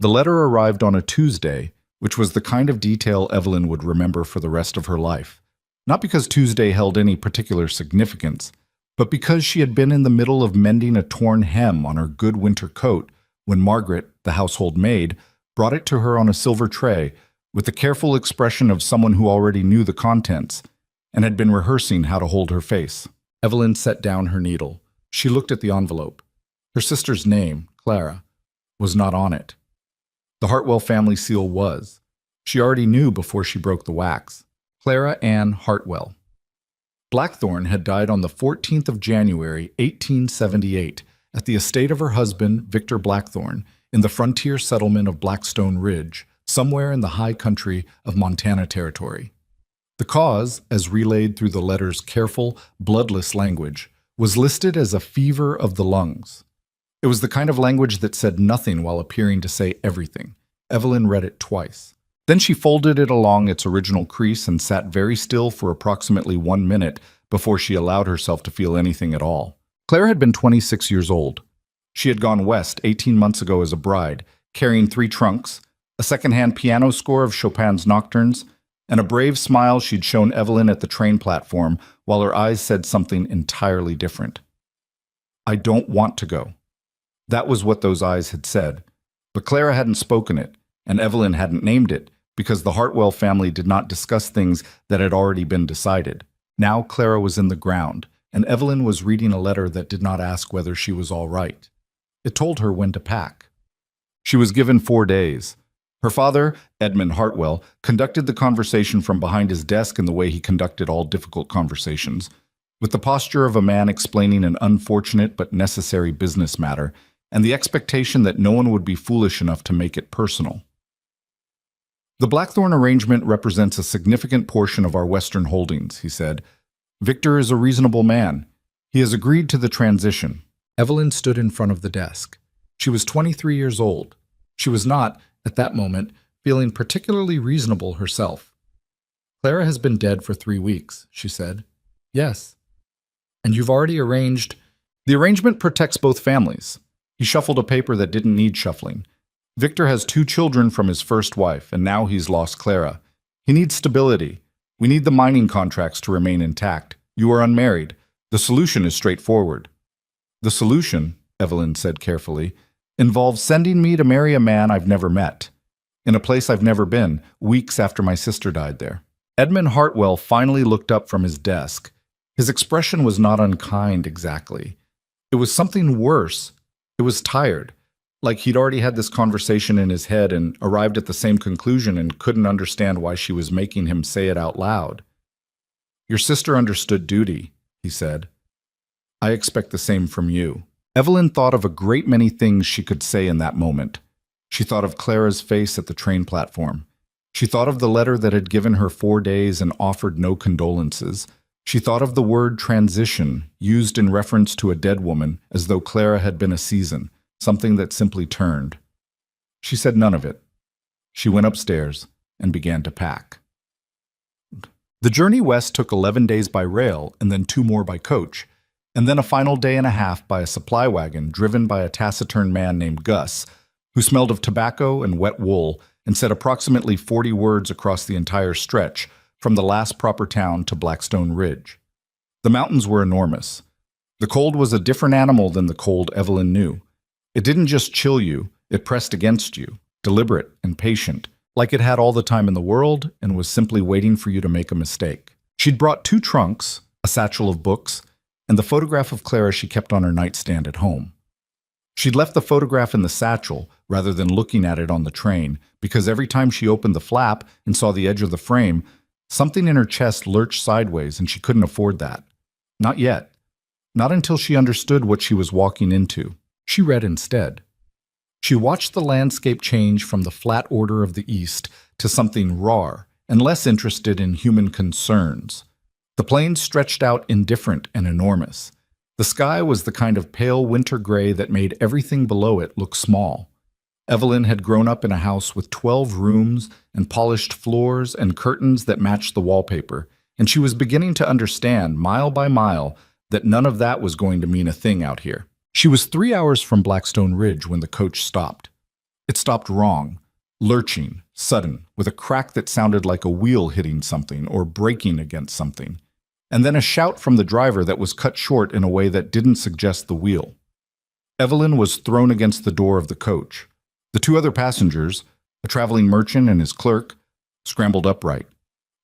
The letter arrived on a Tuesday, which was the kind of detail Evelyn would remember for the rest of her life. Not because Tuesday held any particular significance, but because she had been in the middle of mending a torn hem on her good winter coat when Margaret, the household maid, brought it to her on a silver tray with the careful expression of someone who already knew the contents and had been rehearsing how to hold her face. Evelyn set down her needle. She looked at the envelope. Her sister's name, Clara, was not on it. The Hartwell family seal was. She already knew before she broke the wax. Clara Ann Hartwell. Blackthorne had died on the 14th of January, 1878, at the estate of her husband, Victor Blackthorne, in the frontier settlement of Blackstone Ridge, somewhere in the high country of Montana Territory. The cause, as relayed through the letter's careful, bloodless language, was listed as a fever of the lungs. It was the kind of language that said nothing while appearing to say everything. Evelyn read it twice. Then she folded it along its original crease and sat very still for approximately 1 minute before she allowed herself to feel anything at all. Claire had been 26 years old. She had gone west 18 months ago as a bride, carrying 3 trunks, a second-hand piano score of Chopin's nocturnes, and a brave smile she'd shown Evelyn at the train platform while her eyes said something entirely different. "I don't want to go." That was what those eyes had said. But Clara hadn't spoken it, and Evelyn hadn't named it, because the Hartwell family did not discuss things that had already been decided. Now Clara was in the ground, and Evelyn was reading a letter that did not ask whether she was all right. It told her when to pack. She was given 4 days. Her father, Edmund Hartwell, conducted the conversation from behind his desk in the way he conducted all difficult conversations, with the posture of a man explaining an unfortunate but necessary business matter, and the expectation that no one would be foolish enough to make it personal. "The Blackthorne arrangement represents a significant portion of our Western holdings," he said. "Victor is a reasonable man. He has agreed to the transition." Evelyn stood in front of the desk. She was 23 years old. She was not, at that moment, feeling particularly reasonable herself. "Clara has been dead for 3 weeks," she said. "Yes." "And you've already arranged—" "The arrangement protects both families." He shuffled a paper that didn't need shuffling. "Victor has 2 children from his first wife, and now he's lost Clara. He needs stability. We need the mining contracts to remain intact. You are unmarried. The solution is straightforward." "The solution," Evelyn said carefully, "involves sending me to marry a man I've never met, in a place I've never been, weeks after my sister died there." Edmund Hartwell finally looked up from his desk. His expression was not unkind exactly. It was something worse. It was tired, like he'd already had this conversation in his head and arrived at the same conclusion and couldn't understand why she was making him say it out loud. "Your sister understood duty," he said. "I expect the same from you." Evelyn thought of a great many things she could say in that moment. She thought of Clara's face at the train platform. She thought of the letter that had given her 4 days and offered no condolences. She thought of the word transition, used in reference to a dead woman, as though Clara had been a season, something that simply turned. She said none of it. She went upstairs and began to pack. The journey west took 11 days by rail and then 2 more by coach, and then a final day and a half by a supply wagon driven by a taciturn man named Gus, who smelled of tobacco and wet wool and said approximately 40 words across the entire stretch, from the last proper town to Blackstone Ridge. The mountains were enormous. The cold was a different animal than the cold Evelyn knew. It didn't just chill you, it pressed against you, deliberate and patient, like it had all the time in the world and was simply waiting for you to make a mistake. She'd brought 2 trunks, a satchel of books, and the photograph of Clara she kept on her nightstand at home. She'd left the photograph in the satchel rather than looking at it on the train, because every time she opened the flap and saw the edge of the frame, something in her chest lurched sideways, and she couldn't afford that. Not yet. Not until she understood what she was walking into. She read instead. She watched the landscape change from the flat order of the East to something raw and less interested in human concerns. The plains stretched out indifferent and enormous. The sky was the kind of pale winter gray that made everything below it look small. Evelyn had grown up in a house with 12 rooms and polished floors and curtains that matched the wallpaper, and she was beginning to understand, mile by mile, that none of that was going to mean a thing out here. She was 3 hours from Blackstone Ridge when the coach stopped. It stopped wrong, lurching, sudden, with a crack that sounded like a wheel hitting something or braking against something, and then a shout from the driver that was cut short in a way that didn't suggest the wheel. Evelyn was thrown against the door of the coach. The two other passengers, a traveling merchant and his clerk, scrambled upright.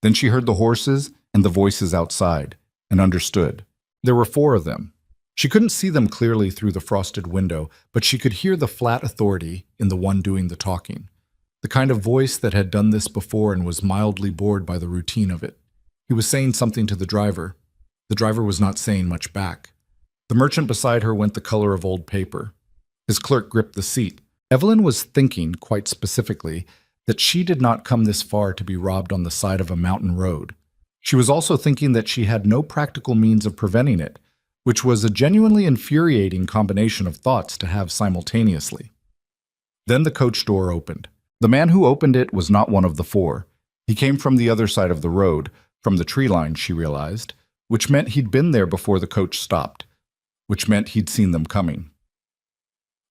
Then she heard the horses and the voices outside, and understood. There were 4 of them. She couldn't see them clearly through the frosted window, but she could hear the flat authority in the one doing the talking. The kind of voice that had done this before and was mildly bored by the routine of it. He was saying something to the driver. The driver was not saying much back. The merchant beside her went the color of old paper. His clerk gripped the seat. Evelyn was thinking, quite specifically, that she did not come this far to be robbed on the side of a mountain road. She was also thinking that she had no practical means of preventing it, which was a genuinely infuriating combination of thoughts to have simultaneously. Then the coach door opened. The man who opened it was not one of the 4. He came from the other side of the road, from the tree line, she realized, which meant he'd been there before the coach stopped, which meant he'd seen them coming.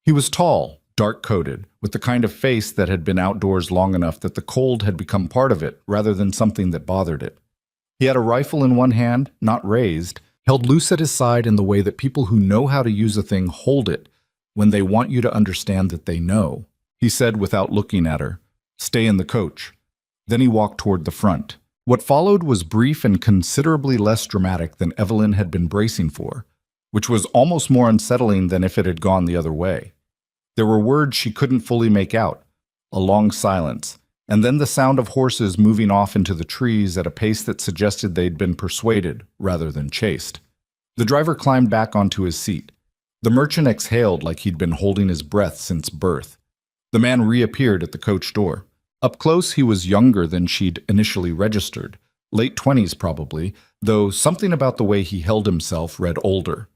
He was tall, dark-coated, with the kind of face that had been outdoors long enough that the cold had become part of it rather than something that bothered it. He had a rifle in one hand, not raised, held loose at his side in the way that people who know how to use a thing hold it when they want you to understand that they know. He said without looking at her, "Stay in the coach." Then he walked toward the front. What followed was brief and considerably less dramatic than Evelyn had been bracing for, which was almost more unsettling than if it had gone the other way. There were words she couldn't fully make out, a long silence, and then the sound of horses moving off into the trees at a pace that suggested they'd been persuaded rather than chased. The driver climbed back onto his seat. The merchant exhaled like he'd been holding his breath since birth. The man reappeared at the coach door. Up close, he was younger than she'd initially registered, late 20s probably, though something about the way he held himself read older.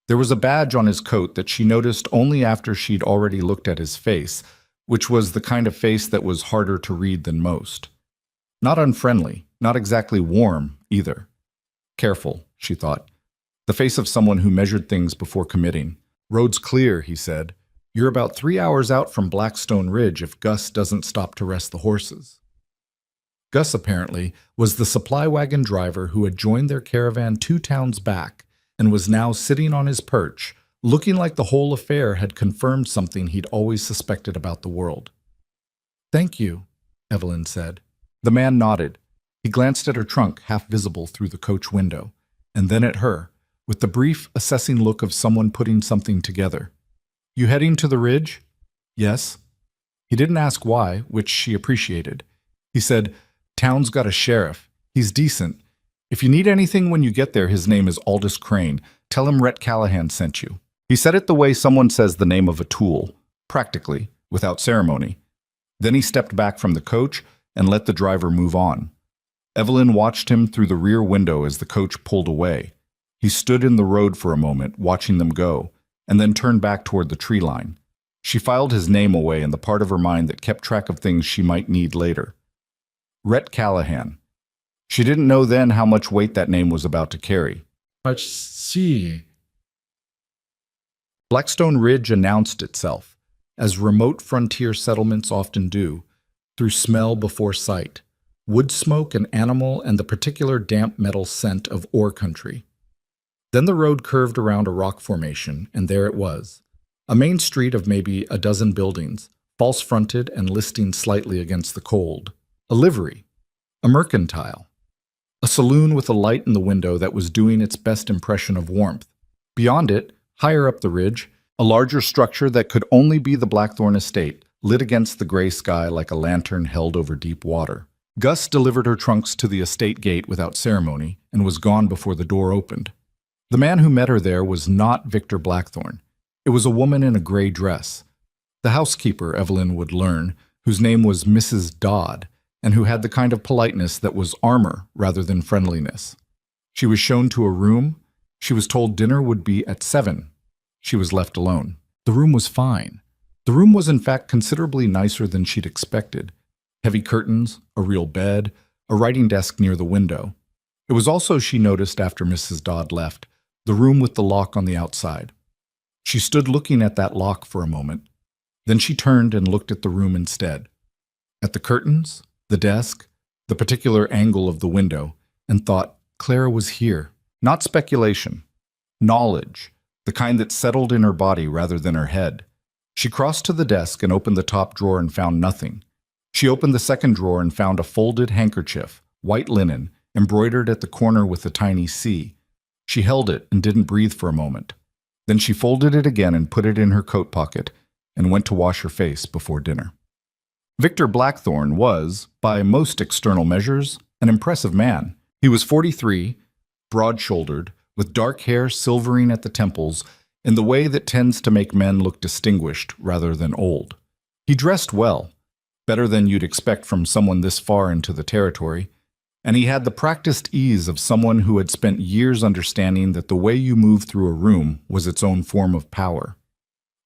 There was a badge on his coat that she noticed only after she'd already looked at his face, which was the kind of face that was harder to read than most. Not unfriendly, not exactly warm either. Careful, she thought. The face of someone who measured things before committing. "Road's clear," he said. "You're about 3 hours out from Blackstone Ridge if Gus doesn't stop to rest the horses." Gus, apparently, was the supply wagon driver who had joined their caravan 2 towns back and was now sitting on his perch, looking like the whole affair had confirmed something he'd always suspected about the world. "Thank you," Evelyn said. The man nodded. He glanced at her trunk, half visible through the coach window, and then at her, with the brief, assessing look of someone putting something together. "You heading to the ridge?" "Yes." He didn't ask why, which she appreciated. He said, "Town's got a sheriff. He's decent. If you need anything when you get there, his name is Aldous Crane. Tell him Rhett Callahan sent you." He said it the way someone says the name of a tool, practically, without ceremony. Then he stepped back from the coach and let the driver move on. Evelyn watched him through the rear window as the coach pulled away. He stood in the road for a moment, watching them go, and then turned back toward the tree line. She filed his name away in the part of her mind that kept track of things she might need later. Rhett Callahan. She didn't know then how much weight that name was about to carry. Let's see. Blackstone Ridge announced itself, as remote frontier settlements often do, through smell before sight, wood smoke and animal and the particular damp metal scent of ore country. Then the road curved around a rock formation, and there it was, a main street of maybe a dozen buildings, false-fronted and listing slightly against the cold, a livery, a mercantile, a saloon with a light in the window that was doing its best impression of warmth. Beyond it, higher up the ridge, a larger structure that could only be the Blackthorn estate, lit against the gray sky like a lantern held over deep water. Gus delivered her trunks to the estate gate without ceremony and was gone before the door opened. The man who met her there was not Victor Blackthorn. It was a woman in a gray dress. The housekeeper, Evelyn would learn, whose name was Mrs. Dodd, and who had the kind of politeness that was armor rather than friendliness. She was shown to a room. She was told dinner would be at 7. She was left alone. The room was fine. The room was in fact considerably nicer than she'd expected. Heavy curtains, a real bed, a writing desk near the window. It was also, she noticed after Mrs. Dodd left, the room with the lock on the outside. She stood looking at that lock for a moment. Then she turned and looked at the room instead. At the curtains, the desk, the particular angle of the window, and thought, Clara was here. Not speculation. Knowledge, the kind that settled in her body rather than her head. She crossed to the desk and opened the top drawer and found nothing. She opened the second drawer and found a folded handkerchief, white linen, embroidered at the corner with a tiny C. She held it and didn't breathe for a moment. Then she folded it again and put it in her coat pocket and went to wash her face before dinner. Victor Blackthorne was, by most external measures, an impressive man. He was 43, broad-shouldered, with dark hair silvering at the temples in the way that tends to make men look distinguished rather than old. He dressed well, better than you'd expect from someone this far into the territory, and he had the practiced ease of someone who had spent years understanding that the way you move through a room was its own form of power.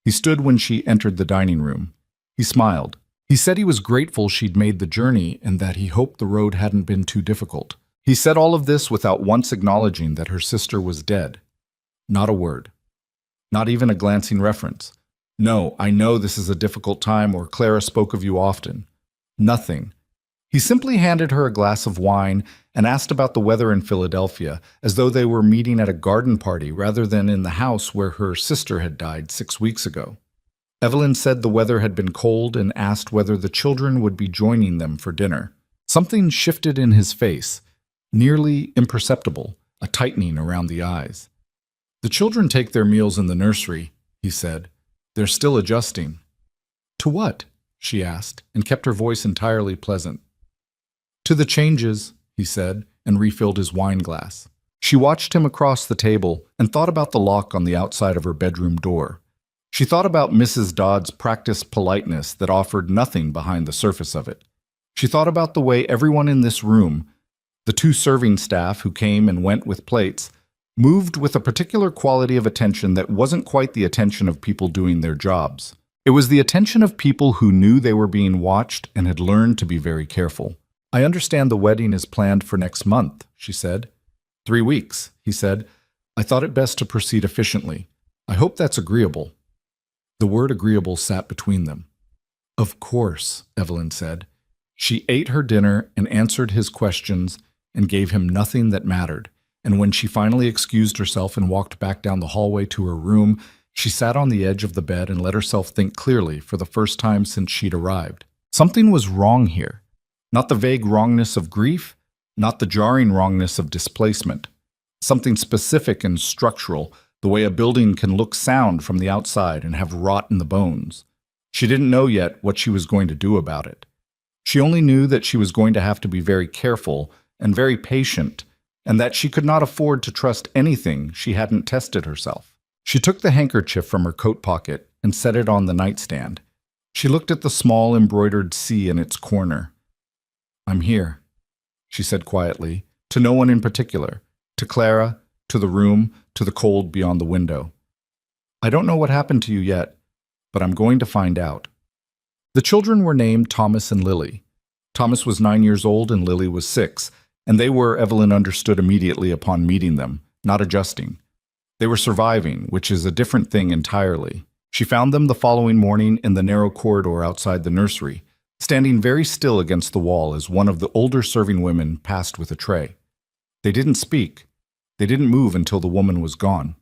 He stood when she entered the dining room. He smiled. He said he was grateful she'd made the journey and that he hoped the road hadn't been too difficult. He said all of this without once acknowledging that her sister was dead. Not a word. Not even a glancing reference. No, I know this is a difficult time, or Clara spoke of you often. Nothing. He simply handed her a glass of wine and asked about the weather in Philadelphia, as though they were meeting at a garden party rather than in the house where her sister had died 6 weeks ago. Evelyn said the weather had been cold and asked whether the children would be joining them for dinner. Something shifted in his face, nearly imperceptible, a tightening around the eyes. The children take their meals in the nursery, he said. They're still adjusting. To what? She asked, and kept her voice entirely pleasant. To the changes, he said, and refilled his wine glass. She watched him across the table and thought about the lock on the outside of her bedroom door. She thought about Mrs. Dodd's practiced politeness that offered nothing behind the surface of it. She thought about the way everyone in this room, the 2 serving staff who came and went with plates, moved with a particular quality of attention that wasn't quite the attention of people doing their jobs. It was the attention of people who knew they were being watched and had learned to be very careful. I understand the wedding is planned for next month, she said. 3 weeks, he said. I thought it best to proceed efficiently. I hope that's agreeable. The word agreeable sat between them. Of course, Evelyn said. She ate her dinner and answered his questions and gave him nothing that mattered, and when she finally excused herself and walked back down the hallway to her room, she sat on the edge of the bed and let herself think clearly for the first time since she'd arrived. Something was wrong here. Not the vague wrongness of grief, not the jarring wrongness of displacement. Something specific and structural, the way a building can look sound from the outside and have rot in the bones. She didn't know yet what she was going to do about it. She only knew that she was going to have to be very careful and very patient, and that she could not afford to trust anything she hadn't tested herself. She took the handkerchief from her coat pocket and set it on the nightstand. She looked at the small embroidered C in its corner. I'm here, she said quietly, to no one in particular, to Clara, to the room, to the cold beyond the window. I don't know what happened to you yet, but I'm going to find out. The children were named Thomas and Lily. Thomas was 9 years old and Lily was 6, and they were, Evelyn understood immediately upon meeting them, not adjusting. They were surviving, which is a different thing entirely. She found them the following morning in the narrow corridor outside the nursery, standing very still against the wall as one of the older serving women passed with a tray. They didn't speak. They didn't move until the woman was gone.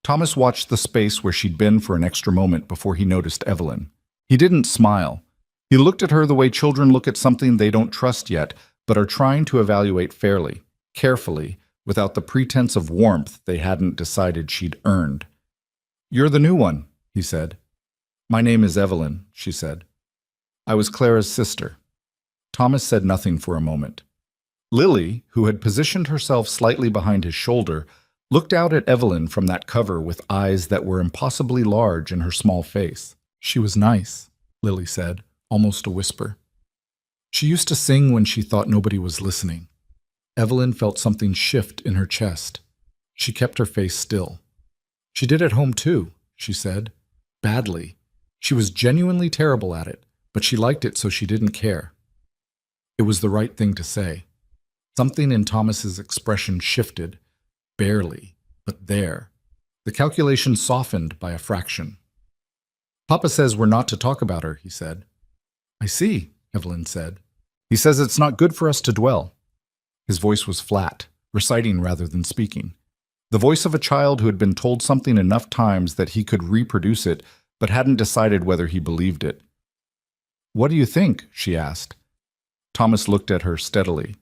Thomas watched the space where she'd been for an extra moment before he noticed Evelyn. He didn't smile. He looked at her the way children look at something they don't trust yet, but are trying to evaluate fairly, carefully, without the pretense of warmth they hadn't decided she'd earned. You're the new one, he said. My name is Evelyn, she said. I was Clara's sister. Thomas said nothing for a moment. Lily, who had positioned herself slightly behind his shoulder, looked out at Evelyn from that cover with eyes that were impossibly large in her small face. She was nice, Lily said, almost a whisper. She used to sing when she thought nobody was listening. Evelyn felt something shift in her chest. She kept her face still. She did at home too, she said. Badly. She was genuinely terrible at it, but she liked it so she didn't care. It was the right thing to say. Something in Thomas's expression shifted, barely, but there. The calculation softened by a fraction. Papa says we're not to talk about her, he said. I see, Evelyn said. He says it's not good for us to dwell. His voice was flat, reciting rather than speaking. The voice of a child who had been told something enough times that he could reproduce it, but hadn't decided whether he believed it. What do you think? She asked. Thomas looked at her steadily.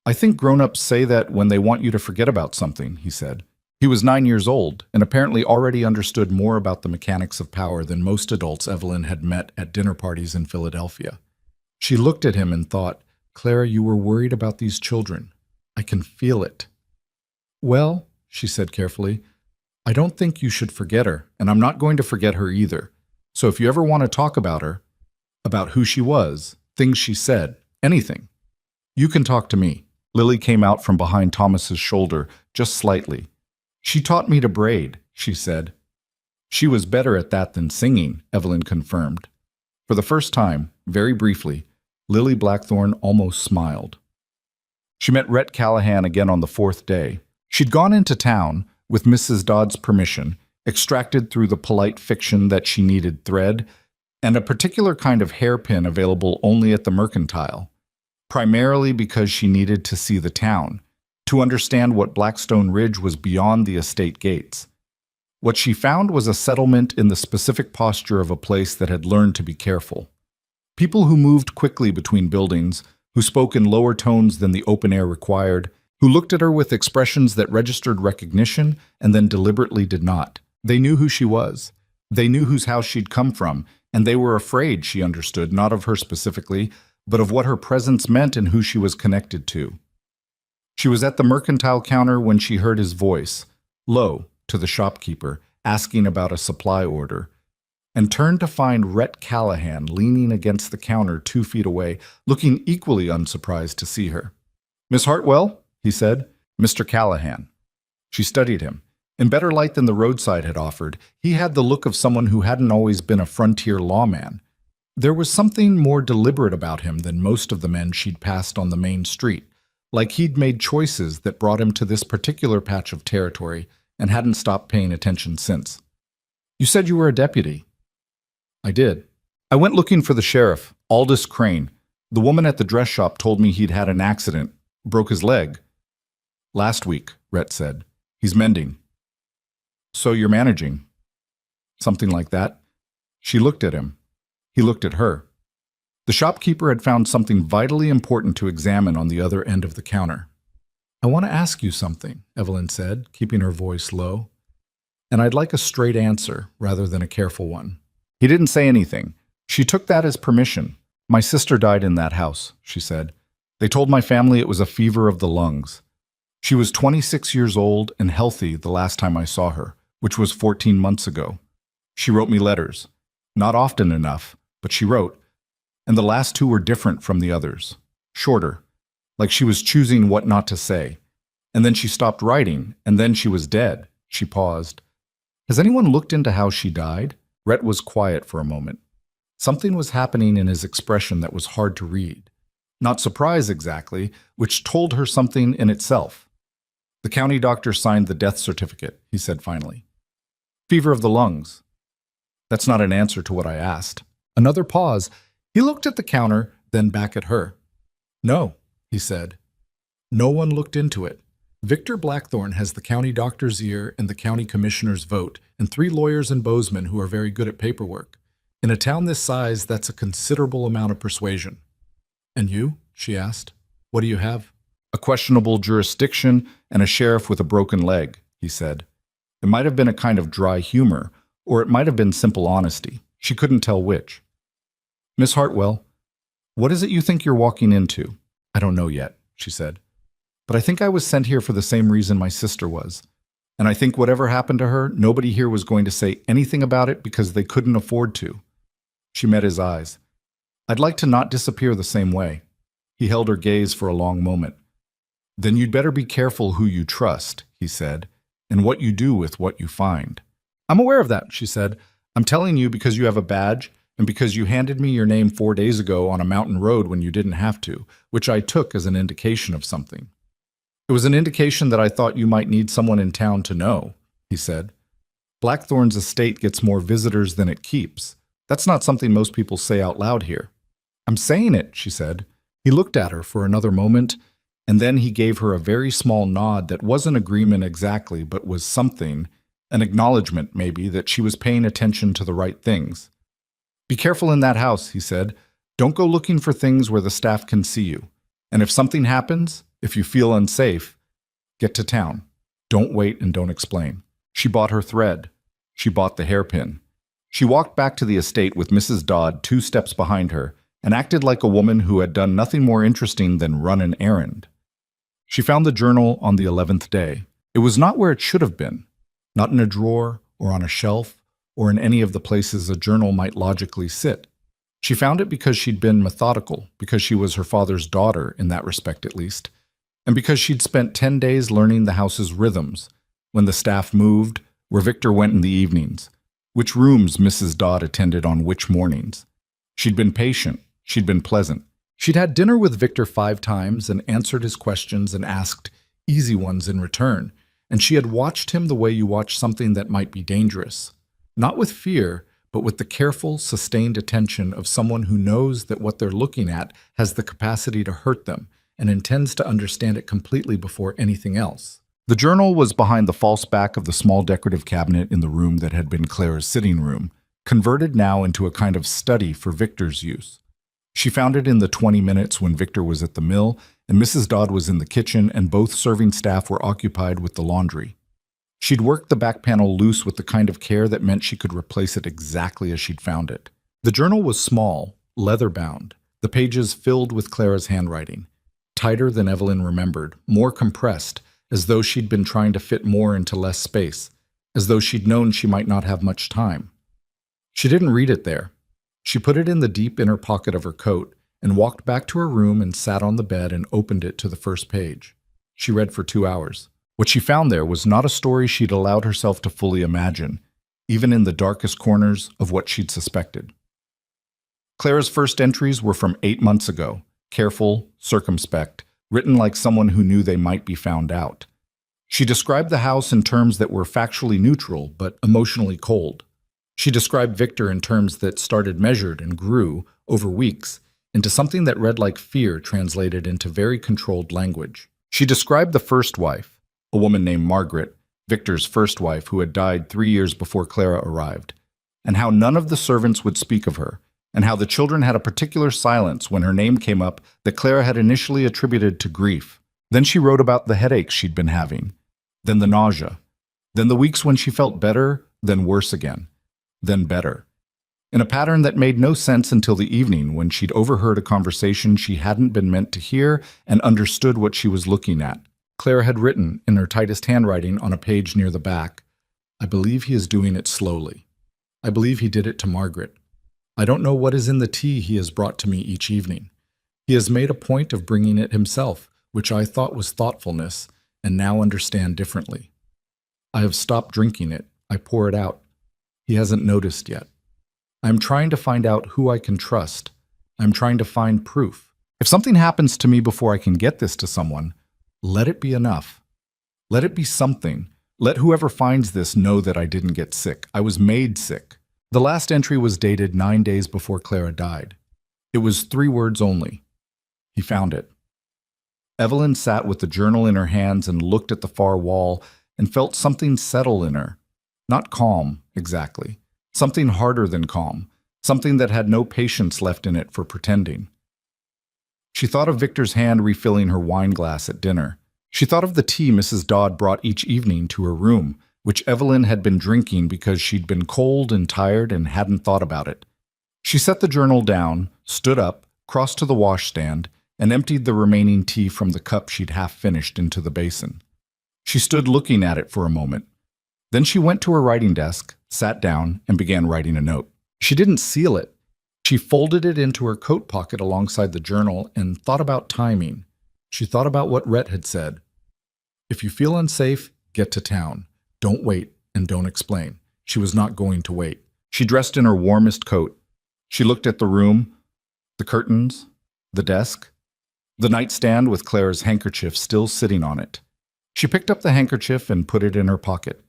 I think grown-ups say that when they want you to forget about something, he said. He was 9 years old and apparently already understood more about the mechanics of power than most adults Evelyn had met at dinner parties in Philadelphia. She looked at him and thought, Clara, you were worried about these children. I can feel it. Well, she said carefully, I don't think you should forget her, and I'm not going to forget her either. So if you ever want to talk about her, about who she was, things she said, anything, you can talk to me. Lily came out from behind Thomas's shoulder, just slightly. She taught me to braid, she said. She was better at that than singing, Evelyn confirmed. For the first time, very briefly, Lily Blackthorne almost smiled. She met Rhett Callahan again on the 4th day. She'd gone into town, with Mrs. Dodd's permission, extracted through the polite fiction that she needed thread, and a particular kind of hairpin available only at the Mercantile, primarily because she needed to see the town, to understand what Blackstone Ridge was beyond the estate gates. What she found was a settlement in the specific posture of a place that had learned to be careful. People who moved quickly between buildings, who spoke in lower tones than the open air required, who looked at her with expressions that registered recognition and then deliberately did not. They knew who she was. They knew whose house she'd come from, and they were afraid, she understood, not of her specifically, but of what her presence meant and who she was connected to. She was at the mercantile counter when she heard his voice, low, to the shopkeeper, asking about a supply order, and turned to find Rhett Callahan leaning against the counter 2 feet away, looking equally unsurprised to see her. Miss Hartwell, he said. Mr. Callahan. She studied him. In better light than the roadside had offered, he had the look of someone who hadn't always been a frontier lawman. There was something more deliberate about him than most of the men she'd passed on the main street, like he'd made choices that brought him to this particular patch of territory and hadn't stopped paying attention since. You said you were a deputy. I did. I went looking for the sheriff, Aldous Crane. The woman at the dress shop told me he'd had an accident, broke his leg. Last week, Rhett said. He's mending. So you're managing. Something like that. She looked at him. He looked at her. The shopkeeper had found something vitally important to examine on the other end of the counter. I want to ask you something, Evelyn said, keeping her voice low. And I'd like a straight answer rather than a careful one. He didn't say anything. She took that as permission. My sister died in that house, she said. They told my family it was a fever of the lungs. She was 26 years old and healthy the last time I saw her, which was 14 months ago. She wrote me letters. Not often enough, but she wrote. And the last 2 were different from the others. Shorter, like she was choosing what not to say. And then she stopped writing, and then she was dead. She paused. Has anyone looked into how she died? Rhett was quiet for a moment. Something was happening in his expression that was hard to read. Not surprise exactly, which told her something in itself. The county doctor signed the death certificate, he said finally. Fever of the lungs. That's not an answer to what I asked. Another pause. He looked at the counter, then back at her. No, he said. No one looked into it. Victor Blackthorne has the county doctor's ear and the county commissioner's vote, and 3 lawyers in Bozeman who are very good at paperwork. In a town this size, that's a considerable amount of persuasion. And you? She asked. What do you have? A questionable jurisdiction and a sheriff with a broken leg, he said. It might have been a kind of dry humor, or it might have been simple honesty. She couldn't tell which. Miss Hartwell, what is it you think you're walking into? I don't know yet, she said. But I think I was sent here for the same reason my sister was. And I think whatever happened to her, nobody here was going to say anything about it because they couldn't afford to. She met his eyes. I'd like to not disappear the same way. He held her gaze for a long moment. Then you'd better be careful who you trust, he said, and what you do with what you find. I'm aware of that, she said. I'm telling you because you have a badge and because you handed me your name 4 days ago on a mountain road when you didn't have to, which I took as an indication of something. It was an indication that I thought you might need someone in town to know, he said. Blackthorn's estate gets more visitors than it keeps. That's not something most people say out loud here. I'm saying it, she said. He looked at her for another moment, and then he gave her a very small nod that wasn't agreement exactly, but was something, an acknowledgement, maybe, that she was paying attention to the right things. Be careful in that house, he said. Don't go looking for things where the staff can see you. And if something happens, if you feel unsafe, get to town. Don't wait and don't explain. She bought her thread. She bought the hairpin. She walked back to the estate with Mrs. Dodd 2 steps behind her and acted like a woman who had done nothing more interesting than run an errand. She found the journal on the 11th day. It was not where it should have been, not in a drawer or on a shelf or in any of the places a journal might logically sit. She found it because she'd been methodical, because she was her father's daughter, in that respect at least, and because she'd spent 10 days learning the house's rhythms, when the staff moved, where Victor went in the evenings, which rooms Mrs. Dodd attended on which mornings. She'd been patient. She'd been pleasant. She'd had dinner with Victor 5 times and answered his questions and asked easy ones in return, and she had watched him the way you watch something that might be dangerous. Not with fear, but with the careful, sustained attention of someone who knows that what they're looking at has the capacity to hurt them and intends to understand it completely before anything else. The journal was behind the false back of the small decorative cabinet in the room that had been Clara's sitting room, converted now into a kind of study for Victor's use. She found it in the 20 minutes when Victor was at the mill and Mrs. Dodd was in the kitchen and both serving staff were occupied with the laundry. She'd worked the back panel loose with the kind of care that meant she could replace it exactly as she'd found it. The journal was small, leather-bound, the pages filled with Clara's handwriting, tighter than Evelyn remembered, more compressed, as though she'd been trying to fit more into less space, as though she'd known she might not have much time. She didn't read it there. She put it in the deep inner pocket of her coat and walked back to her room and sat on the bed and opened it to the first page. She read for 2 hours. What she found there was not a story she'd allowed herself to fully imagine, even in the darkest corners of what she'd suspected. Clara's first entries were from 8 months ago, careful, circumspect, written like someone who knew they might be found out. She described the house in terms that were factually neutral but emotionally cold. She described Victor in terms that started measured and grew, over weeks, into something that read like fear translated into very controlled language. She described the first wife, a woman named Margaret, Victor's first wife who had died 3 years before Clara arrived, and how none of the servants would speak of her, and how the children had a particular silence when her name came up that Clara had initially attributed to grief. Then she wrote about the headaches she'd been having, then the nausea, then the weeks when she felt better, then worse again, then better, in a pattern that made no sense until the evening when she'd overheard a conversation she hadn't been meant to hear and understood what she was looking at. Clara had written, in her tightest handwriting on a page near the back, "I believe he is doing it slowly. I believe he did it to Margaret. I don't know what is in the tea he has brought to me each evening. He has made a point of bringing it himself, which I thought was thoughtfulness, and now understand differently. I have stopped drinking it. I pour it out. He hasn't noticed yet. I am trying to find out who I can trust. I am trying to find proof. If something happens to me before I can get this to someone, let it be enough. Let it be something. Let whoever finds this know that I didn't get sick. I was made sick." The last entry was dated 9 days before Clara died. It was 3 words only. He found it. Evelyn sat with the journal in her hands and looked at the far wall and felt something settle in her. Not calm, exactly. Something harder than calm. Something that had no patience left in it for pretending. She thought of Victor's hand refilling her wine glass at dinner. She thought of the tea Mrs. Dodd brought each evening to her room, which Evelyn had been drinking because she'd been cold and tired and hadn't thought about it. She set the journal down, stood up, crossed to the washstand, and emptied the remaining tea from the cup she'd half finished into the basin. She stood looking at it for a moment. Then she went to her writing desk, sat down, and began writing a note. She didn't seal it. She folded it into her coat pocket alongside the journal and thought about timing. She thought about what Rhett had said. If you feel unsafe, get to town. Don't wait and don't explain. She was not going to wait. She dressed in her warmest coat. She looked at the room, the curtains, the desk, the nightstand with Clara's handkerchief still sitting on it. She picked up the handkerchief and put it in her pocket.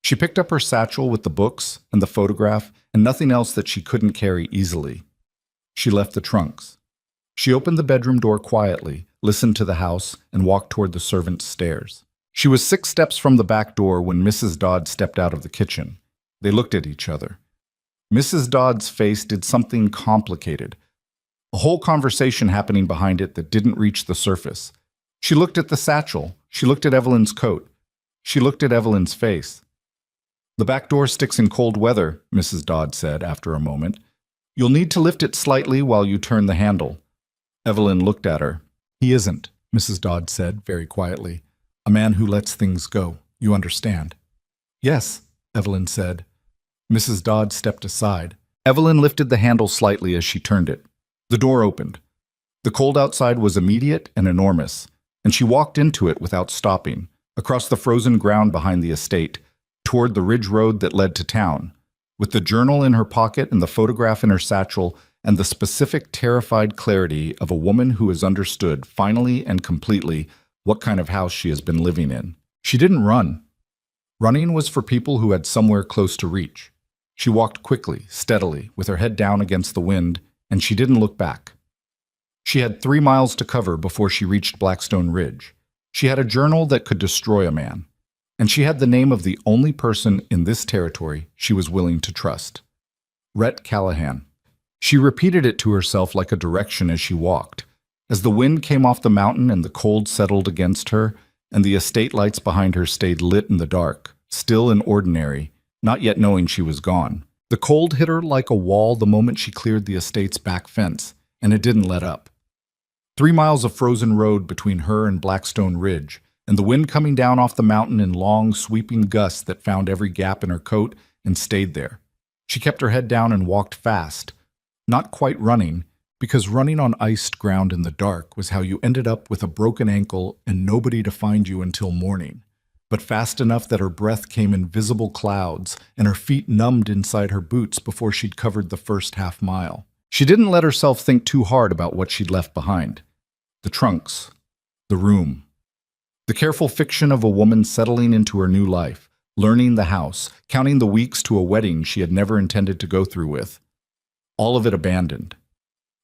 She picked up her satchel with the books and the photograph and nothing else that she couldn't carry easily. She left the trunks. She opened the bedroom door quietly, listened to the house, and walked toward the servants' stairs. She was 6 steps from the back door when Mrs. Dodd stepped out of the kitchen. They looked at each other. Mrs. Dodd's face did something complicated, a whole conversation happening behind it that didn't reach the surface. She looked at the satchel. She looked at Evelyn's coat. She looked at Evelyn's face. "The back door sticks in cold weather," Mrs. Dodd said after a moment. "You'll need to lift it slightly while you turn the handle." Evelyn looked at her. "He isn't," Mrs. Dodd said very quietly. "A man who lets things go. You understand?" "Yes," Evelyn said. Mrs. Dodd stepped aside. Evelyn lifted the handle slightly as she turned it. The door opened. The cold outside was immediate and enormous, and she walked into it without stopping, across the frozen ground behind the estate, toward the ridge road that led to town, with the journal in her pocket and the photograph in her satchel and the specific terrified clarity of a woman who has understood, finally and completely, what kind of house she has been living in. She didn't run. Running was for people who had somewhere close to reach. She walked quickly, steadily, with her head down against the wind, and she didn't look back. She had 3 miles to cover before she reached Blackstone Ridge. She had a journal that could destroy a man, and she had the name of the only person in this territory she was willing to trust. Rhett Callahan. She repeated it to herself like a direction as she walked. As the wind came off the mountain and the cold settled against her, and the estate lights behind her stayed lit in the dark, still and ordinary, not yet knowing she was gone. The cold hit her like a wall the moment she cleared the estate's back fence, and it didn't let up. 3 miles of frozen road between her and Blackstone Ridge, and the wind coming down off the mountain in long, sweeping gusts that found every gap in her coat and stayed there. She kept her head down and walked fast, not quite running, because running on iced ground in the dark was how you ended up with a broken ankle and nobody to find you until morning, but fast enough that her breath came in visible clouds and her feet numbed inside her boots before she'd covered the first half mile. She didn't let herself think too hard about what she'd left behind. The trunks, the room, the careful fiction of a woman settling into her new life, learning the house, counting the weeks to a wedding she had never intended to go through with. All of it abandoned.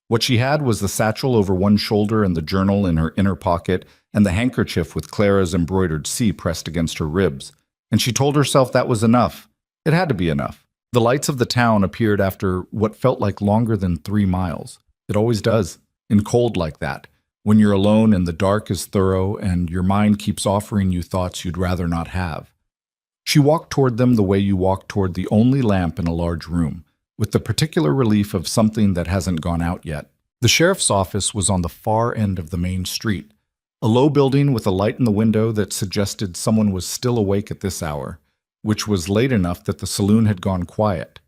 What she had was the satchel over one shoulder and the journal in her inner pocket and the handkerchief with Clara's embroidered C pressed against her ribs, and she told herself that was enough. It had to be enough. The lights of the town appeared after what felt like longer than 3 miles. It always does, in cold like that, when you're alone and the dark is thorough and your mind keeps offering you thoughts you'd rather not have. She walked toward them the way you walk toward the only lamp in a large room, with the particular relief of something that hasn't gone out yet. The sheriff's office was on the far end of the main street, a low building with a light in the window that suggested someone was still awake at this hour, which was late enough that the saloon had gone quiet.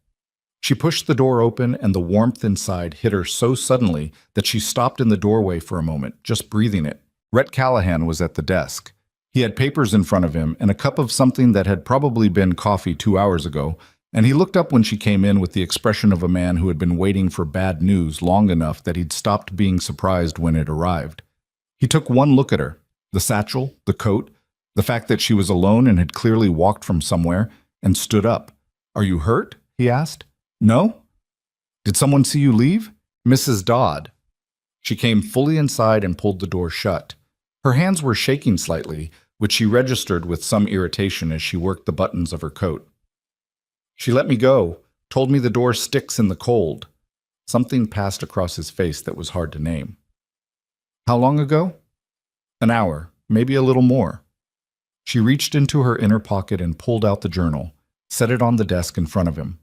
She pushed the door open and the warmth inside hit her so suddenly that she stopped in the doorway for a moment, just breathing it. Rhett Callahan was at the desk. He had papers in front of him and a cup of something that had probably been coffee 2 hours ago, and he looked up when she came in with the expression of a man who had been waiting for bad news long enough that he'd stopped being surprised when it arrived. He took one look at her, the satchel, the coat, the fact that she was alone and had clearly walked from somewhere, and stood up. "Are you hurt?" he asked. "No?" "Did someone see you leave?" "Mrs. Dodd." She came fully inside and pulled the door shut. Her hands were shaking slightly, which she registered with some irritation as she worked the buttons of her coat. "She let me go, told me the door sticks in the cold." Something passed across his face that was hard to name. "How long ago?" "An hour, maybe a little more." She reached into her inner pocket and pulled out the journal, set it on the desk in front of him.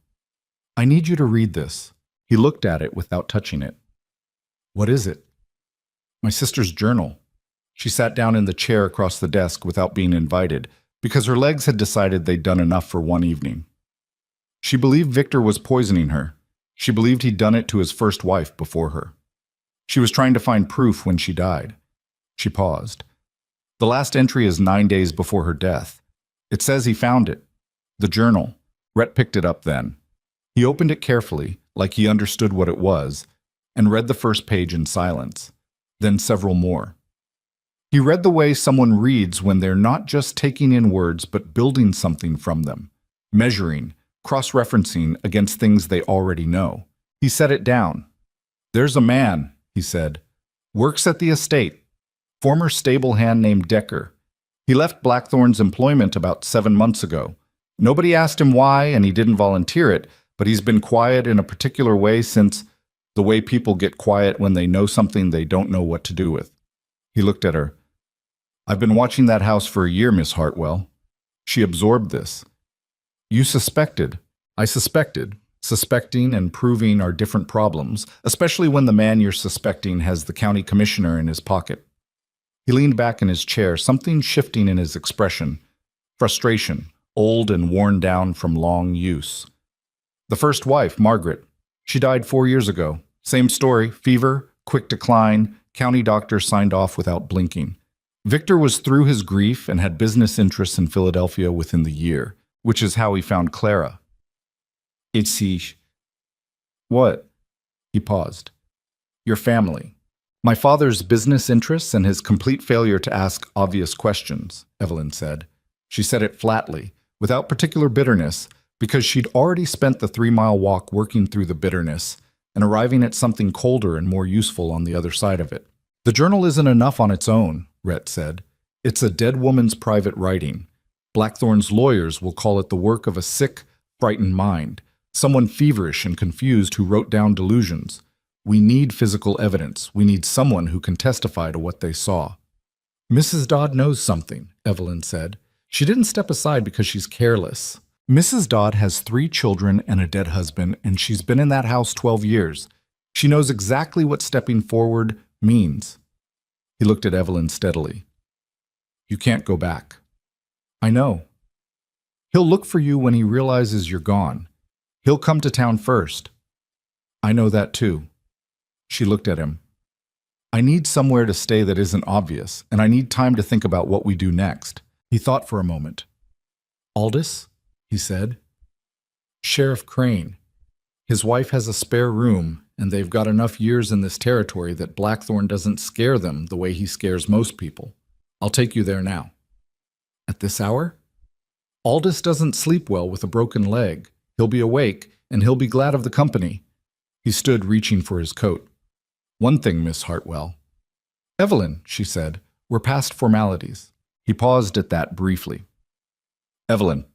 "I need you to read this." He looked at it without touching it. "What is it?" "My sister's journal." She sat down in the chair across the desk without being invited, because her legs had decided they'd done enough for one evening. She believed Victor was poisoning her. She believed he'd done it to his first wife before her. She was trying to find proof when she died. She paused. The last entry is 9 days before her death. It says he found it. The journal. Rhett picked it up then. He opened it carefully, like he understood what it was, and read the first page in silence, then several more. He read the way someone reads when they're not just taking in words but building something from them, measuring, cross-referencing against things they already know. He set it down. "There's a man," he said, "works at the estate. Former stable hand named Decker. He left Blackthorn's employment about 7 months ago. Nobody asked him why, and he didn't volunteer it, but he's been quiet in a particular way since the way people get quiet when they know something they don't know what to do with." He looked at her. "I've been watching that house for a year, Miss Hartwell." She absorbed this. "You suspected." "I suspected. Suspecting and proving are different problems, especially when the man you're suspecting has the county commissioner in his pocket." He leaned back in his chair, something shifting in his expression. Frustration, old and worn down from long use. "The first wife, Margaret. She died 4 years ago. Same story, fever, quick decline, county doctor signed off without blinking. Victor was through his grief and had business interests in Philadelphia within the year, which is how he found Clara." "It's he." "What?" He paused. "Your family. My father's business interests and his complete failure to ask obvious questions," Evelyn said. She said it flatly, without particular bitterness, because she'd already spent the 3-mile walk working through the bitterness and arriving at something colder and more useful on the other side of it. "The journal isn't enough on its own," Rhett said. "It's a dead woman's private writing. Blackthorn's lawyers will call it the work of a sick, frightened mind, someone feverish and confused who wrote down delusions. We need physical evidence. We need someone who can testify to what they saw." "Mrs. Dodd knows something," Evelyn said. "She didn't step aside because she's careless. Mrs. Dodd has 3 children and a dead husband, and she's been in that house 12 years. She knows exactly what stepping forward means." He looked at Evelyn steadily. "You can't go back." "I know. He'll look for you when he realizes you're gone. He'll come to town first." "I know that too." She looked at him. "I need somewhere to stay that isn't obvious, and I need time to think about what we do next." He thought for a moment. "Aldous?" he said. "Sheriff Crane. His wife has a spare room, and they've got enough years in this territory that Blackthorn doesn't scare them the way he scares most people. I'll take you there now." "At this hour?" "Aldous doesn't sleep well with a broken leg. He'll be awake, and he'll be glad of the company." He stood reaching for his coat. "One thing, Miss Hartwell." "Evelyn," she said, "we're past formalities." He paused at that briefly. "Evelyn,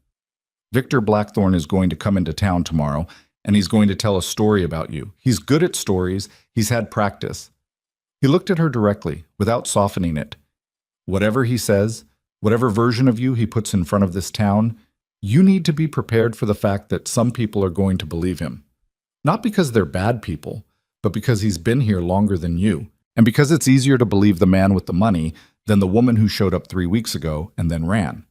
Victor Blackthorn is going to come into town tomorrow, and he's going to tell a story about you. He's good at stories. He's had practice." He looked at her directly, without softening it. "Whatever he says, whatever version of you he puts in front of this town, you need to be prepared for the fact that some people are going to believe him. Not because they're bad people, but because he's been here longer than you, and because it's easier to believe the man with the money than the woman who showed up 3 weeks ago and then ran."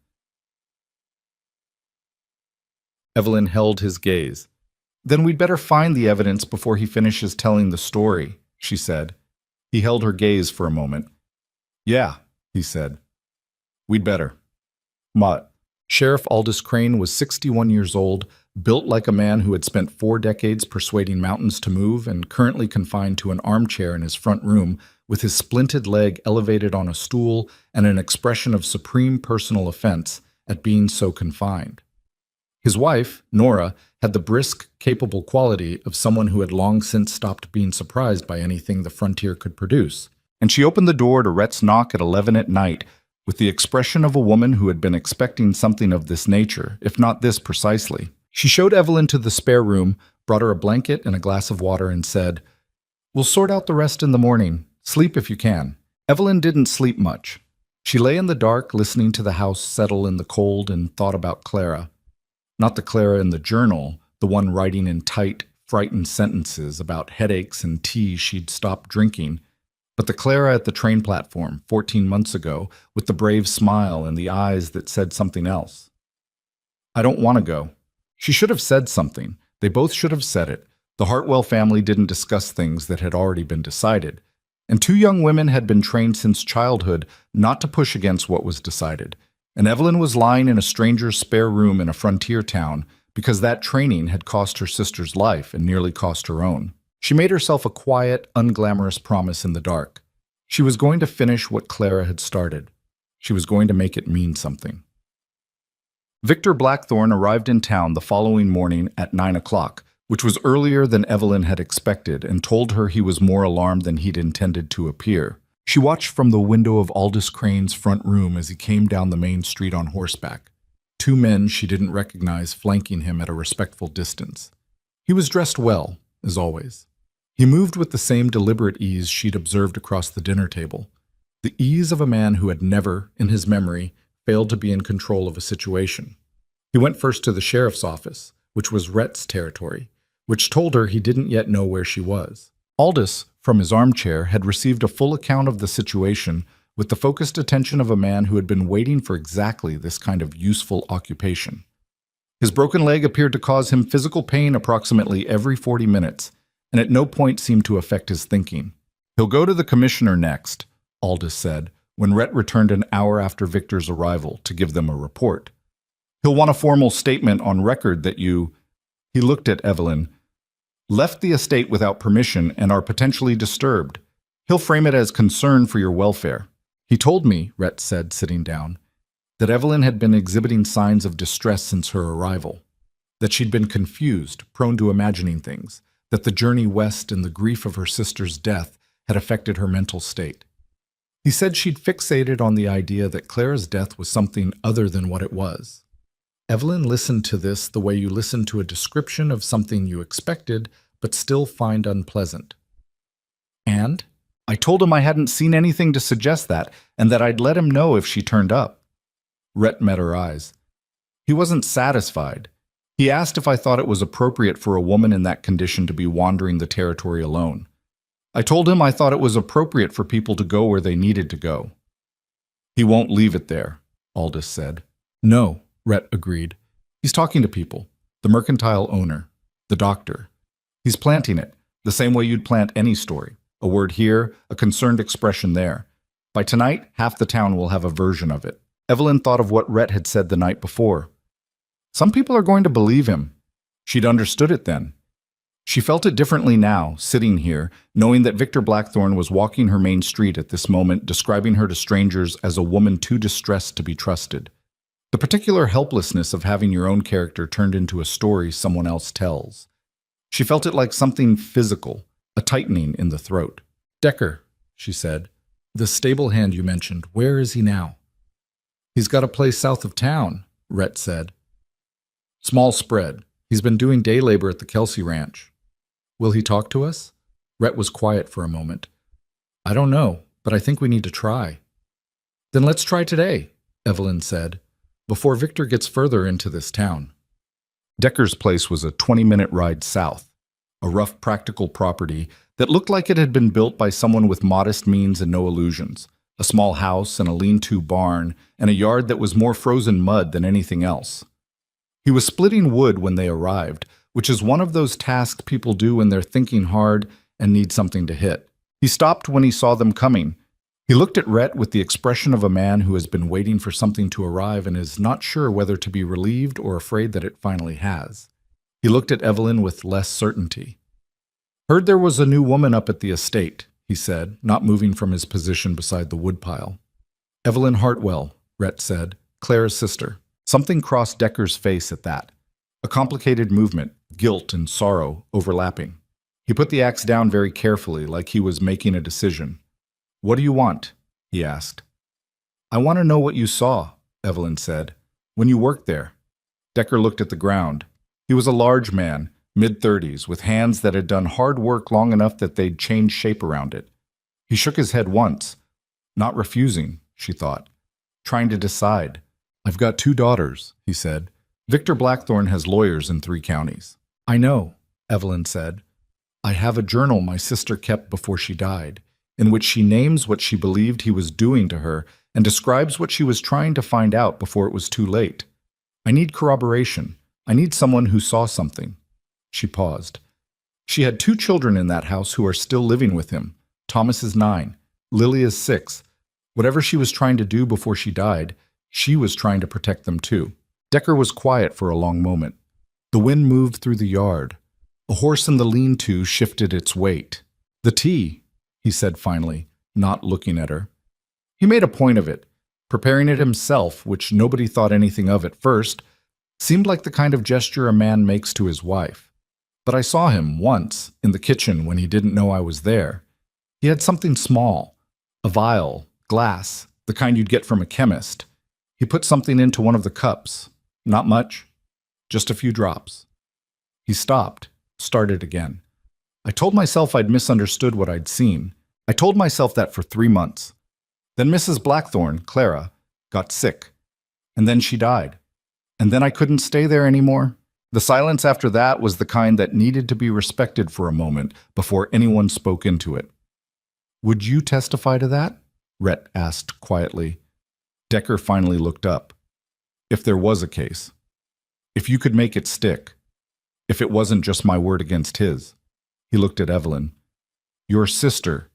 Evelyn held his gaze. "Then we'd better find the evidence before he finishes telling the story," she said. He held her gaze for a moment. "Yeah," he said. "We'd better." "What?" Sheriff Aldous Crane was 61 years old, built like a man who had spent 4 decades persuading mountains to move and currently confined to an armchair in his front room with his splinted leg elevated on a stool and an expression of supreme personal offense at being so confined. His wife, Nora, had the brisk, capable quality of someone who had long since stopped being surprised by anything the frontier could produce, and she opened the door to Rhett's knock at 11 at night with the expression of a woman who had been expecting something of this nature, if not this precisely. She showed Evelyn to the spare room, brought her a blanket and a glass of water, and said, "We'll sort out the rest in the morning. Sleep if you can." Evelyn didn't sleep much. She lay in the dark, listening to the house settle in the cold, and thought about Clara. Not the Clara in the journal, the one writing in tight, frightened sentences about headaches and tea she'd stopped drinking, but the Clara at the train platform 14 months ago with the brave smile and the eyes that said something else. "I don't want to go." She should have said something. They both should have said it. The Hartwell family didn't discuss things that had already been decided, and 2 young women had been trained since childhood not to push against what was decided. And Evelyn was lying in a stranger's spare room in a frontier town because that training had cost her sister's life and nearly cost her own. She made herself a quiet, unglamorous promise in the dark. She was going to finish what Clara had started. She was going to make it mean something. Victor Blackthorne arrived in town the following morning at 9 o'clock, which was earlier than Evelyn had expected, and told her he was more alarmed than he'd intended to appear. She watched from the window of Aldous Crane's front room as he came down the main street on horseback, two men she didn't recognize flanking him at a respectful distance. He was dressed well, as always. He moved with the same deliberate ease she'd observed across the dinner table, the ease of a man who had never, in his memory, failed to be in control of a situation. He went first to the sheriff's office, which was Rhett's territory, which told her he didn't yet know where she was. Aldous, from his armchair, had received a full account of the situation with the focused attention of a man who had been waiting for exactly this kind of useful occupation. His broken leg appeared to cause him physical pain approximately every 40 minutes, and at no point seemed to affect his thinking. "He'll go to the commissioner next," Aldous said, when Rhett returned an hour after Victor's arrival to give them a report. "He'll want a formal statement on record that you—" He looked at Evelyn. "Left the estate without permission and are potentially disturbed. He'll frame it as concern for your welfare." "He told me," Rhett said, sitting down, "that Evelyn had been exhibiting signs of distress since her arrival, that she'd been confused, prone to imagining things, that the journey west and the grief of her sister's death had affected her mental state. He said she'd fixated on the idea that Clara's death was something other than what it was. Evelyn listened to this the way you listen to a description of something you expected but still find unpleasant. And I told him I hadn't seen anything to suggest that, and that I'd let him know if she turned up." Rhett met her eyes. He wasn't satisfied. He asked if I thought it was appropriate for a woman in that condition to be wandering the territory alone. I told him I thought it was appropriate for people to go where they needed to go. "He won't leave it there," Aldous said. "No," Rhett agreed. "He's talking to people. The mercantile owner. The doctor. He's planting it, the same way you'd plant any story. A word here, a concerned expression there. By tonight, half the town will have a version of it." Evelyn thought of what Rhett had said the night before. Some people are going to believe him. She'd understood it then. She felt it differently now, sitting here, knowing that Victor Blackthorne was walking her main street at this moment, describing her to strangers as a woman too distressed to be trusted. The particular helplessness of having your own character turned into a story someone else tells. She felt it like something physical, a tightening in the throat. "Decker," she said, "the stable hand you mentioned, where is he now?" "He's got a place south of town," Rhett said. "Small spread. He's been doing day labor at the Kelsey Ranch." "Will he talk to us?" Rhett was quiet for a moment. "I don't know, but I think we need to try." "Then let's try today," Evelyn said, "before Victor gets further into this town." Decker's place was a 20-minute ride south, a rough practical property that looked like it had been built by someone with modest means and no illusions, a small house and a lean-to barn, and a yard that was more frozen mud than anything else. He was splitting wood when they arrived, which is one of those tasks people do when they're thinking hard and need something to hit. He stopped when he saw them coming. He looked at Rhett with the expression of a man who has been waiting for something to arrive and is not sure whether to be relieved or afraid that it finally has. He looked at Evelyn with less certainty. "Heard there was a new woman up at the estate," he said, not moving from his position beside the woodpile. "Evelyn Hartwell," Rhett said, "Clara's sister." Something crossed Decker's face at that. A complicated movement, guilt and sorrow overlapping. He put the axe down very carefully, like he was making a decision. "What do you want?" he asked. "I want to know what you saw," Evelyn said, "when you worked there." Decker looked at the ground. He was a large man, mid-30s, with hands that had done hard work long enough that they'd changed shape around it. He shook his head once. Not refusing, she thought. Trying to decide. "I've got 2 daughters," he said. "Victor Blackthorne has lawyers in 3 counties." "I know," Evelyn said. "I have a journal my sister kept before she died, in which she names what she believed he was doing to her and describes what she was trying to find out before it was too late. I need corroboration. I need someone who saw something." She paused. She had 2 children in that house who are still living with him. Thomas is 9. Lily is 6. Whatever she was trying to do before she died, she was trying to protect them too. Decker was quiet for a long moment. The wind moved through the yard. A horse in the lean-to shifted its weight. "The tea," he said finally, not looking at her. He made a point of it, preparing it himself, which nobody thought anything of at first, Seemed like the kind of gesture a man makes to his wife. But I saw him once in the kitchen when he didn't know I was there. He had something small, a vial, glass, the kind you'd get from a chemist. He put something into one of the cups. Not much, just a few drops. He stopped, started again. I told myself I'd misunderstood what I'd seen. I told myself that for 3 months. Then Mrs. Blackthorne, Clara, got sick. And then she died. And then I couldn't stay there anymore. The silence after that was the kind that needed to be respected for a moment before anyone spoke into it. "Would you testify to that?" Rhett asked quietly. Decker finally looked up. "If there was a case. If you could make it stick. If it wasn't just my word against his." He looked at Evelyn. "Your sister.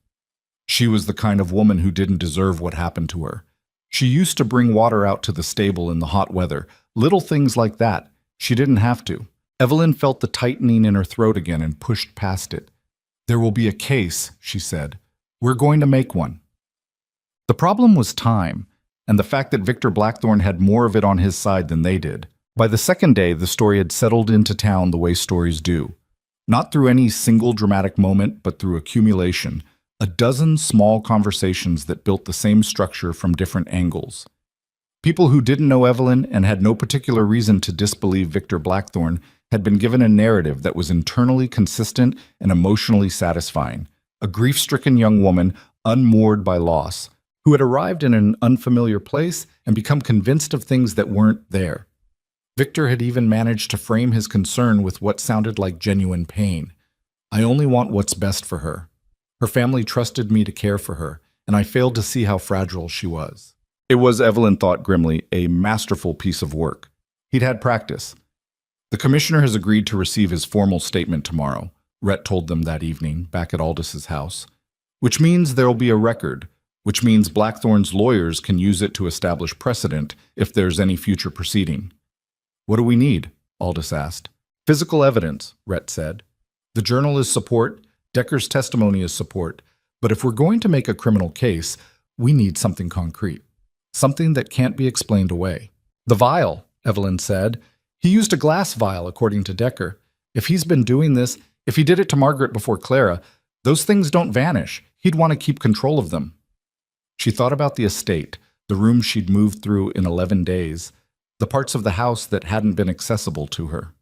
She was the kind of woman who didn't deserve what happened to her. She used to bring water out to the stable in the hot weather. Little things like that. She didn't have to." Evelyn felt the tightening in her throat again and pushed past it. "There will be a case," she said. "We're going to make one." The problem was time, and the fact that Victor Blackthorne had more of it on his side than they did. By the second day, the story had settled into town the way stories do. Not through any single dramatic moment, but through accumulation. A dozen small conversations that built the same structure from different angles. People who didn't know Evelyn and had no particular reason to disbelieve Victor Blackthorne had been given a narrative that was internally consistent and emotionally satisfying. A grief-stricken young woman, unmoored by loss, who had arrived in an unfamiliar place and become convinced of things that weren't there. Victor had even managed to frame his concern with what sounded like genuine pain. "I only want what's best for her. Her family trusted me to care for her, and I failed to see how fragile she was." It was, Evelyn thought grimly, a masterful piece of work. He'd had practice. "The commissioner has agreed to receive his formal statement tomorrow," Rhett told them that evening, back at Aldous' house. "Which means there'll be a record, which means Blackthorne's lawyers can use it to establish precedent if there's any future proceeding." "What do we need?" Aldous asked. "Physical evidence," Rhett said. "The journal is support, Decker's testimony is support, but if we're going to make a criminal case, we need something concrete. Something that can't be explained away." "The vial," Evelyn said. "He used a glass vial, according to Decker. If he's been doing this, if he did it to Margaret before Clara, those things don't vanish. He'd want to keep control of them." She thought about the estate, the room she'd moved through in 11 days, the parts of the house that hadn't been accessible to her.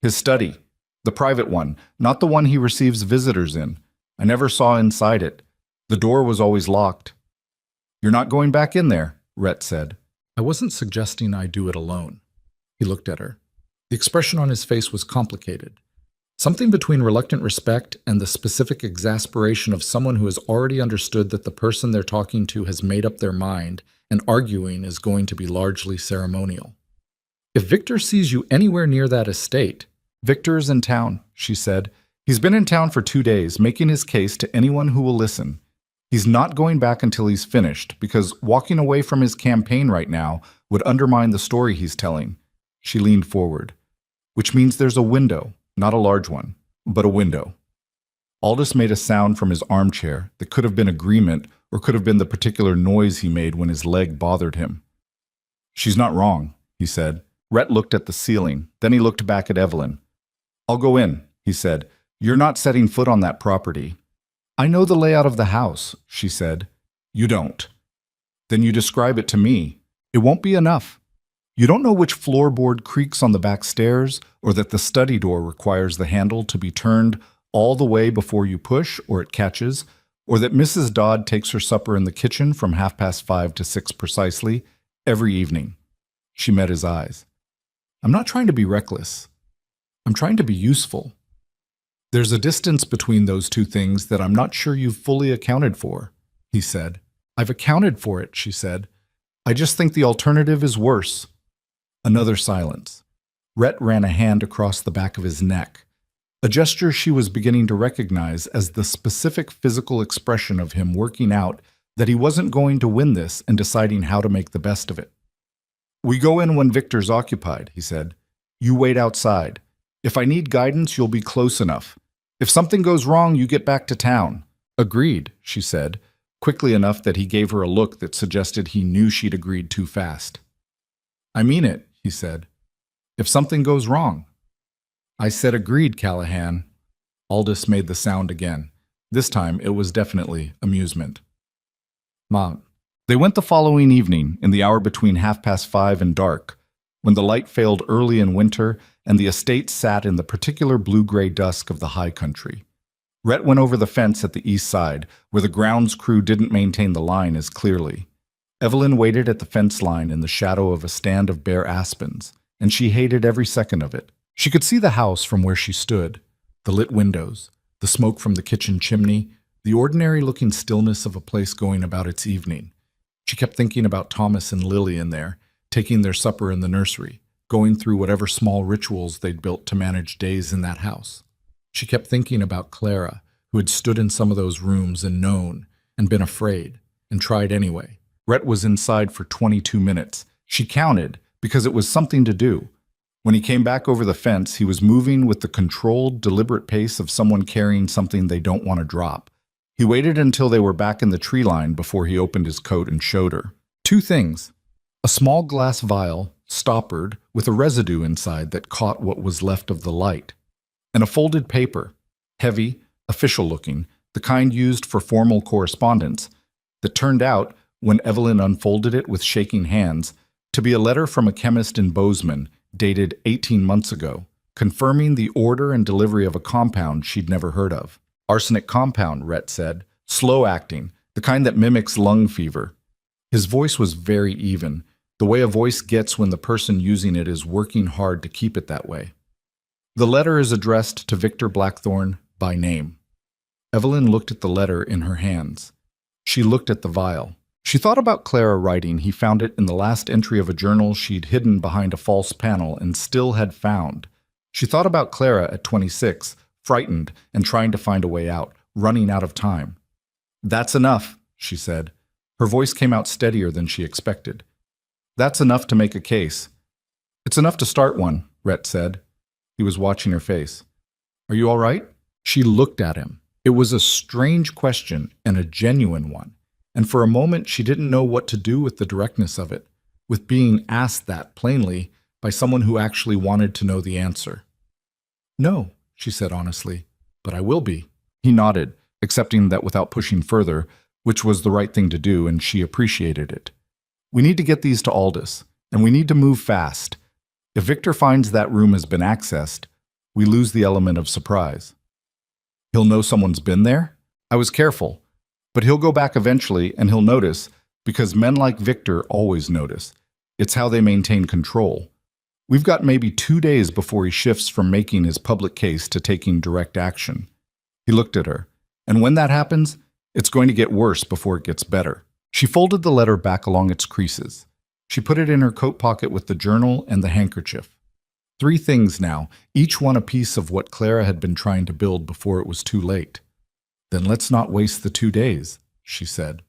"His study, the private one, not the one he receives visitors in. I never saw inside it. The door was always locked." "You're not going back in there," Rhett said. "I wasn't suggesting I do it alone." He looked at her. The expression on his face was complicated. Something between reluctant respect and the specific exasperation of someone who has already understood that the person they're talking to has made up their mind, and arguing is going to be largely ceremonial. "If Victor sees you anywhere near that estate—" "Victor's in town," she said. "He's been in town for 2 days, making his case to anyone who will listen. He's not going back until he's finished, because walking away from his campaign right now would undermine the story he's telling." She leaned forward. "Which means there's a window, not a large one, but a window." Aldous made a sound from his armchair that could have been agreement or could have been the particular noise he made when his leg bothered him. "She's not wrong," he said. Rhett looked at the ceiling, then he looked back at Evelyn. "I'll go in," he said. "You're not setting foot on that property." "I know the layout of the house," she said. "You don't." "Then you describe it to me. It won't be enough. You don't know which floorboard creaks on the back stairs, or that the study door requires the handle to be turned all the way before you push or it catches, or that Mrs. Dodd takes her supper in the kitchen from 5:30 to 6 precisely, every evening." She met his eyes. "I'm not trying to be reckless. I'm trying to be useful. There's a distance between those two things that I'm not sure you've fully accounted for," he said. "I've accounted for it," she said. "I just think the alternative is worse." Another silence. Rhett ran a hand across the back of his neck, a gesture she was beginning to recognize as the specific physical expression of him working out that he wasn't going to win this and deciding how to make the best of it. "We go in when Victor's occupied," he said. "You wait outside. If I need guidance, you'll be close enough. If something goes wrong, you get back to town." "Agreed," she said, quickly enough that he gave her a look that suggested he knew she'd agreed too fast. "I mean it," he said. if something goes wrong. I said agreed, Callahan. Aldous made the sound again. This time it was definitely amusement. Mom. They went the following evening, in the hour between 5:30 and dark, when the light failed early in winter and the estate sat in the particular blue-gray dusk of the high country. Rhett went over the fence at the east side, where the grounds crew didn't maintain the line as clearly. Evelyn waited at the fence line in the shadow of a stand of bare aspens, and she hated every second of it. She could see the house from where she stood, the lit windows, the smoke from the kitchen chimney, the ordinary-looking stillness of a place going about its evening. She kept thinking about Thomas and Lily in there, taking their supper in the nursery, going through whatever small rituals they'd built to manage days in that house. She kept thinking about Clara, who had stood in some of those rooms and known, and been afraid, and tried anyway. Rhett was inside for 22 minutes. She counted, because it was something to do. When he came back over the fence, he was moving with the controlled, deliberate pace of someone carrying something they don't want to drop. He waited until they were back in the tree line before he opened his coat and showed her. 2 things. A small glass vial, stoppered, with a residue inside that caught what was left of the light. And a folded paper, heavy, official-looking, the kind used for formal correspondence, that turned out, when Evelyn unfolded it with shaking hands, to be a letter from a chemist in Bozeman, dated 18 months ago, confirming the order and delivery of a compound she'd never heard of. Arsenic compound, Rhett said, slow-acting, the kind that mimics lung fever. His voice was very even, the way a voice gets when the person using it is working hard to keep it that way. The letter is addressed to Victor Blackthorne by name. Evelyn looked at the letter in her hands. She looked at the vial. She thought about Clara writing he found it in the last entry of a journal she'd hidden behind a false panel and still had found. She thought about Clara at 26, frightened and trying to find a way out, running out of time. "That's enough," she said. Her voice came out steadier than she expected. "That's enough to make a case." "It's enough to start one," Rhett said. He was watching her face. "Are you all right?" She looked at him. It was a strange question and a genuine one, and for a moment she didn't know what to do with the directness of it, with being asked that plainly by someone who actually wanted to know the answer. "No," she said honestly, "but I will be." He nodded, accepting that without pushing further, which was the right thing to do, and she appreciated it. "We need to get these to Aldous, and we need to move fast. If Victor finds that room has been accessed, we lose the element of surprise." "He'll know someone's been there?" "I was careful. But he'll go back eventually, and he'll notice, because men like Victor always notice. It's how they maintain control. We've got maybe 2 days before he shifts from making his public case to taking direct action." He looked at her. "And when that happens, it's going to get worse before it gets better." She folded the letter back along its creases. She put it in her coat pocket with the journal and the handkerchief. 3 things now, each one a piece of what Clara had been trying to build before it was too late. "Then let's not waste the 2 days," she said.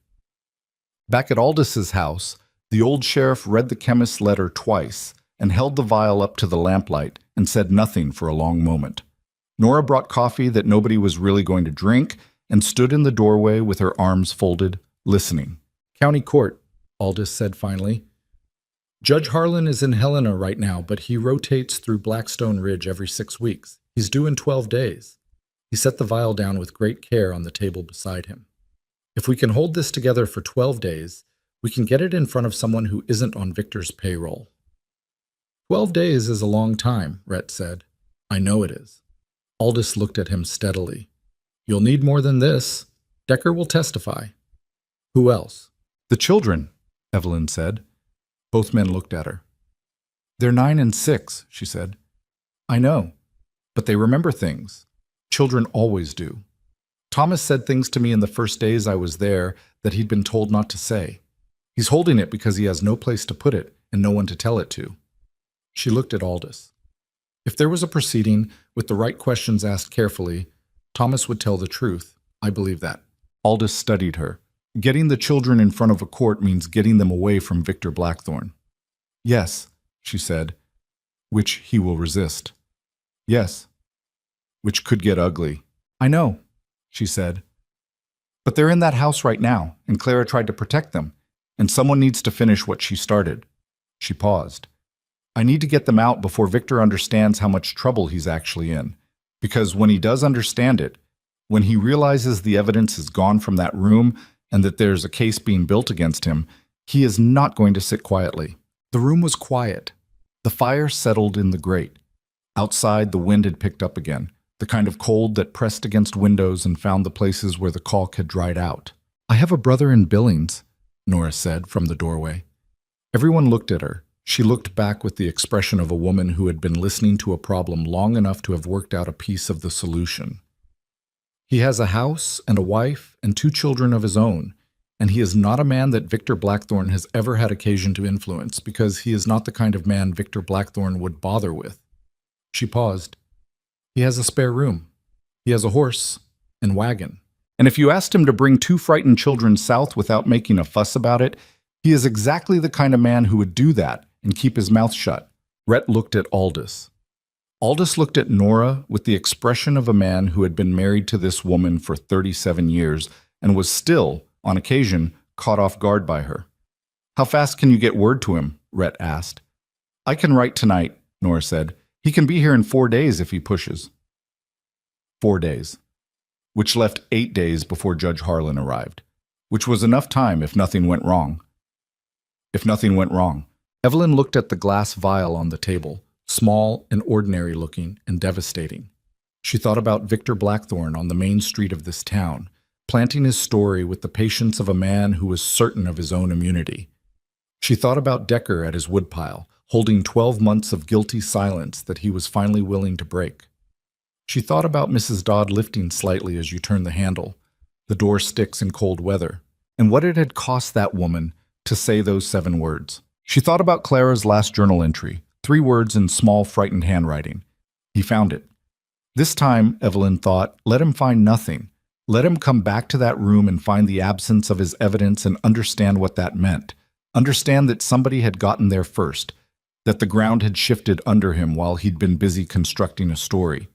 Back at Aldous' house, the old sheriff read the chemist's letter twice and held the vial up to the lamplight and said nothing for a long moment. Nora brought coffee that nobody was really going to drink and stood in the doorway with her arms folded, listening. "County Court," Aldous said finally. "Judge Harlan is in Helena right now, but he rotates through Blackstone Ridge every 6 weeks. He's due in 12 days. He set the vial down with great care on the table beside him. "If we can hold this together for 12 days, we can get it in front of someone who isn't on Victor's payroll." 12 days is a long time," Rhett said. "I know it is." Aldous looked at him steadily. "You'll need more than this. Decker will testify." "Who else?" "The children," Evelyn said. Both men looked at her. "They're 9 and 6, she said. "I know, but they remember things. Children always do. Thomas said things to me in the first days I was there that he'd been told not to say. He's holding it because he has no place to put it and no one to tell it to." She looked at Aldous. If there was a proceeding with the right questions asked carefully, Thomas would tell the truth. "I believe that." Aldous studied her. "Getting the children in front of a court means getting them away from Victor Blackthorne." "Yes," she said, "which he will resist." "Yes, which could get ugly." "I know," she said. "But they're in that house right now, and Clara tried to protect them, and someone needs to finish what she started." She paused. I need to get them out before Victor understands how much trouble he's actually in. Because when he does understand it, when he realizes the evidence is gone from that room and that there's a case being built against him, he is not going to sit quietly. The room was quiet. The fire settled in the grate. Outside, the wind had picked up again, the kind of cold that pressed against windows and found the places where the caulk had dried out. "I have a brother in Billings," Nora said from the doorway. Everyone looked at her. She looked back with the expression of a woman who had been listening to a problem long enough to have worked out a piece of the solution. "He has a house and a wife and 2 children of his own, and he is not a man that Victor Blackthorne has ever had occasion to influence because he is not the kind of man Victor Blackthorne would bother with." She paused. "He has a spare room. He has a horse and wagon. And if you asked him to bring 2 frightened children south without making a fuss about it, he is exactly the kind of man who would do that and keep his mouth shut." Rhett looked at Aldous. Aldous looked at Nora with the expression of a man who had been married to this woman for 37 years and was still, on occasion, caught off guard by her. "How fast can you get word to him?" Rhett asked. "I can write tonight," Nora said. "He can be here in 4 days if he pushes." 4 days. Which left 8 days before Judge Harlan arrived. Which was enough time if nothing went wrong. If nothing went wrong. Evelyn looked at the glass vial on the table, small and ordinary looking and devastating. She thought about Victor Blackthorne on the main street of this town, planting his story with the patience of a man who was certain of his own immunity. She thought about Decker at his woodpile, holding 12 months of guilty silence that he was finally willing to break. She thought about Mrs. Dodd lifting slightly as you turn the handle, the door sticks in cold weather, and what it had cost that woman to say those 7 words. She thought about Clara's last journal entry, 3 words in small, frightened handwriting. He found it. This time, Evelyn thought, let him find nothing. Let him come back to that room and find the absence of his evidence and understand what that meant. Understand that somebody had gotten there first, that the ground had shifted under him while he'd been busy constructing a story.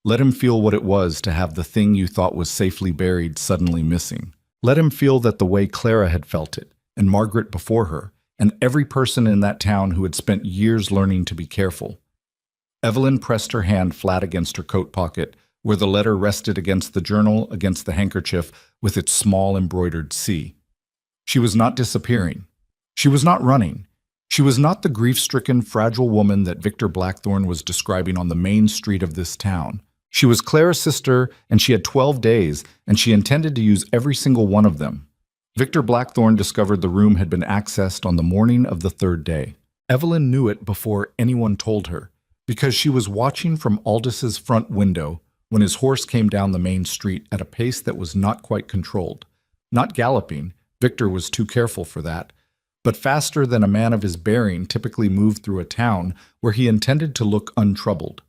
Let him feel what it was to have the thing you thought was safely buried suddenly missing. Let him feel that the way Clara had felt it, and Margaret before her, and every person in that town who had spent years learning to be careful. Evelyn pressed her hand flat against her coat pocket, where the letter rested against the journal, against the handkerchief, with its small embroidered C. She was not disappearing. She was not running. She was not the grief-stricken, fragile woman that Victor Blackthorne was describing on the main street of this town. She was Clara's sister, and she had 12 days, and she intended to use every single one of them. Victor Blackthorne discovered the room had been accessed on the morning of the 3rd day. Evelyn knew it before anyone told her, because she was watching from Aldis's front window when his horse came down the main street at a pace that was not quite controlled. Not galloping, Victor was too careful for that, but faster than a man of his bearing typically moved through a town where he intended to look untroubled.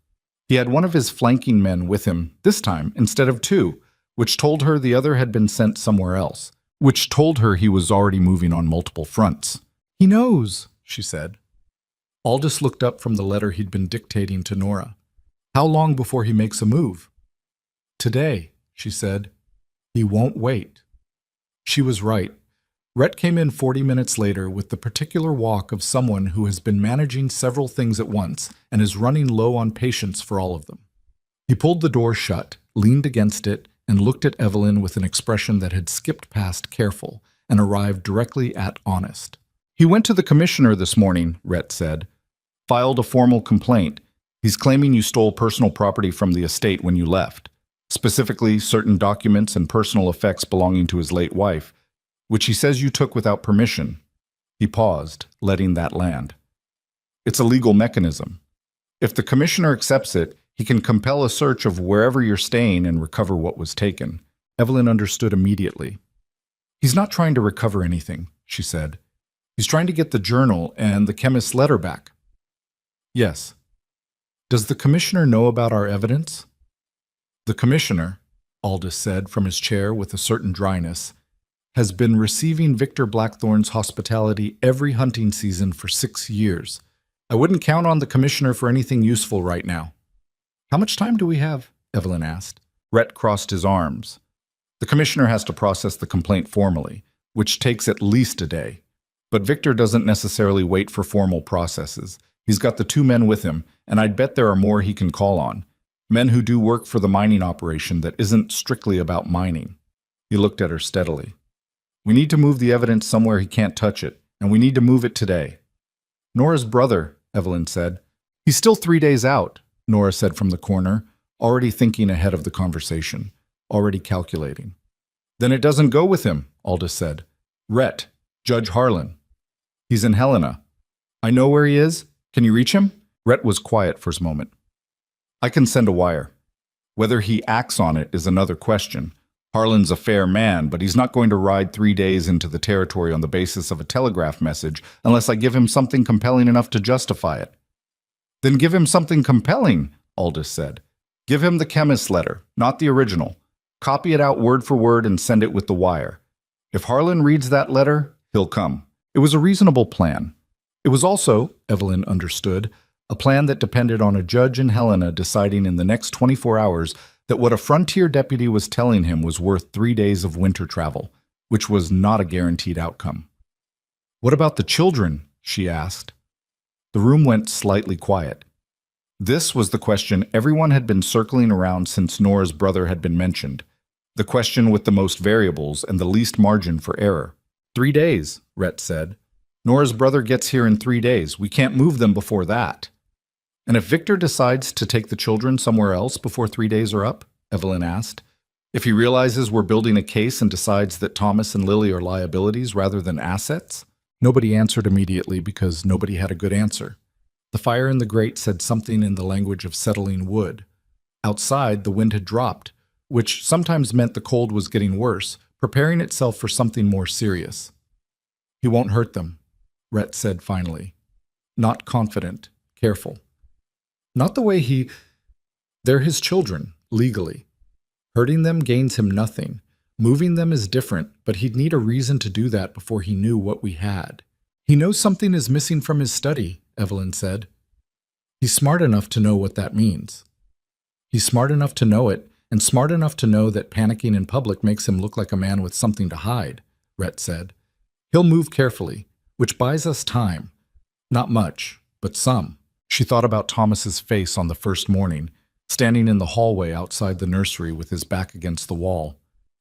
He had one of his flanking men with him, this time, instead of 2, which told her the other had been sent somewhere else, which told her he was already moving on multiple fronts. "He knows," she said. Aldous looked up from the letter he'd been dictating to Nora. "How long before he makes a move?" "Today," she said. "He won't wait." She was right. Rhett came in 40 minutes later with the particular walk of someone who has been managing several things at once and is running low on patience for all of them. He pulled the door shut, leaned against it, and looked at Evelyn with an expression that had skipped past careful and arrived directly at honest. "He went to the commissioner this morning," Rhett said. "Filed a formal complaint. He's claiming you stole personal property from the estate when you left. Specifically, certain documents and personal effects belonging to his late wife, which he says you took without permission." He paused, letting that land. "It's a legal mechanism. If the commissioner accepts it, he can compel a search of wherever you're staying and recover what was taken." Evelyn understood immediately. "He's not trying to recover anything," she said. "He's trying to get the journal and the chemist's letter back." "Yes." "Does the commissioner know about our evidence?" "The commissioner," Aldous said from his chair with a certain dryness, "has been receiving Victor Blackthorne's hospitality every hunting season for 6 years. I wouldn't count on the commissioner for anything useful right now." "How much time do we have?" Evelyn asked. Rhett crossed his arms. "The commissioner has to process the complaint formally, which takes at least a day. But Victor doesn't necessarily wait for formal processes. He's got the 2 men with him, and I'd bet there are more he can call on. Men who do work for the mining operation that isn't strictly about mining. He looked at her steadily. We need to move the evidence somewhere he can't touch it, and we need to move it today. Nora's brother, Evelyn said. He's still 3 days out, Nora said from the corner, already thinking ahead of the conversation, already calculating. Then it doesn't go with him, Aldous said. Rhett, Judge Harlan. He's in Helena. I know where he is. Can you reach him? Rhett was quiet for a moment. I can send a wire. Whether he acts on it is another question. Harlan's a fair man, but he's not going to ride 3 days into the territory on the basis of a telegraph message unless I give him something compelling enough to justify it. Then give him something compelling, Aldous said. Give him the chemist's letter, not the original. Copy it out word for word and send it with the wire. If Harlan reads that letter, he'll come. It was a reasonable plan. It was also, Evelyn understood, a plan that depended on a judge in Helena deciding in the next 24 hours that what a frontier deputy was telling him was worth 3 days of winter travel, which was not a guaranteed outcome. What about the children? She asked. The room went slightly quiet. This was the question everyone had been circling around since Nora's brother had been mentioned, the question with the most variables and the least margin for error. 3 days, Rhett said. Nora's brother gets here in 3 days. We can't move them before that. And if Victor decides to take the children somewhere else before 3 days are up? Evelyn asked. If he realizes we're building a case and decides that Thomas and Lily are liabilities rather than assets? Nobody answered immediately because nobody had a good answer. The fire in the grate said something in the language of settling wood. Outside, the wind had dropped, which sometimes meant the cold was getting worse, preparing itself for something more serious. He won't hurt them, Rhett said finally. Not confident, careful. Not the way They're his children, legally. Hurting them gains him nothing. Moving them is different, but he'd need a reason to do that before he knew what we had. He knows something is missing from his study, Evelyn said. He's smart enough to know what that means. He's smart enough to know it, and smart enough to know that panicking in public makes him look like a man with something to hide, Rhett said. He'll move carefully, which buys us time. Not much, but some. She thought about Thomas's face on the first morning, standing in the hallway outside the nursery with his back against the wall.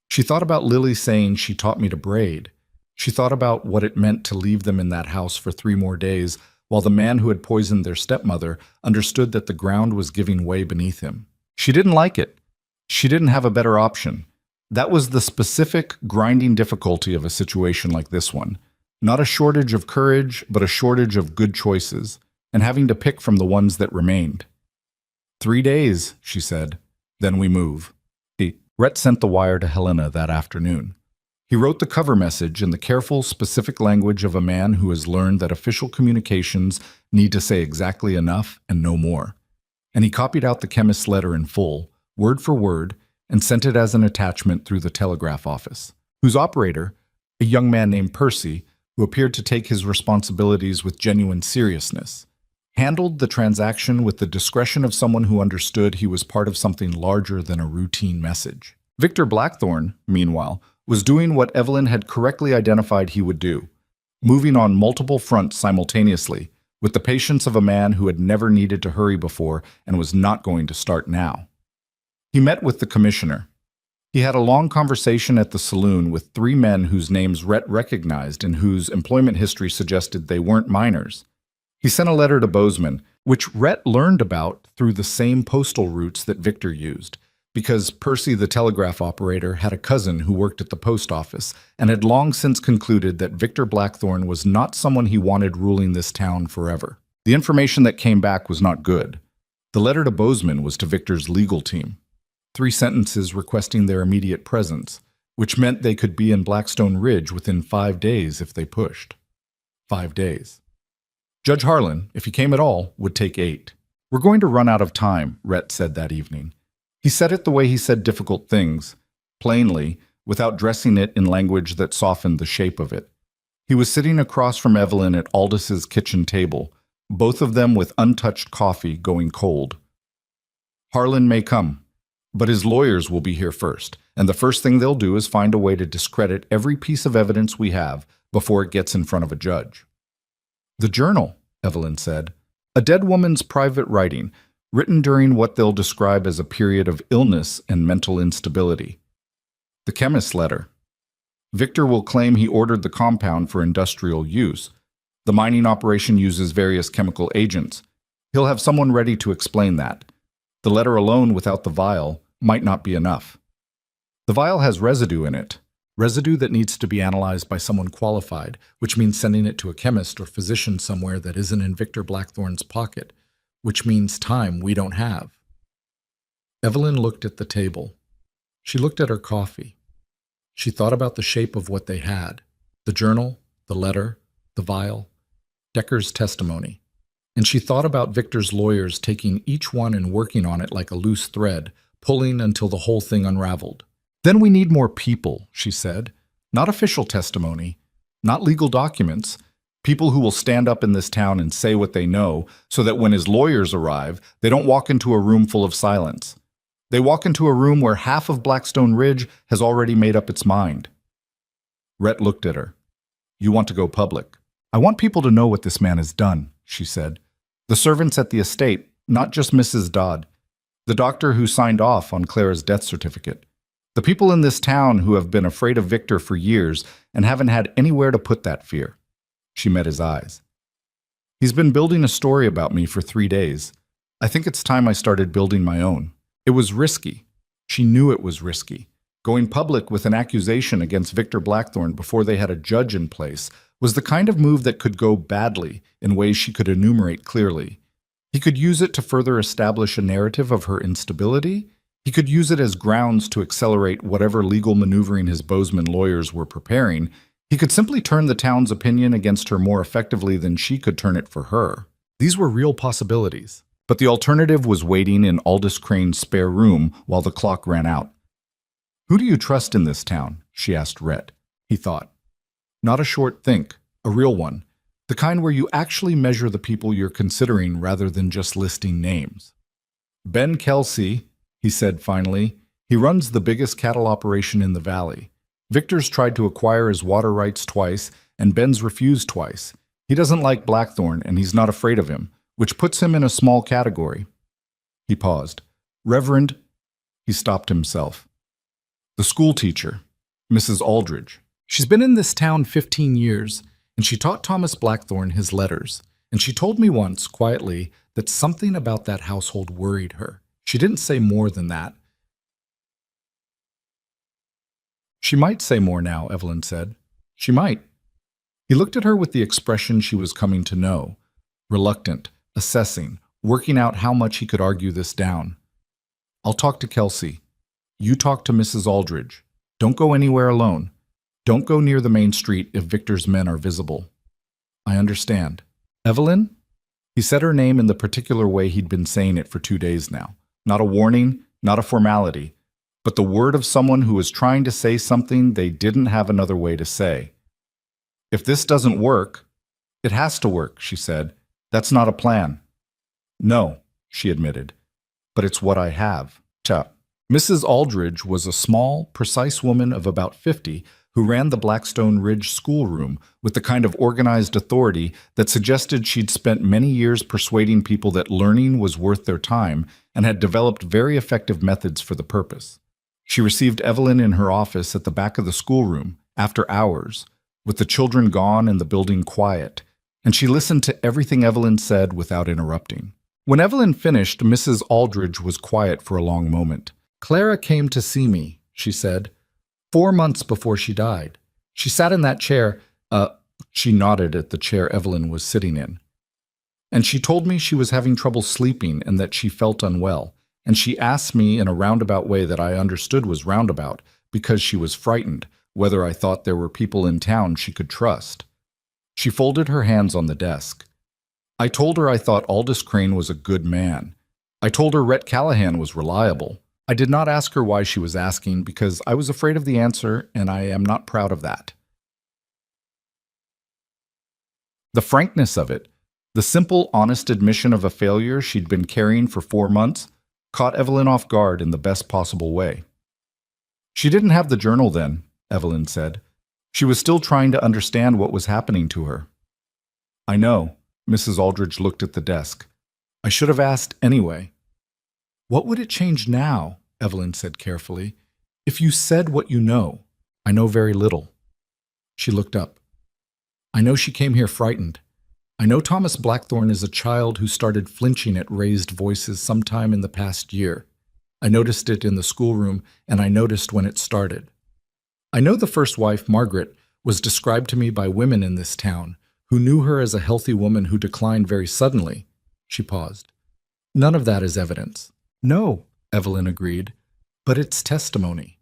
She thought about Lily saying she taught me to braid. She thought about what it meant to leave them in that house for 3 more days, while the man who had poisoned their stepmother understood that the ground was giving way beneath him. She didn't like it. She didn't have a better option. That was the specific, grinding difficulty of a situation like this one. Not a shortage of courage, but a shortage of good choices, and having to pick from the ones that remained. 3 days, she said. Then we move. Rhett sent the wire to Helena that afternoon. He wrote the cover message in the careful, specific language of a man who has learned that official communications need to say exactly enough and no more. And he copied out the chemist's letter in full, word for word, and sent it as an attachment through the telegraph office, whose operator, a young man named Percy, who appeared to take his responsibilities with genuine seriousness, handled the transaction with the discretion of someone who understood he was part of something larger than a routine message. Victor Blackthorne, meanwhile, was doing what Evelyn had correctly identified he would do, moving on multiple fronts simultaneously, with the patience of a man who had never needed to hurry before and was not going to start now. He met with the commissioner. He had a long conversation at the saloon with 3 men whose names Rhett recognized and whose employment history suggested they weren't minors. He sent a letter to Bozeman, which Rhett learned about through the same postal routes that Victor used, because Percy, the telegraph operator, had a cousin who worked at the post office and had long since concluded that Victor Blackthorne was not someone he wanted ruling this town forever. The information that came back was not good. The letter to Bozeman was to Victor's legal team. 3 sentences requesting their immediate presence, which meant they could be in Blackstone Ridge within 5 days if they pushed. 5 days. Judge Harlan, if he came at all, would take 8. We're going to run out of time, Rhett said that evening. He said it the way he said difficult things, plainly, without dressing it in language that softened the shape of it. He was sitting across from Evelyn at Aldis's kitchen table, both of them with untouched coffee going cold. Harlan may come, but his lawyers will be here first, and the first thing they'll do is find a way to discredit every piece of evidence we have before it gets in front of a judge. The journal, Evelyn said. A dead woman's private writing, written during what they'll describe as a period of illness and mental instability. The chemist's letter. Victor will claim he ordered the compound for industrial use. The mining operation uses various chemical agents. He'll have someone ready to explain that. The letter alone without the vial might not be enough. The vial has residue in it, residue that needs to be analyzed by someone qualified, which means sending it to a chemist or physician somewhere that isn't in Victor Blackthorn's pocket, which means time we don't have. Evelyn looked at the table. She looked at her coffee. She thought about the shape of what they had, the journal, the letter, the vial, Decker's testimony. And she thought about Victor's lawyers taking each one and working on it like a loose thread, pulling until the whole thing unraveled. Then we need more people, she said. Not official testimony, not legal documents, people who will stand up in this town and say what they know so that when his lawyers arrive, they don't walk into a room full of silence. They walk into a room where half of Blackstone Ridge has already made up its mind. Rhett looked at her. You want to go public. I want people to know what this man has done, she said. The servants at the estate, not just Mrs. Dodd. The doctor who signed off on Clara's death certificate. The people in this town who have been afraid of Victor for years and haven't had anywhere to put that fear. She met his eyes. He's been building a story about me for 3 days. I think it's time I started building my own. It was risky. She knew it was risky. Going public with an accusation against Victor Blackthorn before they had a judge in place was the kind of move that could go badly in ways she could enumerate clearly. He could use it to further establish a narrative of her instability. He could use it as grounds to accelerate whatever legal maneuvering his Bozeman lawyers were preparing. He could simply turn the town's opinion against her more effectively than she could turn it for her. These were real possibilities. But the alternative was waiting in Aldous Crane's spare room while the clock ran out. Who do you trust in this town? She asked Rhett. He thought. Not a short think, a real one. The kind where you actually measure the people you're considering rather than just listing names. Ben Kelsey, he said finally. He runs the biggest cattle operation in the valley. Victor's tried to acquire his water rights twice, and Ben's refused twice. He doesn't like Blackthorn, and he's not afraid of him, which puts him in a small category. He paused. Reverend, he stopped himself. The school teacher, Mrs. Aldridge. She's been in this town 15 years, and she taught Thomas Blackthorn his letters. And she told me once, quietly, that something about that household worried her. She didn't say more than that. She might say more now, Evelyn said. She might. He looked at her with the expression she was coming to know. Reluctant, assessing, working out how much he could argue this down. I'll talk to Kelsey. You talk to Mrs. Aldridge. Don't go anywhere alone. Don't go near the main street if Victor's men are visible. I understand. Evelyn? He said her name in the particular way he'd been saying it for 2 days now. Not a warning, not a formality, but the word of someone who was trying to say something they didn't have another way to say. If this doesn't work, it has to work, she said. That's not a plan. No, she admitted, but it's what I have. Mrs. Aldridge was a small, precise woman of about 50 who ran the Blackstone Ridge schoolroom with the kind of organized authority that suggested she'd spent many years persuading people that learning was worth their time and had developed very effective methods for the purpose. She received Evelyn in her office at the back of the schoolroom, after hours, with the children gone and the building quiet, and she listened to everything Evelyn said without interrupting. When Evelyn finished, Mrs. Aldridge was quiet for a long moment. Clara came to see me, she said, 4 months before she died. She sat in that chair, she nodded at the chair Evelyn was sitting in. And she told me she was having trouble sleeping and that she felt unwell. And she asked me in a roundabout way that I understood was roundabout because she was frightened, whether I thought there were people in town she could trust. She folded her hands on the desk. I told her I thought Aldous Crane was a good man. I told her Rhett Callahan was reliable. I did not ask her why she was asking because I was afraid of the answer, and I am not proud of that. The frankness of it, the simple, honest admission of a failure she'd been carrying for 4 months, caught Evelyn off guard in the best possible way. She didn't have the journal then, Evelyn said. She was still trying to understand what was happening to her. I know, Mrs. Aldridge looked at the desk. I should have asked anyway. What would it change now, Evelyn said carefully, if you said what you know? I know very little. She looked up. I know she came here frightened. I know Thomas Blackthorne is a child who started flinching at raised voices sometime in the past year. I noticed it in the schoolroom, and I noticed when it started. I know the first wife, Margaret, was described to me by women in this town who knew her as a healthy woman who declined very suddenly. She paused. None of that is evidence. No, Evelyn agreed, but it's testimony.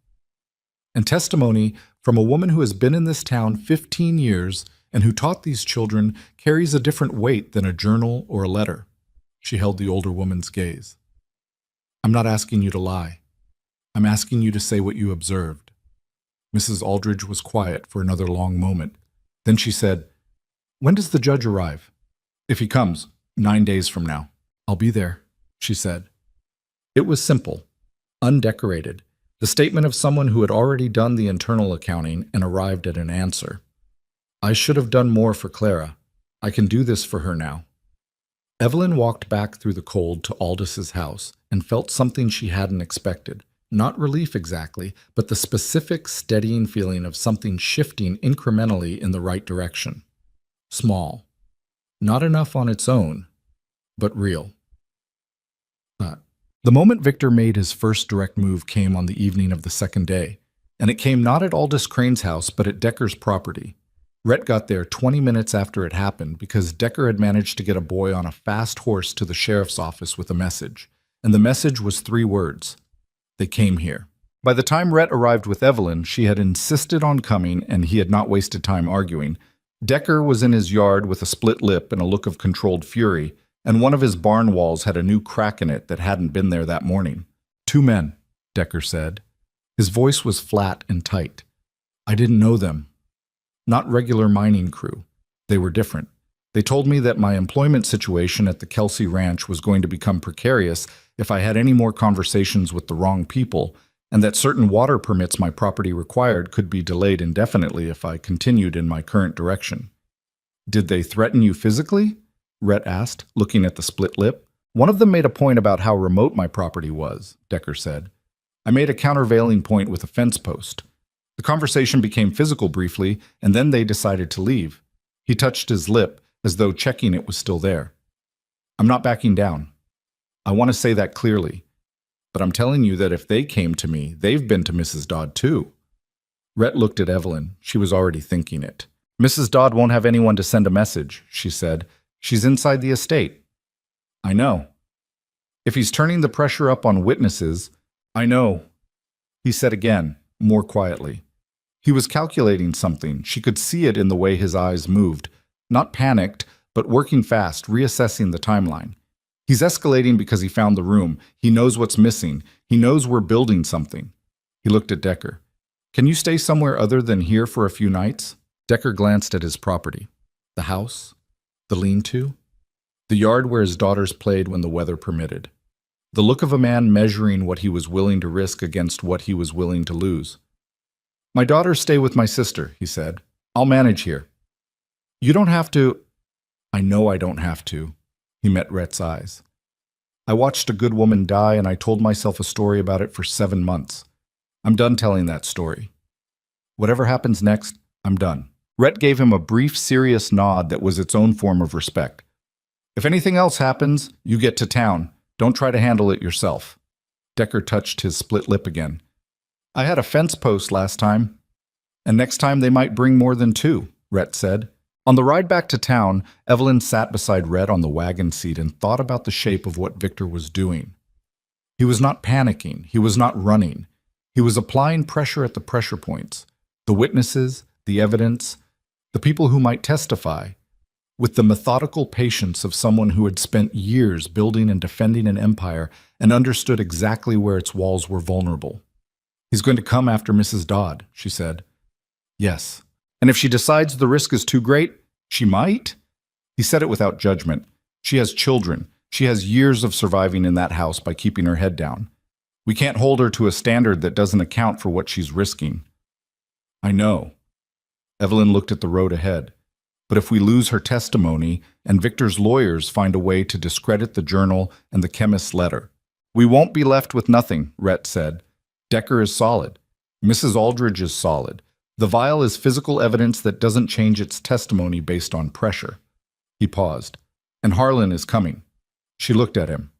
And testimony from a woman who has been in this town 15 years and who taught these children carries a different weight than a journal or a letter. She held the older woman's gaze. I'm not asking you to lie. I'm asking you to say what you observed. Mrs. Aldridge was quiet for another long moment. Then she said, When does the judge arrive? If he comes, 9 days from now. I'll be there, she said. It was simple, undecorated, the statement of someone who had already done the internal accounting and arrived at an answer. I should have done more for Clara. I can do this for her now. Evelyn walked back through the cold to Aldous' house and felt something she hadn't expected. Not relief exactly, but the specific, steadying feeling of something shifting incrementally in the right direction. Small. Not enough on its own, but real. The moment Victor made his first direct move came on the evening of the second day, and it came not at Aldous Crane's house, but at Decker's property. Rhett got there 20 minutes after it happened because Decker had managed to get a boy on a fast horse to the sheriff's office with a message, and the message was 3 words. They came here. By the time Rhett arrived with Evelyn, she had insisted on coming, and he had not wasted time arguing. Decker was in his yard with a split lip and a look of controlled fury, and one of his barn walls had a new crack in it that hadn't been there that morning. 2 men, Decker said. His voice was flat and tight. I didn't know them. Not regular mining crew. They were different. They told me that my employment situation at the Kelsey Ranch was going to become precarious if I had any more conversations with the wrong people, and that certain water permits my property required could be delayed indefinitely if I continued in my current direction. Did they threaten you physically? Rhett asked, looking at the split lip. One of them made a point about how remote my property was, Decker said. I made a countervailing point with a fence post. The conversation became physical briefly, and then they decided to leave. He touched his lip, as though checking it was still there. I'm not backing down. I want to say that clearly. But I'm telling you that if they came to me, they've been to Mrs. Dodd too. Rhett looked at Evelyn. She was already thinking it. Mrs. Dodd won't have anyone to send a message, she said. She's inside the estate. I know. If he's turning the pressure up on witnesses, I know. He said again, more quietly. He was calculating something. She could see it in the way his eyes moved. Not panicked, but working fast, reassessing the timeline. He's escalating because he found the room. He knows what's missing. He knows we're building something. He looked at Decker. Can you stay somewhere other than here for a few nights? Decker glanced at his property. The house? The lean-to? The yard where his daughters played when the weather permitted. The look of a man measuring what he was willing to risk against what he was willing to lose. My daughters stay with my sister, he said. I'll manage here. You don't have to. I know I don't have to. He met Rhett's eyes. I watched a good woman die, and I told myself a story about it for 7 months. I'm done telling that story. Whatever happens next, I'm done. Rhett gave him a brief, serious nod that was its own form of respect. If anything else happens, you get to town. Don't try to handle it yourself. Decker touched his split lip again. I had a fence post last time. And next time they might bring more than 2, Rhett said. On the ride back to town, Evelyn sat beside Rhett on the wagon seat and thought about the shape of what Victor was doing. He was not panicking. He was not running. He was applying pressure at the pressure points, the witnesses, the evidence, the people who might testify, with the methodical patience of someone who had spent years building and defending an empire and understood exactly where its walls were vulnerable. He's going to come after Mrs. Dodd, she said. Yes. And if she decides the risk is too great, she might? He said it without judgment. She has children. She has years of surviving in that house by keeping her head down. We can't hold her to a standard that doesn't account for what she's risking. I know. Evelyn looked at the road ahead. But if we lose her testimony and Victor's lawyers find a way to discredit the journal and the chemist's letter, we won't be left with nothing, Rhett said. Decker is solid. Mrs. Aldridge is solid. The vial is physical evidence that doesn't change its testimony based on pressure. He paused. And Harlan is coming. She looked at him.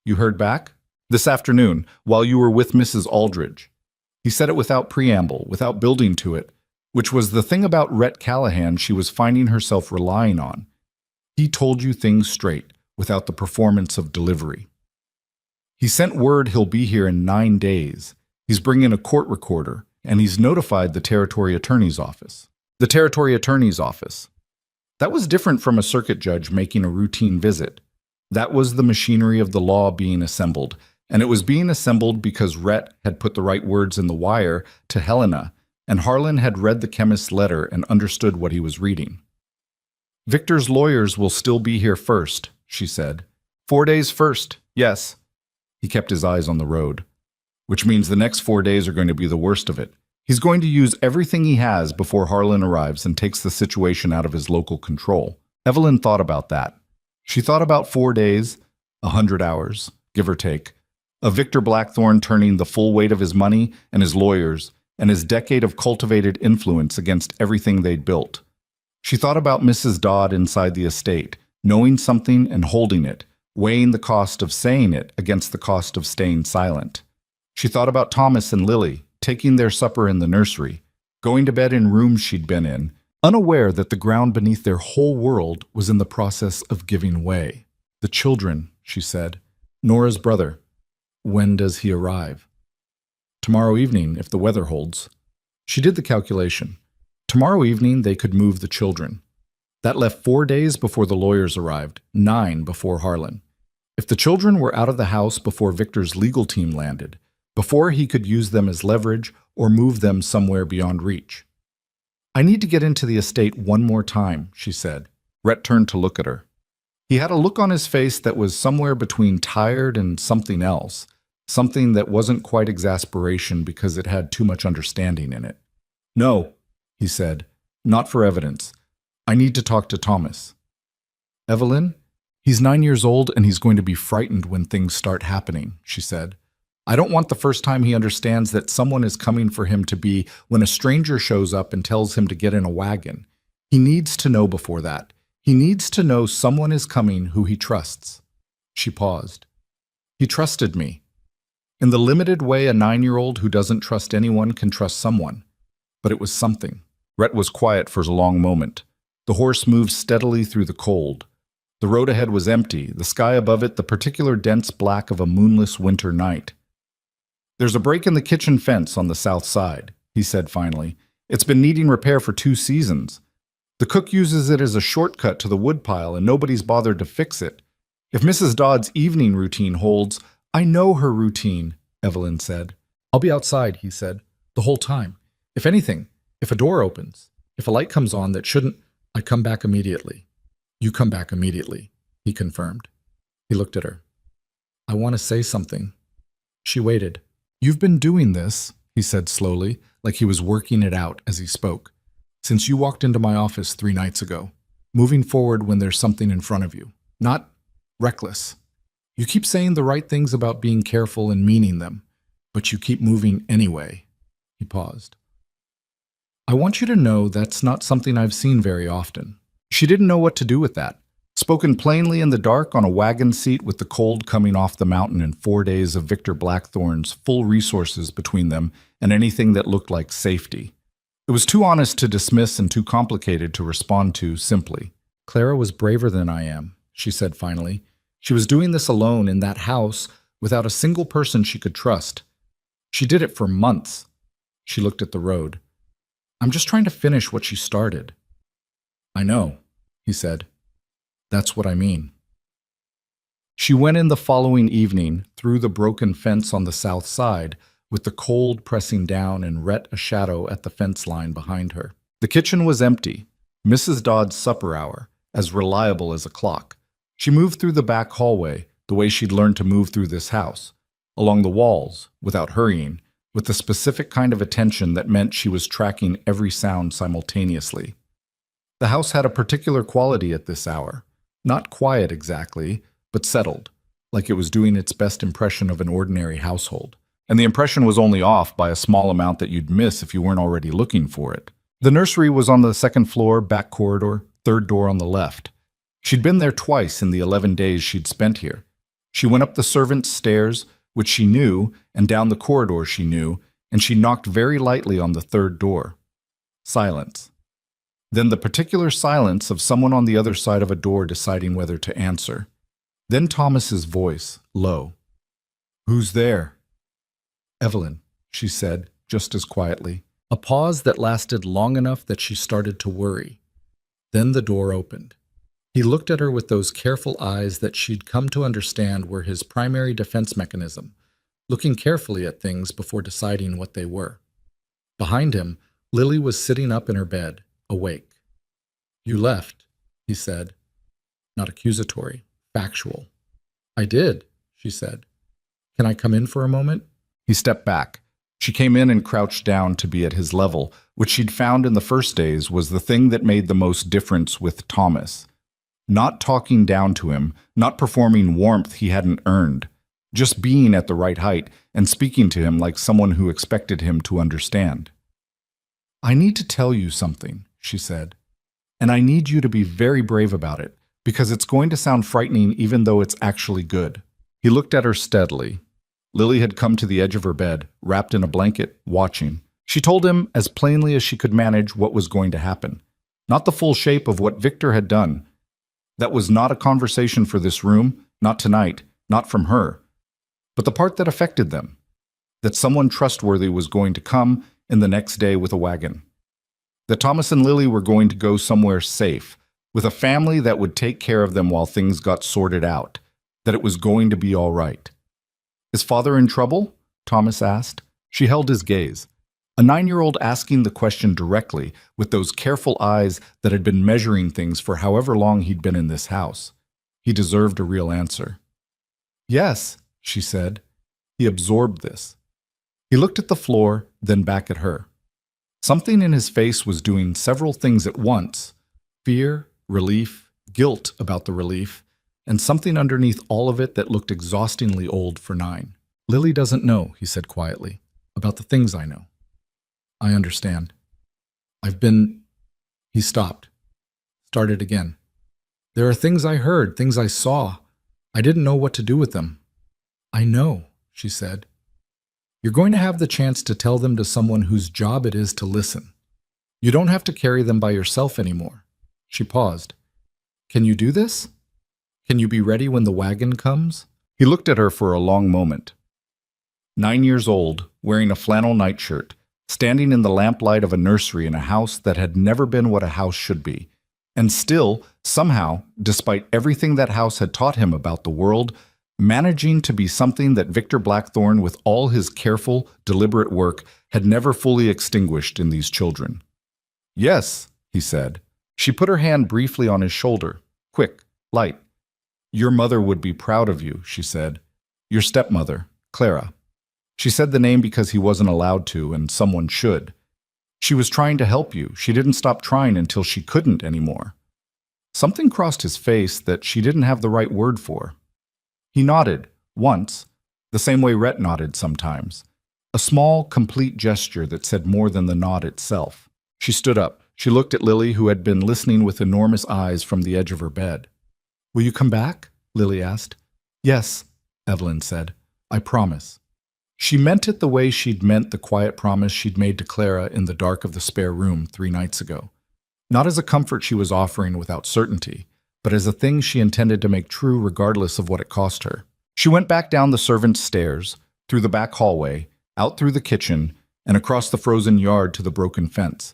You heard back? This afternoon, while you were with Mrs. Aldridge. He said it without preamble, without building to it, which was the thing about Rhett Callahan she was finding herself relying on. He told you things straight, without the performance of delivery. He sent word he'll be here in 9 days. He's bringing a court recorder, and he's notified the territory attorney's office. The territory attorney's office. That was different from a circuit judge making a routine visit. That was the machinery of the law being assembled, and it was being assembled because Rhett had put the right words in the wire to Helena, and Harlan had read the chemist's letter and understood what he was reading. Victor's lawyers will still be here first, she said. 4 days first, yes. He kept his eyes on the road. Which means the next 4 days are going to be the worst of it. He's going to use everything he has before Harlan arrives and takes the situation out of his local control. Evelyn thought about that. She thought about 4 days, 100 hours, give or take, of Victor Blackthorne turning the full weight of his money and his lawyers and his decade of cultivated influence against everything they'd built. She thought about Mrs. Dodd inside the estate, knowing something and holding it, weighing the cost of saying it against the cost of staying silent. She thought about Thomas and Lily, taking their supper in the nursery, going to bed in rooms she'd been in, unaware that the ground beneath their whole world was in the process of giving way. The children, she said. Nora's brother. When does he arrive? Tomorrow evening, if the weather holds. She did the calculation. Tomorrow evening, they could move the children. That left 4 days before the lawyers arrived, 9 before Harlan. If the children were out of the house before Victor's legal team landed, before he could use them as leverage or move them somewhere beyond reach. I need to get into the estate one more time, she said. Rhett turned to look at her. He had a look on his face that was somewhere between tired and something else, something that wasn't quite exasperation because it had too much understanding in it. No, he said, not for evidence. I need to talk to Thomas. Evelyn? He's 9 years old and he's going to be frightened when things start happening, she said. I don't want the first time he understands that someone is coming for him to be when a stranger shows up and tells him to get in a wagon. He needs to know before that. He needs to know someone is coming who he trusts. She paused. He trusted me. In the limited way a 9-year-old who doesn't trust anyone can trust someone. But it was something. Rhett was quiet for a long moment. The horse moved steadily through the cold. The road ahead was empty, the sky above it the particular dense black of a moonless winter night. There's a break in the kitchen fence on the south side, he said finally. It's been needing repair for 2 seasons. The cook uses it as a shortcut to the woodpile and nobody's bothered to fix it. If Mrs. Dodd's evening routine holds, I know her routine, Evelyn said. I'll be outside, he said, the whole time. If anything, if a door opens, if a light comes on that shouldn't, I come back immediately. You come back immediately, he confirmed. He looked at her. I want to say something. She waited. You've been doing this, he said slowly, like he was working it out as he spoke, since you walked into my office 3 nights ago, moving forward when there's something in front of you, not reckless. You keep saying the right things about being careful and meaning them, but you keep moving anyway. He paused. I want you to know that's not something I've seen very often. She didn't know what to do with that. Spoken plainly in the dark on a wagon seat with the cold coming off the mountain and 4 days of Victor Blackthorne's full resources between them and anything that looked like safety. It was too honest to dismiss and too complicated to respond to simply. Clara was braver than I am, she said finally. She was doing this alone in that house without a single person she could trust. She did it for months. She looked at the road. I'm just trying to finish what she started. I know, he said. That's what I mean. She went in the following evening through the broken fence on the south side, with the cold pressing down and Rhett a shadow at the fence line behind her. The kitchen was empty, Mrs. Dodd's supper hour, as reliable as a clock. She moved through the back hallway, the way she'd learned to move through this house, along the walls, without hurrying, with the specific kind of attention that meant she was tracking every sound simultaneously. The house had a particular quality at this hour. Not quiet exactly, but settled, like it was doing its best impression of an ordinary household. And the impression was only off by a small amount that you'd miss if you weren't already looking for it. The nursery was on the second floor, back corridor, third door on the left. She'd been there twice in the 11 days she'd spent here. She went up the servants' stairs, which she knew, and down the corridor she knew, and she knocked very lightly on the third door. Silence. Then the particular silence of someone on the other side of a door deciding whether to answer. Then Thomas's voice, low. "Who's there?" "Evelyn," she said, just as quietly. A pause that lasted long enough that she started to worry. Then the door opened. He looked at her with those careful eyes that she'd come to understand were his primary defense mechanism, looking carefully at things before deciding what they were. Behind him, Lily was sitting up in her bed, awake. "You left," he said. Not accusatory, factual. "I did," she said. "Can I come in for a moment?" He stepped back. She came in and crouched down to be at his level, which she'd found in the first days was the thing that made the most difference with Thomas. Not talking down to him, not performing warmth he hadn't earned, just being at the right height and speaking to him like someone who expected him to understand. "I need to tell you something," she said, "and I need you to be very brave about it, because it's going to sound frightening even though it's actually good." He looked at her steadily. Lily had come to the edge of her bed, wrapped in a blanket, watching. She told him as plainly as she could manage what was going to happen. Not the full shape of what Victor had done. That was not a conversation for this room, not tonight, not from her. But the part that affected them. That someone trustworthy was going to come in the next day with a wagon. That Thomas and Lily were going to go somewhere safe, with a family that would take care of them while things got sorted out. That it was going to be all right. "Is father in trouble?" Thomas asked. She held his gaze. A 9-year-old asking the question directly, with those careful eyes that had been measuring things for however long he'd been in this house. He deserved a real answer. "Yes," she said. He absorbed this. He looked at the floor, then back at her. Something in his face was doing several things at once. Fear, relief, guilt about the relief, and something underneath all of it that looked exhaustingly old for 9. "Lily doesn't know," he said quietly, "about the things I know. I understand. I've been—" He stopped. Started again. "There are things I heard, things I saw. I didn't know what to do with them." "I know," she said. "You're going to have the chance to tell them to someone whose job it is to listen. You don't have to carry them by yourself anymore." She paused. "Can you do this? Can you be ready when the wagon comes?" He looked at her for a long moment. 9 years old, wearing a flannel nightshirt, standing in the lamplight of a nursery in a house that had never been what a house should be. And still, somehow, despite everything that house had taught him about the world, managing to be something that Victor Blackthorne, with all his careful, deliberate work, had never fully extinguished in these children. "Yes," he said. She put her hand briefly on his shoulder, quick, light. "Your mother would be proud of you," she said. "Your stepmother, Clara." She said the name because he wasn't allowed to, and someone should. She was trying to help you. She didn't stop trying until she couldn't anymore. Something crossed his face that she didn't have the right word for. He nodded, once, the same way Rhett nodded sometimes. A small, complete gesture that said more than the nod itself. She stood up. She looked at Lily, who had been listening with enormous eyes from the edge of her bed. "Will you come back?" Lily asked. "Yes," Evelyn said. "I promise." She meant it the way she'd meant the quiet promise she'd made to Clara in the dark of the spare room 3 nights ago. Not as a comfort she was offering without certainty, but as a thing she intended to make true regardless of what it cost her. She went back down the servants' stairs, through the back hallway, out through the kitchen, and across the frozen yard to the broken fence.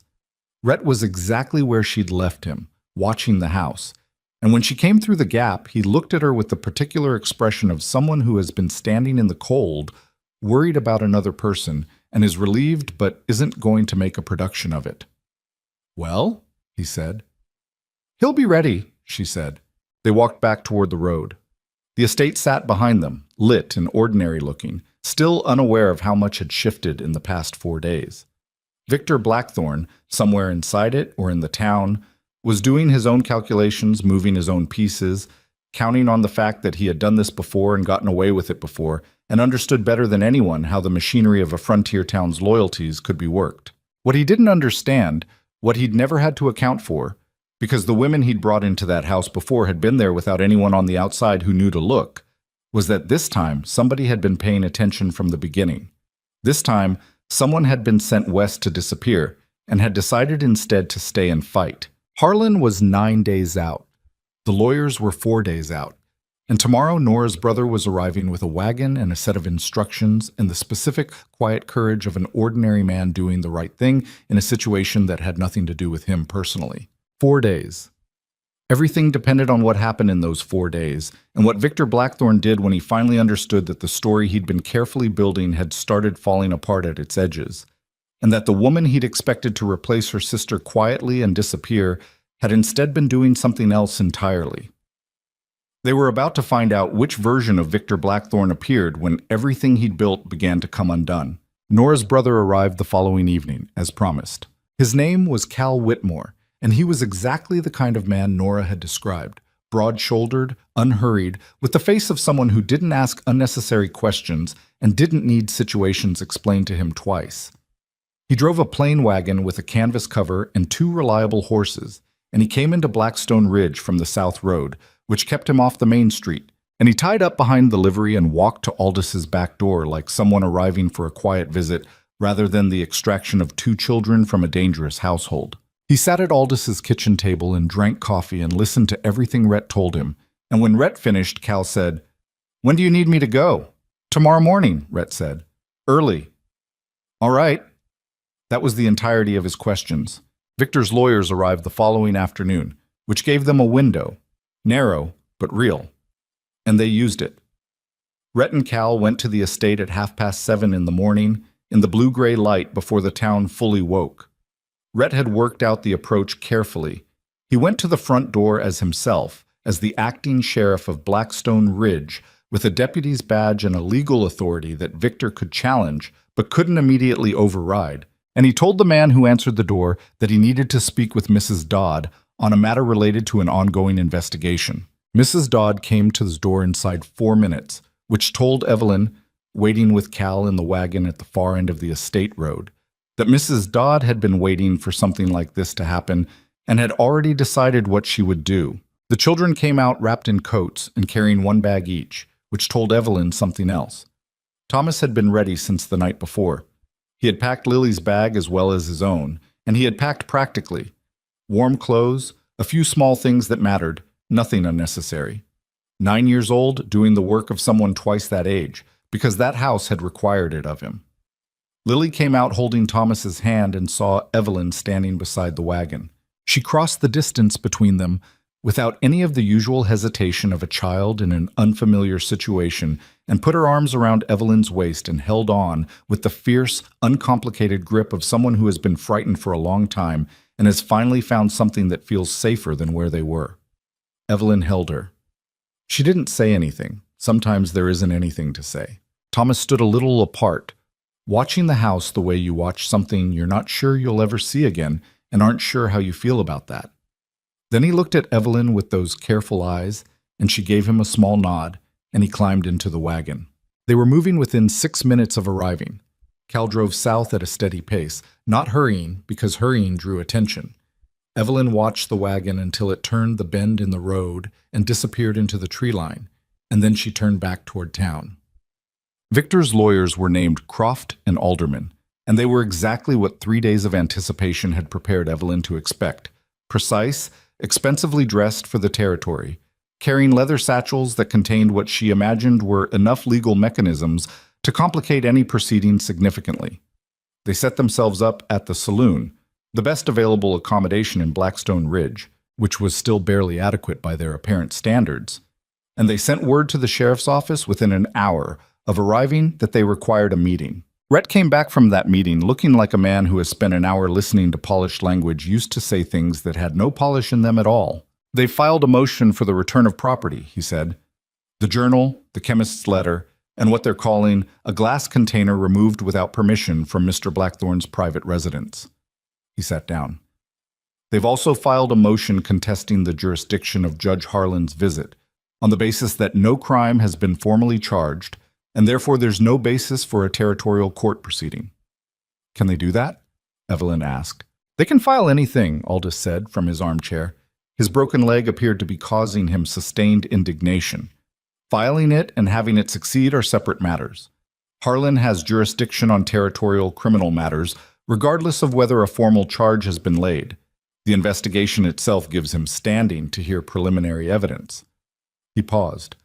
Rhett was exactly where she'd left him, watching the house. And when she came through the gap, he looked at her with the particular expression of someone who has been standing in the cold, worried about another person, and is relieved but isn't going to make a production of it. "Well?" he said. "He'll be ready," she said. They walked back toward the road. The estate sat behind them, lit and ordinary-looking, still unaware of how much had shifted in the past 4 days. Victor Blackthorne, somewhere inside it or in the town, was doing his own calculations, moving his own pieces, counting on the fact that he had done this before and gotten away with it before, and understood better than anyone how the machinery of a frontier town's loyalties could be worked. What he didn't understand, what he'd never had to account for, because the women he'd brought into that house before had been there without anyone on the outside who knew to look, was that this time somebody had been paying attention from the beginning. This time, someone had been sent west to disappear and had decided instead to stay and fight. Harlan was 9 days out. The lawyers were 4 days out. And tomorrow, Nora's brother was arriving with a wagon and a set of instructions and the specific, quiet courage of an ordinary man doing the right thing in a situation that had nothing to do with him personally. 4 days. Everything depended on what happened in those 4 days, and what Victor Blackthorne did when he finally understood that the story he'd been carefully building had started falling apart at its edges, and that the woman he'd expected to replace her sister quietly and disappear had instead been doing something else entirely. They were about to find out which version of Victor Blackthorne appeared when everything he'd built began to come undone. Nora's brother arrived the following evening, as promised. His name was Cal Whitmore, and he was exactly the kind of man Nora had described, broad-shouldered, unhurried, with the face of someone who didn't ask unnecessary questions and didn't need situations explained to him twice. He drove a plain wagon with a canvas cover and 2 reliable horses, and he came into Blackstone Ridge from the South Road, which kept him off the main street, and he tied up behind the livery and walked to Aldis's back door like someone arriving for a quiet visit rather than the extraction of 2 children from a dangerous household. He sat at Aldis's kitchen table and drank coffee and listened to everything Rhett told him, and when Rhett finished, Cal said, "When do you need me to go?" "Tomorrow morning," Rhett said. "Early." "All right." That was the entirety of his questions. Victor's lawyers arrived the following afternoon, which gave them a window, narrow but real, and they used it. Rhett and Cal went to the estate at 7:30 in the morning, in the blue-gray light before the town fully woke. Rhett had worked out the approach carefully. He went to the front door as himself, as the acting sheriff of Blackstone Ridge, with a deputy's badge and a legal authority that Victor could challenge but couldn't immediately override, and he told the man who answered the door that he needed to speak with Mrs. Dodd on a matter related to an ongoing investigation. Mrs. Dodd came to his door inside 4 minutes, which told Evelyn, waiting with Cal in the wagon at the far end of the estate road, that Mrs. Dodd had been waiting for something like this to happen and had already decided what she would do. The children came out wrapped in coats and carrying 1 bag each, which told Evelyn something else. Thomas had been ready since the night before. He had packed Lily's bag as well as his own, and he had packed practically. Warm clothes, a few small things that mattered, nothing unnecessary. 9 years old, doing the work of someone twice that age, because that house had required it of him. Lily came out holding Thomas's hand and saw Evelyn standing beside the wagon. She crossed the distance between them without any of the usual hesitation of a child in an unfamiliar situation and put her arms around Evelyn's waist and held on with the fierce, uncomplicated grip of someone who has been frightened for a long time and has finally found something that feels safer than where they were. Evelyn held her. She didn't say anything. Sometimes there isn't anything to say. Thomas stood a little apart, watching the house the way you watch something you're not sure you'll ever see again and aren't sure how you feel about that. Then he looked at Evelyn with those careful eyes, and she gave him a small nod, and he climbed into the wagon. They were moving within 6 minutes of arriving. Cal drove south at a steady pace, not hurrying because hurrying drew attention. Evelyn watched the wagon until it turned the bend in the road and disappeared into the tree line, and then she turned back toward town. Victor's lawyers were named Croft and Alderman, and they were exactly what 3 days of anticipation had prepared Evelyn to expect. Precise, expensively dressed for the territory, carrying leather satchels that contained what she imagined were enough legal mechanisms to complicate any proceeding significantly. They set themselves up at the saloon, the best available accommodation in Blackstone Ridge, which was still barely adequate by their apparent standards, and they sent word to the sheriff's office within an hour of arriving that they required a meeting. Rhett came back from that meeting looking like a man who has spent an hour listening to polished language used to say things that had no polish in them at all. "They filed a motion for the return of property," he said. "The journal, the chemist's letter, and what they're calling a glass container removed without permission from Mr. Blackthorne's private residence." He sat down. They've also filed a motion contesting the jurisdiction of Judge Harlan's visit, on the basis that no crime has been formally charged, and therefore there's no basis for a territorial court proceeding. Can they do that? Evelyn asked. They can file anything, Aldous said from his armchair. His broken leg appeared to be causing him sustained indignation. Filing it and having it succeed are separate matters. Harlan has jurisdiction on territorial criminal matters, regardless of whether a formal charge has been laid. The investigation itself gives him standing to hear preliminary evidence. He paused.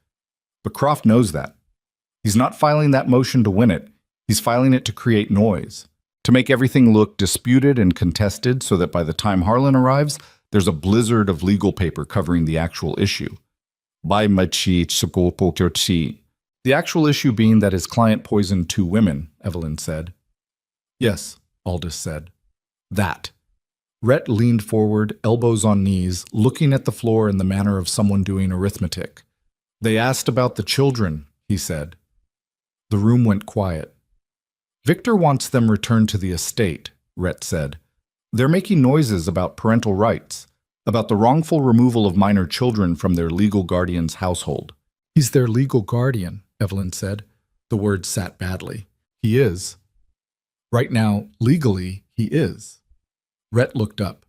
But Croft knows that. He's not filing that motion to win it. He's filing it to create noise, to make everything look disputed and contested so that by the time Harlan arrives, there's a blizzard of legal paper covering the actual issue. The actual issue being that his client poisoned 2 women, Evelyn said. Yes, Aldous said. That. Rhett leaned forward, elbows on knees, looking at the floor in the manner of someone doing arithmetic. They asked about the children, he said. The room went quiet. Victor wants them returned to the estate, Rhett said. They're making noises about parental rights, about the wrongful removal of minor children from their legal guardian's household. He's their legal guardian, Evelyn said. The word sat badly. He is. Right now, legally, he is. Rhett looked up.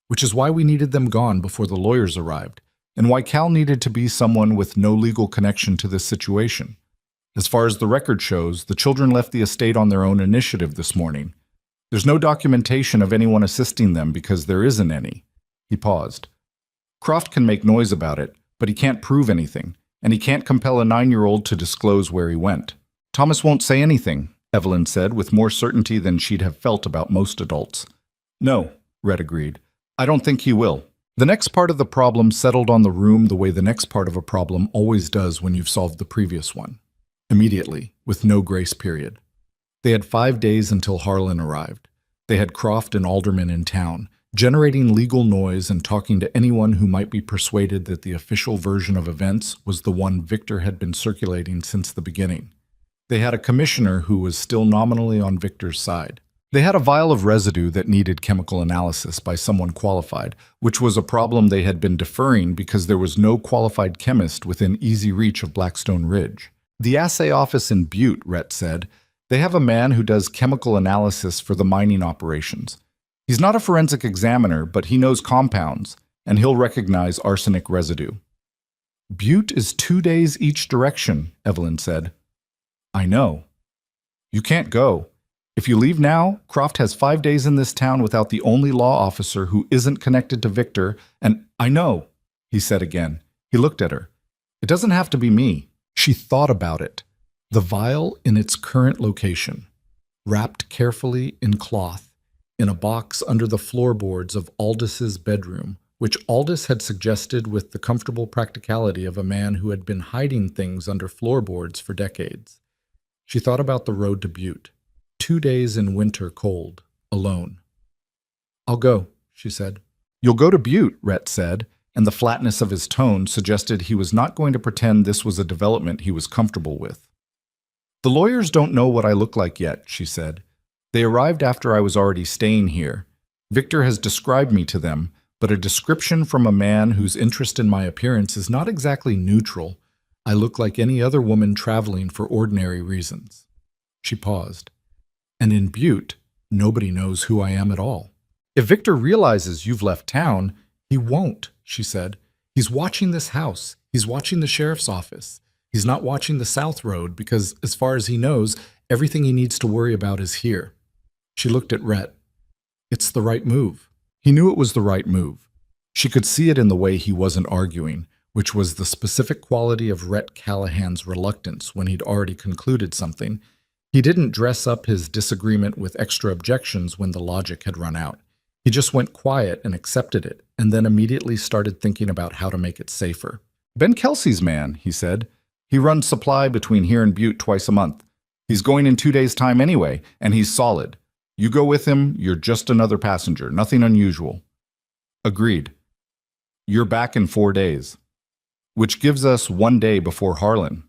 Which is why we needed them gone before the lawyers arrived, and why Cal needed to be someone with no legal connection to this situation. As far as the record shows, the children left the estate on their own initiative this morning. There's no documentation of anyone assisting them because there isn't any. He paused. Croft can make noise about it, but he can't prove anything, and he can't compel a 9-year-old to disclose where he went. Thomas won't say anything, Evelyn said with more certainty than she'd have felt about most adults. No, Rhett agreed. I don't think he will. The next part of the problem settled on the room the way the next part of a problem always does when you've solved the previous one. Immediately, with no grace period. They had 5 days until Harlan arrived. They had Croft and Alderman in town, generating legal noise and talking to anyone who might be persuaded that the official version of events was the one Victor had been circulating since the beginning. They had a commissioner who was still nominally on Victor's side. They had a vial of residue that needed chemical analysis by someone qualified, which was a problem they had been deferring because there was no qualified chemist within easy reach of Blackstone Ridge. The assay office in Butte, Rhett said, they have a man who does chemical analysis for the mining operations. He's not a forensic examiner, but he knows compounds, and he'll recognize arsenic residue. Butte is 2 days each direction, Evelyn said. I know. You can't go. If you leave now, Croft has 5 days in this town without the only law officer who isn't connected to Victor, and I know, he said again. He looked at her. It doesn't have to be me. She thought about it. The vial in its current location, wrapped carefully in cloth, in a box under the floorboards of Aldis's bedroom, which Aldis had suggested with the comfortable practicality of a man who had been hiding things under floorboards for decades. She thought about the road to Butte. 2 days in winter cold, alone. I'll go, she said. You'll go to Butte, Rhett said, and the flatness of his tone suggested he was not going to pretend this was a development he was comfortable with. The lawyers don't know what I look like yet, she said. They arrived after I was already staying here. Victor has described me to them, but a description from a man whose interest in my appearance is not exactly neutral. I look like any other woman traveling for ordinary reasons. She paused. And in Butte, nobody knows who I am at all. If Victor realizes you've left town, he won't, she said. He's watching this house. He's watching the sheriff's office. He's not watching the South Road because, as far as he knows, everything he needs to worry about is here. She looked at Rhett. It's the right move. He knew it was the right move. She could see it in the way he wasn't arguing, which was the specific quality of Rhett Callahan's reluctance when he'd already concluded something. He didn't dress up his disagreement with extra objections when the logic had run out. He just went quiet and accepted it, and then immediately started thinking about how to make it safer. Ben Kelsey's man, he said. He runs supply between here and Butte twice a month. He's going in 2 days' time anyway, and he's solid. You go with him, you're just another passenger, nothing unusual. Agreed. You're back in 4 days. Which gives us 1 day before Harlan.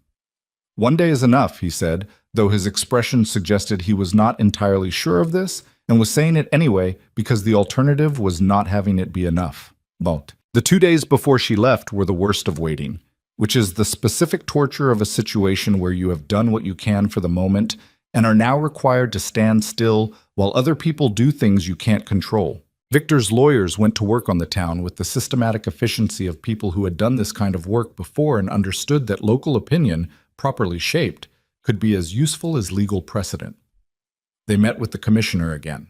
1 day is enough, he said, though his expression suggested he was not entirely sure of this, and was saying it anyway because the alternative was not having it be enough. The 2 days before she left were the worst of waiting, which is the specific torture of a situation where you have done what you can for the moment and are now required to stand still while other people do things you can't control. Victor's lawyers went to work on the town with the systematic efficiency of people who had done this kind of work before and understood that local opinion, properly shaped, could be as useful as legal precedent. They met with the commissioner again.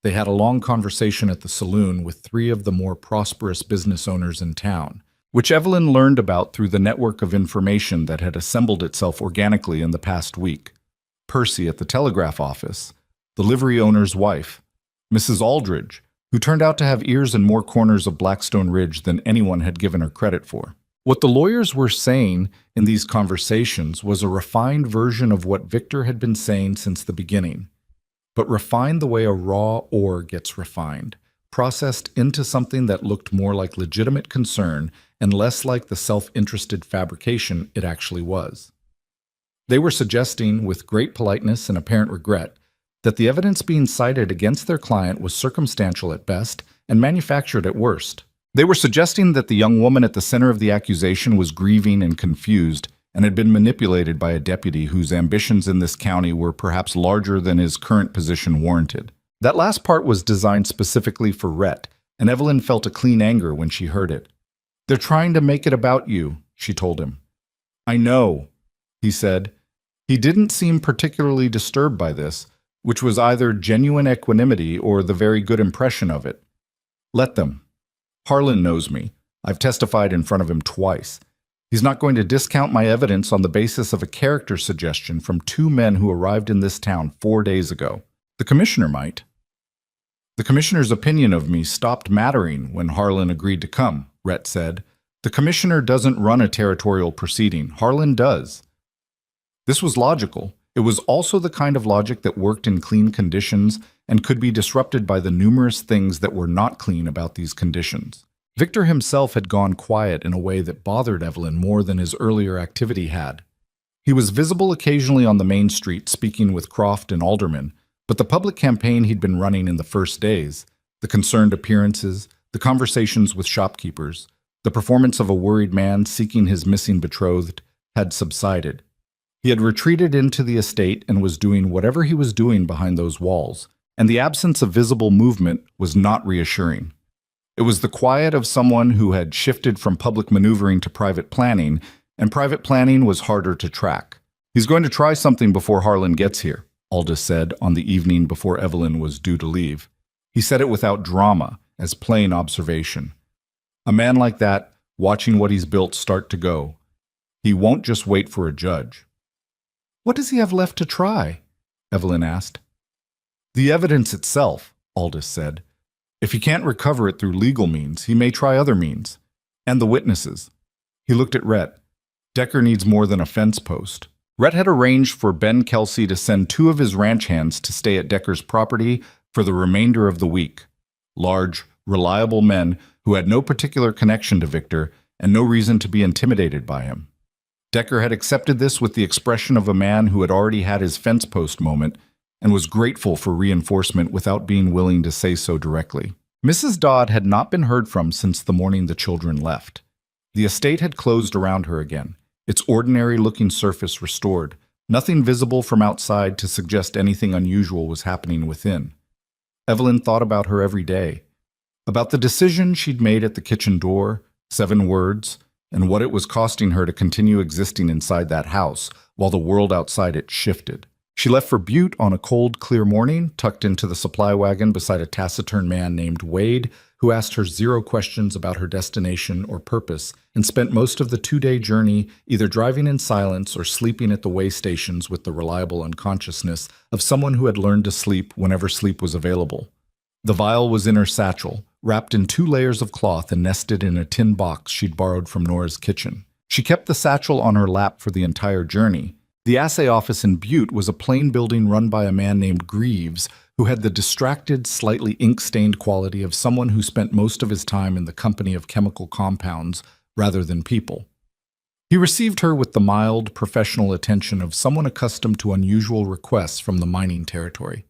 They had a long conversation at the saloon with 3 of the more prosperous business owners in town, which Evelyn learned about through the network of information that had assembled itself organically in the past week. Percy at the telegraph office, the livery owner's wife, Mrs. Aldridge, who turned out to have ears in more corners of Blackstone Ridge than anyone had given her credit for. What the lawyers were saying in these conversations was a refined version of what Victor had been saying since the beginning, but refined the way a raw ore gets refined, processed into something that looked more like legitimate concern and less like the self-interested fabrication it actually was. They were suggesting, with great politeness and apparent regret, that the evidence being cited against their client was circumstantial at best and manufactured at worst. They were suggesting that the young woman at the center of the accusation was grieving and confused and had been manipulated by a deputy whose ambitions in this county were perhaps larger than his current position warranted. That last part was designed specifically for Rhett, and Evelyn felt a clean anger when she heard it. "They're trying to make it about you," she told him. "I know," he said. He didn't seem particularly disturbed by this, which was either genuine equanimity or the very good impression of it. "Let them. Harlan knows me. I've testified in front of him twice. He's not going to discount my evidence on the basis of a character suggestion from 2 men who arrived in this town 4 days ago. The commissioner might." "The commissioner's opinion of me stopped mattering when Harlan agreed to come," Rhett said. "The commissioner doesn't run a territorial proceeding. Harlan does." This was logical. It was also the kind of logic that worked in clean conditions and could be disrupted by the numerous things that were not clean about these conditions. Victor himself had gone quiet in a way that bothered Evelyn more than his earlier activity had. He was visible occasionally on the main street speaking with Croft and aldermen, but the public campaign he'd been running in the first days, the concerned appearances, the conversations with shopkeepers, the performance of a worried man seeking his missing betrothed, had subsided. He had retreated into the estate and was doing whatever he was doing behind those walls, and the absence of visible movement was not reassuring. It was the quiet of someone who had shifted from public maneuvering to private planning, and private planning was harder to track. "He's going to try something before Harlan gets here," Aldous said on the evening before Evelyn was due to leave. He said it without drama, as plain observation. A man like that, watching what he's built start to go. He won't just wait for a judge. "What does he have left to try?" Evelyn asked. "The evidence itself," Aldous said. "If he can't recover it through legal means, he may try other means. And the witnesses." He looked at Rhett. "Decker needs more than a fence post." Rhett had arranged for Ben Kelsey to send 2 of his ranch hands to stay at Decker's property for the remainder of the week. Large, reliable men who had no particular connection to Victor and no reason to be intimidated by him. Decker had accepted this with the expression of a man who had already had his fence post moment and was grateful for reinforcement without being willing to say so directly. Mrs. Dodd had not been heard from since the morning the children left. The estate had closed around her again, its ordinary-looking surface restored, nothing visible from outside to suggest anything unusual was happening within. Evelyn thought about her every day, about the decision she'd made at the kitchen door, 7 words, and what it was costing her to continue existing inside that house while the world outside it shifted. She left for Butte on a cold, clear morning, tucked into the supply wagon beside a taciturn man named Wade, who asked her 0 questions about her destination or purpose, and spent most of the 2-day journey either driving in silence or sleeping at the way stations with the reliable unconsciousness of someone who had learned to sleep whenever sleep was available. The vial was in her satchel, wrapped in 2 layers of cloth and nested in a tin box she'd borrowed from Nora's kitchen. She kept the satchel on her lap for the entire journey. The assay office in Butte was a plain building run by a man named Greaves, who had the distracted, slightly ink-stained quality of someone who spent most of his time in the company of chemical compounds rather than people. He received her with the mild, professional attention of someone accustomed to unusual requests from the mining territory.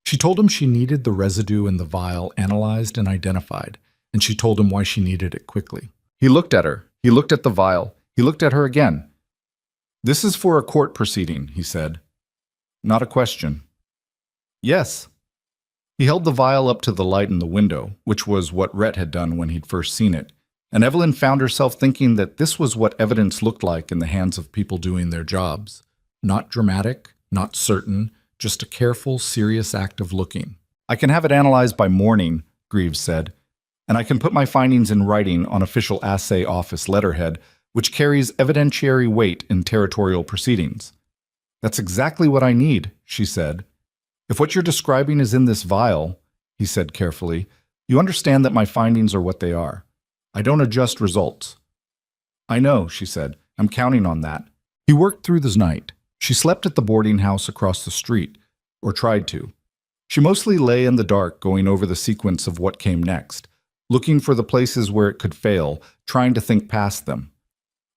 She told him she needed the residue in the vial analyzed and identified, and she told him why she needed it quickly. He looked at her. He looked at the vial. He looked at her again. "This is for a court proceeding," he said. "Not a question." "Yes." He held the vial up to the light in the window, which was what Rhett had done when he'd first seen it, and Evelyn found herself thinking that this was what evidence looked like in the hands of people doing their jobs. Not dramatic, not certain, just a careful, serious act of looking. "I can have it analyzed by morning," Greaves said, "and I can put my findings in writing on official assay office letterhead, which carries evidentiary weight in territorial proceedings." "That's exactly what I need," she said. "If what you're describing is in this vial," he said carefully, "you understand that my findings are what they are. I don't adjust results." "I know," she said. "I'm counting on that." He worked through the night. She slept at the boarding house across the street, or tried to. She mostly lay in the dark going over the sequence of what came next, looking for the places where it could fail, trying to think past them.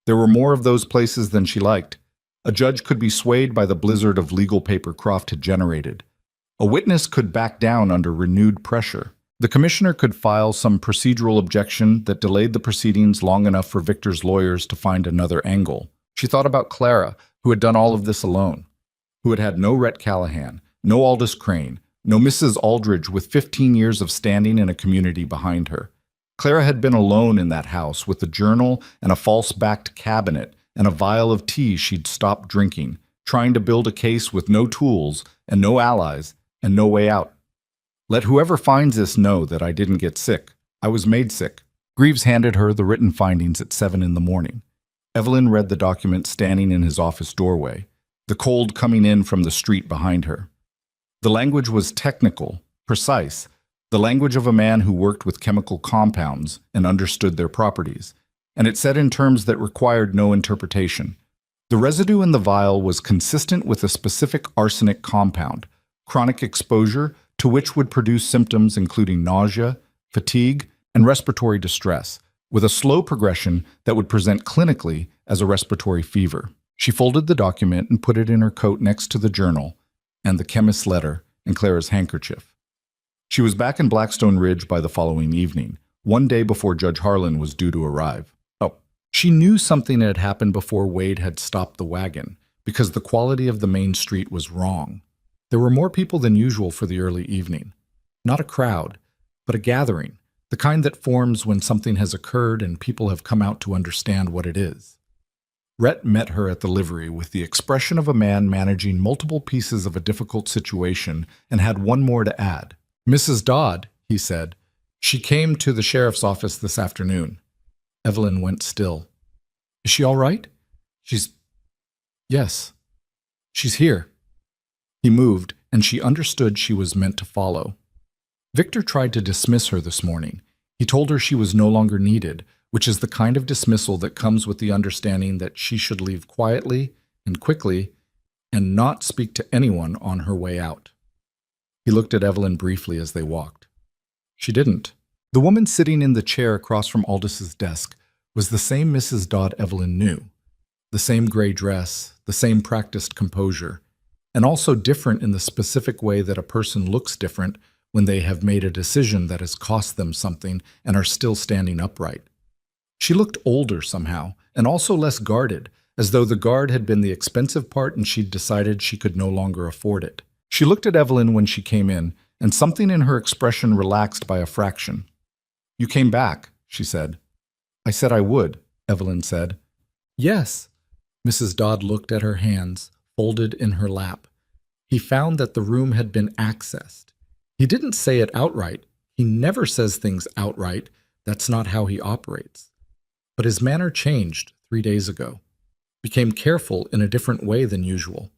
There were more of those places than she liked. A judge could be swayed by the blizzard of legal paper Croft had generated. A witness could back down under renewed pressure. The commissioner could file some procedural objection that delayed the proceedings long enough for Victor's lawyers to find another angle. She thought about Clara, who had done all of this alone, who had had no Rhett Callahan, no Aldous Crane, no Mrs. Aldridge with 15 years of standing in a community behind her. Clara had been alone in that house with a journal and a false-backed cabinet and a vial of tea she'd stopped drinking, trying to build a case with no tools and no allies and no way out. "Let whoever finds this know that I didn't get sick. I was made sick." Greaves handed her the written findings at 7 in the morning. Evelyn read the document standing in his office doorway, the cold coming in from the street behind her. The language was technical, precise, the language of a man who worked with chemical compounds and understood their properties, and it said in terms that required no interpretation. The residue in the vial was consistent with a specific arsenic compound, chronic exposure to which would produce symptoms including nausea, fatigue, and respiratory distress, with a slow progression that would present clinically as a respiratory fever. She folded the document and put it in her coat next to the journal and the chemist's letter and Clara's handkerchief. She was back in Blackstone Ridge by the following evening, one day before Judge Harlan was due to arrive. She knew something had happened before Wade had stopped the wagon, because the quality of the main street was wrong. There were more people than usual for the early evening. Not a crowd, but a gathering, the kind that forms when something has occurred and people have come out to understand what it is. Rhett met her at the livery with the expression of a man managing multiple pieces of a difficult situation and had one more to add. "Mrs. Dodd," he said. "She came to the sheriff's office this afternoon." Evelyn went still. "Is she all right?" Yes. She's here." He moved, and she understood she was meant to follow. Victor tried to dismiss her this morning. He told her she was no longer needed, which is the kind of dismissal that comes with the understanding that she should leave quietly and quickly and not speak to anyone on her way out. He looked at Evelyn briefly as they walked. She didn't. The woman sitting in the chair across from Aldous' desk was the same Mrs. Dodd Evelyn knew. The same gray dress, the same practiced composure, and also different in the specific way that a person looks different when they have made a decision that has cost them something and are still standing upright. She looked older somehow, and also less guarded, as though the guard had been the expensive part and she'd decided she could no longer afford it. She looked at Evelyn when she came in, and something in her expression relaxed by a fraction. "You came back," she said. "I said I would," Evelyn said. "Yes." Mrs. Dodd looked at her hands, folded in her lap. He found that the room had been accessed. He didn't say it outright. He never says things outright. That's not how he operates. But his manner changed 3 days ago, became careful in a different way than usual.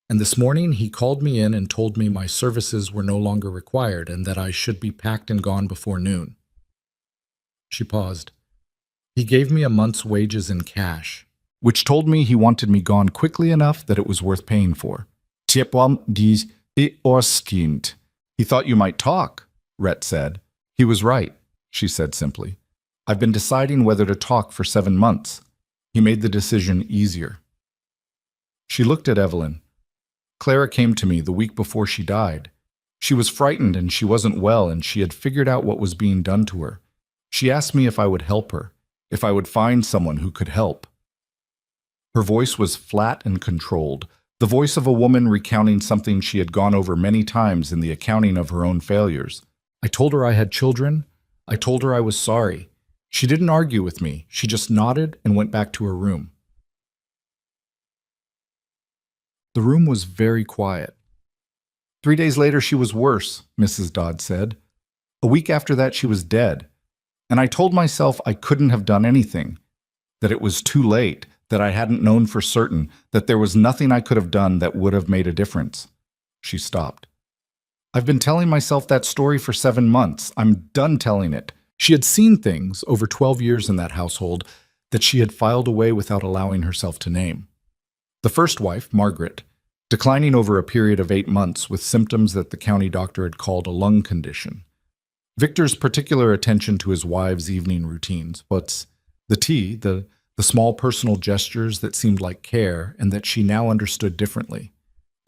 And this morning he called me in and told me my services were no longer required and that I should be packed and gone before noon. She paused. He gave me a month's wages in cash, which told me he wanted me gone quickly enough that it was worth paying for. He thought you might talk, Rhett said. He was right, she said simply. I've been deciding whether to talk for 7 months. He made the decision easier. She looked at Evelyn. Clara came to me the week before she died. She was frightened and she wasn't well and she had figured out what was being done to her. She asked me if I would help her, if I would find someone who could help. Her voice was flat and controlled, the voice of a woman recounting something she had gone over many times in the accounting of her own failures. I told her I had children. I told her I was sorry. She didn't argue with me. She just nodded and went back to her room. The room was very quiet. 3 days later, she was worse, Mrs. Dodd said. A week after that, she was dead. And I told myself I couldn't have done anything, that it was too late, that I hadn't known for certain, that there was nothing I could have done that would have made a difference. She stopped. I've been telling myself that story for 7 months. I'm done telling it. She had seen things over 12 years in that household that she had filed away without allowing herself to name. The first wife, Margaret, declining over a period of 8 months with symptoms that the county doctor had called a lung condition. Victor's particular attention to his wife's evening routines, what's the tea, the small personal gestures that seemed like care and that she now understood differently.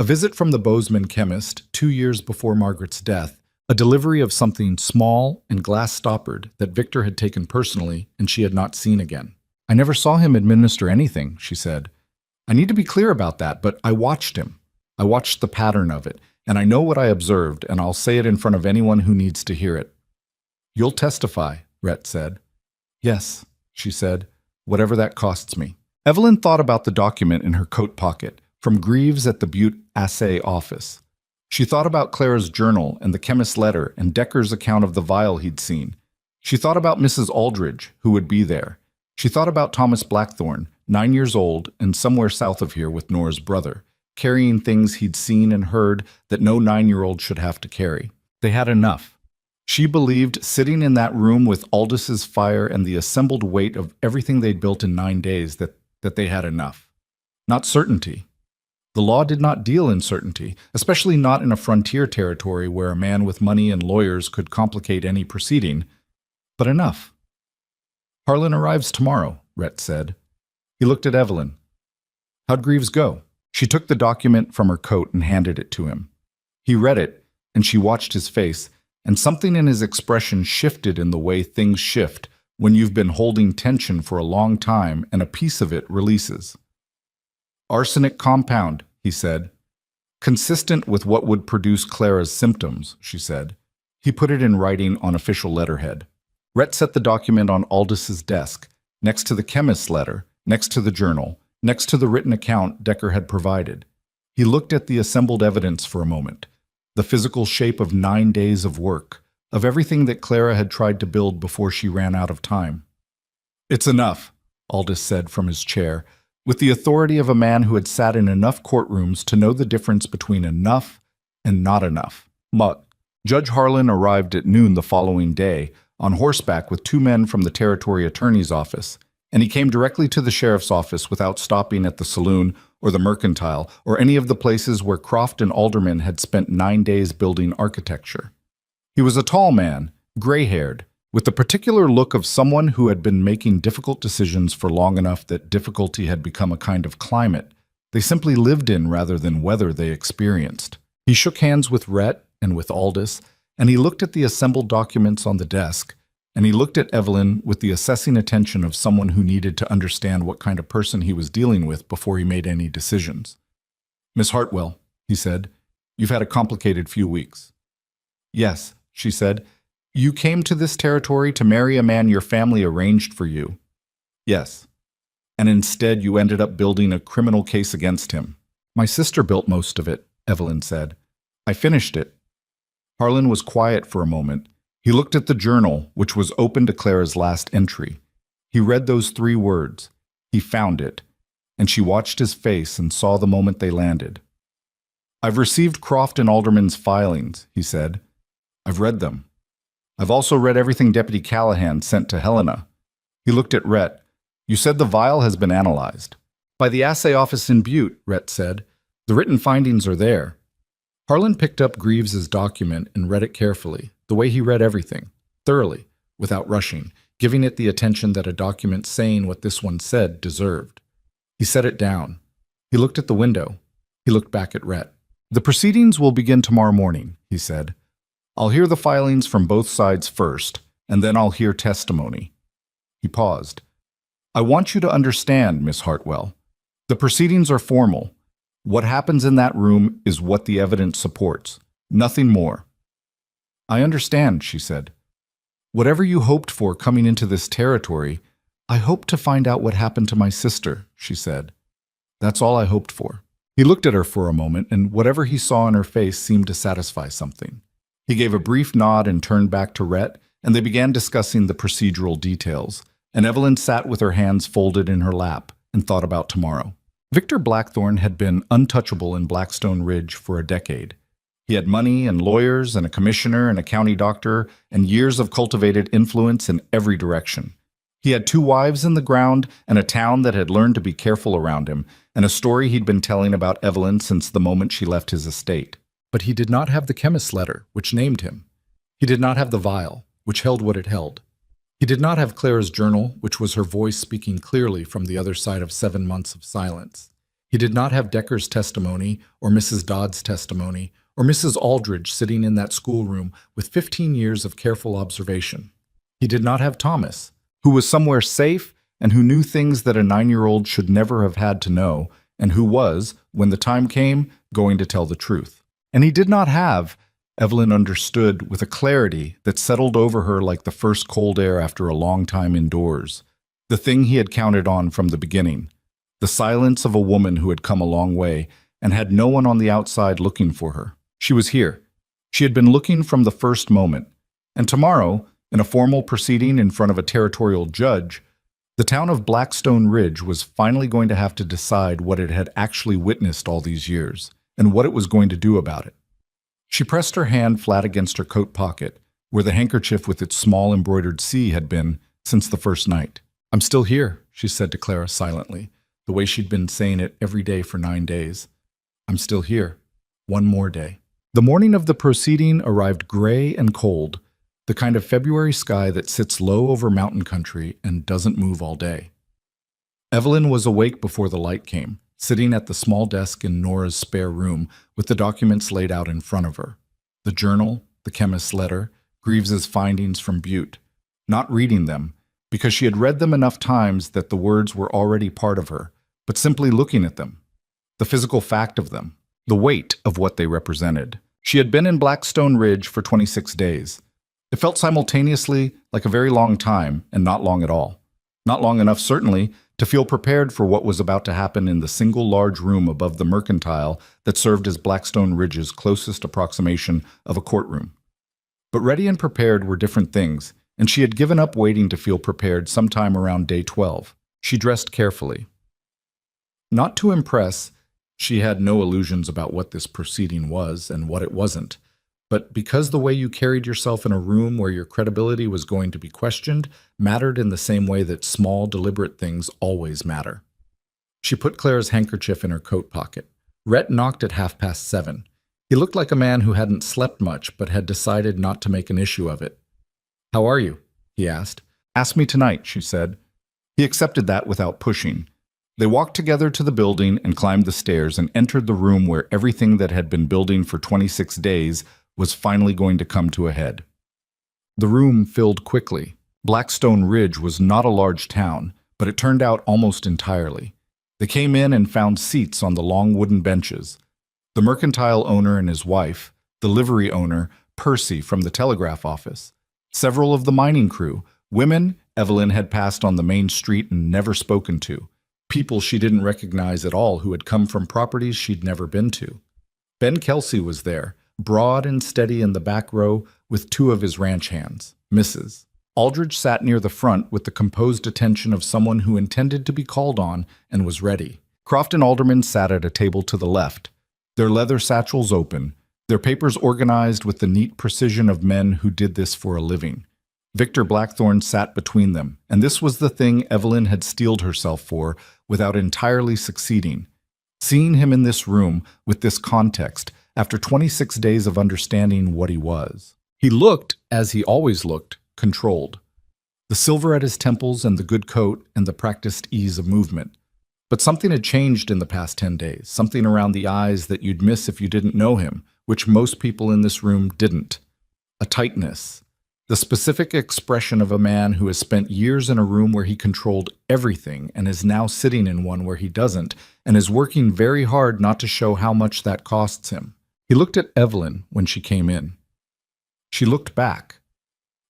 A visit from the Bozeman chemist 2 years before Margaret's death, a delivery of something small and glass-stoppered that Victor had taken personally and she had not seen again. I never saw him administer anything, she said. I need to be clear about that, but I watched him. I watched the pattern of it, and I know what I observed, and I'll say it in front of anyone who needs to hear it. You'll testify, Rhett said. Yes, she said, whatever that costs me. Evelyn thought about the document in her coat pocket, from Greaves at the Butte assay office. She thought about Clara's journal and the chemist's letter and Decker's account of the vial he'd seen. She thought about Mrs. Aldridge, who would be there. She thought about Thomas Blackthorne, 9 years old and somewhere south of here with Nora's brother, carrying things he'd seen and heard that no 9-year-old should have to carry. They had enough. She believed, sitting in that room with Aldis's fire and the assembled weight of everything they'd built in 9 days, that they had enough. Not certainty. The law did not deal in certainty, especially not in a frontier territory where a man with money and lawyers could complicate any proceeding, but enough. Harlan arrives tomorrow, Rhett said. He looked at Evelyn. How'd Greaves go? She took the document from her coat and handed it to him. He read it, and she watched his face, and something in his expression shifted in the way things shift when you've been holding tension for a long time and a piece of it releases. Arsenic compound, he said. Consistent with what would produce Clara's symptoms, she said. He put it in writing on official letterhead. Rhett set the document on Aldis's desk, next to the chemist's letter, next to the journal, next to the written account Decker had provided. He looked at the assembled evidence for a moment, the physical shape of 9 days of work, of everything that Clara had tried to build before she ran out of time. It's enough, Aldis said from his chair, with the authority of a man who had sat in enough courtrooms to know the difference between enough and not enough. Judge Harlan arrived at noon the following day, on horseback with 2 men from the territory attorney's office, and he came directly to the sheriff's office without stopping at the saloon or the mercantile or any of the places where Croft and Alderman had spent 9 days building architecture. He was a tall man, gray-haired, with the particular look of someone who had been making difficult decisions for long enough that difficulty had become a kind of climate they simply lived in rather than weather they experienced. He shook hands with Rhett and with Aldis, and he looked at the assembled documents on the desk, and he looked at Evelyn with the assessing attention of someone who needed to understand what kind of person he was dealing with before he made any decisions. Miss Hartwell, he said, you've had a complicated few weeks. Yes, she said. You came to this territory to marry a man your family arranged for you. Yes. And instead you ended up building a criminal case against him. My sister built most of it, Evelyn said. I finished it. Harlan was quiet for a moment. He looked at the journal, which was open to Clara's last entry. He read those 3 words. He found it. And she watched his face and saw the moment they landed. I've received Croft and Alderman's filings, he said. I've read them. I've also read everything Deputy Callahan sent to Helena. He looked at Rhett. You said the vial has been analyzed. By the assay office in Butte, Rhett said. The written findings are there. Harlan picked up Greaves's document and read it carefully, the way he read everything, thoroughly, without rushing, giving it the attention that a document saying what this one said deserved. He set it down. He looked at the window. He looked back at Rhett. The proceedings will begin tomorrow morning, he said. I'll hear the filings from both sides first, and then I'll hear testimony. He paused. I want you to understand, Miss Hartwell. The proceedings are formal. What happens in that room is what the evidence supports. Nothing more. I understand, she said. Whatever you hoped for coming into this territory, I hoped to find out what happened to my sister, she said. That's all I hoped for. He looked at her for a moment, and whatever he saw in her face seemed to satisfy something. He gave a brief nod and turned back to Rhett, and they began discussing the procedural details, and Evelyn sat with her hands folded in her lap and thought about tomorrow. Victor Blackthorne had been untouchable in Blackstone Ridge for a decade. He had money and lawyers and a commissioner and a county doctor and years of cultivated influence in every direction. He had 2 wives in the ground and a town that had learned to be careful around him, and a story he'd been telling about Evelyn since the moment she left his estate. But he did not have the chemist's letter, which named him. He did not have the vial, which held what it held. He did not have Clara's journal, which was her voice speaking clearly from the other side of 7 months of silence. He did not have Decker's testimony, or Mrs. Dodd's testimony, or Mrs. Aldridge sitting in that schoolroom with 15 years of careful observation. He did not have Thomas, who was somewhere safe and who knew things that a 9-year-old should never have had to know, and who was, when the time came, going to tell the truth. And he did not have, Evelyn understood with a clarity that settled over her like the first cold air after a long time indoors, the thing he had counted on from the beginning, the silence of a woman who had come a long way and had no one on the outside looking for her. She was here. She had been looking from the first moment. And tomorrow, in a formal proceeding in front of a territorial judge, the town of Blackstone Ridge was finally going to have to decide what it had actually witnessed all these years and what it was going to do about it. She pressed her hand flat against her coat pocket, where the handkerchief with its small embroidered C had been since the first night. I'm still here, she said to Clara silently, the way she'd been saying it every day for 9 days. I'm still here. One more day. The morning of the proceeding arrived gray and cold, the kind of February sky that sits low over mountain country and doesn't move all day. Evelyn was awake before the light came, sitting at the small desk in Nora's spare room with the documents laid out in front of her. The journal, the chemist's letter, Greaves's findings from Butte. Not reading them, because she had read them enough times that the words were already part of her, but simply looking at them. The physical fact of them, the weight of what they represented. She had been in Blackstone Ridge for 26 days. It felt simultaneously like a very long time and not long at all. Not long enough, certainly, to feel prepared for what was about to happen in the single large room above the mercantile that served as Blackstone Ridge's closest approximation of a courtroom. But ready and prepared were different things, and she had given up waiting to feel prepared sometime around day 12. She dressed carefully. Not to impress, she had no illusions about what this proceeding was and what it wasn't, but because the way you carried yourself in a room where your credibility was going to be questioned mattered in the same way that small, deliberate things always matter. She put Clara's handkerchief in her coat pocket. Rhett knocked at 7:30. He looked like a man who hadn't slept much but had decided not to make an issue of it. How are you? He asked. Ask me tonight, she said. He accepted that without pushing. They walked together to the building and climbed the stairs and entered the room where everything that had been building for 26 days was finally going to come to a head. The room filled quickly. Blackstone Ridge was not a large town, but it turned out almost entirely. They came in and found seats on the long wooden benches. The mercantile owner and his wife, the livery owner, Percy from the telegraph office, several of the mining crew, women Evelyn had passed on the main street and never spoken to, people she didn't recognize at all who had come from properties she'd never been to. Ben Kelsey was there, broad and steady in the back row with 2 of his ranch hands, Mrs. Aldridge sat near the front with the composed attention of someone who intended to be called on and was ready. Croft and Alderman sat at a table to the left, their leather satchels open, their papers organized with the neat precision of men who did this for a living. Victor Blackthorne sat between them, and this was the thing Evelyn had steeled herself for without entirely succeeding. Seeing him in this room with this context, after 26 days of understanding what he was. He looked, as he always looked, controlled. The silver at his temples and the good coat and the practiced ease of movement. But something had changed in the past 10 days, something around the eyes that you'd miss if you didn't know him, which most people in this room didn't. A tightness. The specific expression of a man who has spent years in a room where he controlled everything and is now sitting in one where he doesn't, and is working very hard not to show how much that costs him. He looked at Evelyn when she came in. She looked back.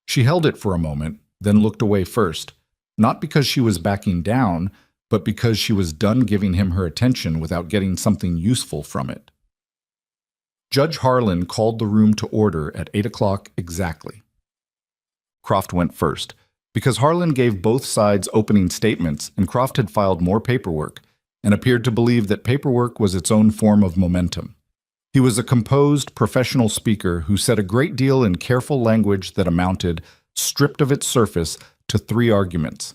She held it for a moment, then looked away first, not because she was backing down, but because she was done giving him her attention without getting something useful from it. Judge Harlan called the room to order at 8 o'clock exactly. Croft went first, because Harlan gave both sides opening statements and Croft had filed more paperwork and appeared to believe that paperwork was its own form of momentum. He was a composed, professional speaker who said a great deal in careful language that amounted, stripped of its surface, to 3 arguments.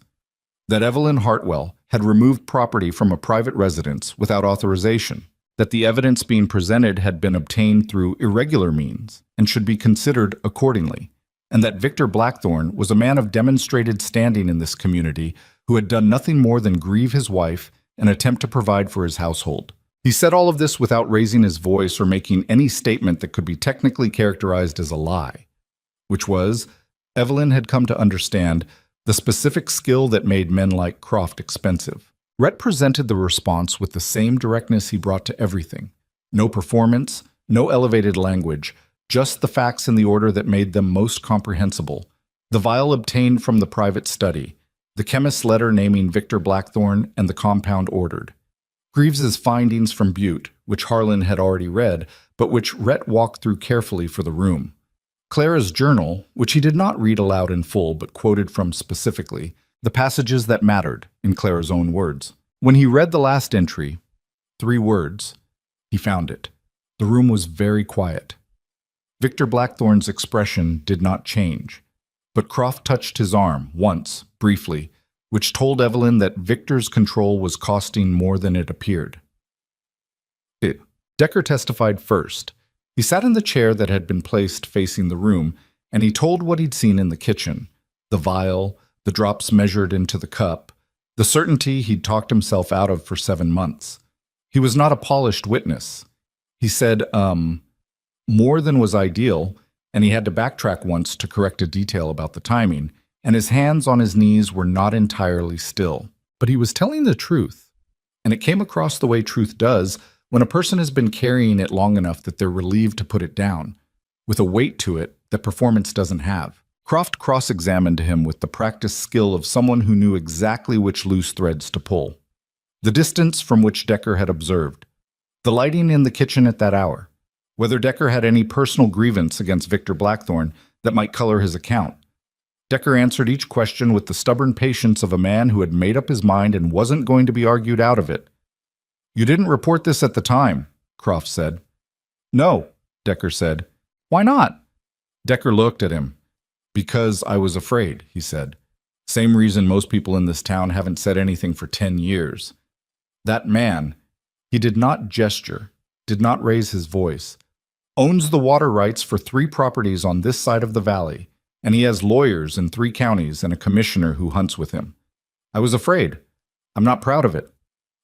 That Evelyn Hartwell had removed property from a private residence without authorization, that the evidence being presented had been obtained through irregular means and should be considered accordingly, and that Victor Blackthorne was a man of demonstrated standing in this community who had done nothing more than grieve his wife and attempt to provide for his household. He said all of this without raising his voice or making any statement that could be technically characterized as a lie, which was, Evelyn had come to understand the specific skill that made men like Croft expensive. Rhett presented the response with the same directness he brought to everything. No performance, no elevated language, just the facts in the order that made them most comprehensible. The vial obtained from the private study, the chemist's letter naming Victor Blackthorne, and the compound ordered. Greaves's findings from Butte, which Harlan had already read, but which Rhett walked through carefully for the room. Clara's journal, which he did not read aloud in full but quoted from specifically, the passages that mattered, in Clara's own words. When he read the last entry, 3 words, he found it. The room was very quiet. Victor Blackthorne's expression did not change, but Croft touched his arm once, briefly, which told Evelyn that Victor's control was costing more than it appeared. Decker testified first. He sat in the chair that had been placed facing the room, and he told what he'd seen in the kitchen, the vial, the drops measured into the cup, the certainty he'd talked himself out of for 7 months. He was not a polished witness. He said, more than was ideal, and he had to backtrack once to correct a detail about the timing, and his hands on his knees were not entirely still. But he was telling the truth, and it came across the way truth does when a person has been carrying it long enough that they're relieved to put it down, with a weight to it that performance doesn't have. Croft cross-examined him with the practiced skill of someone who knew exactly which loose threads to pull. The distance from which Decker had observed, the lighting in the kitchen at that hour, whether Decker had any personal grievance against Victor Blackthorne that might color his account. Decker answered each question with the stubborn patience of a man who had made up his mind and wasn't going to be argued out of it. "You didn't report this at the time," Croft said. "No," Decker said. "Why not?" Decker looked at him. "Because I was afraid," he said. "Same reason most people in this town haven't said anything for 10 years. That man," he did not gesture, did not raise his voice, "owns the water rights for 3 properties on this side of the valley, and he has lawyers in 3 counties and a commissioner who hunts with him. I was afraid. I'm not proud of it.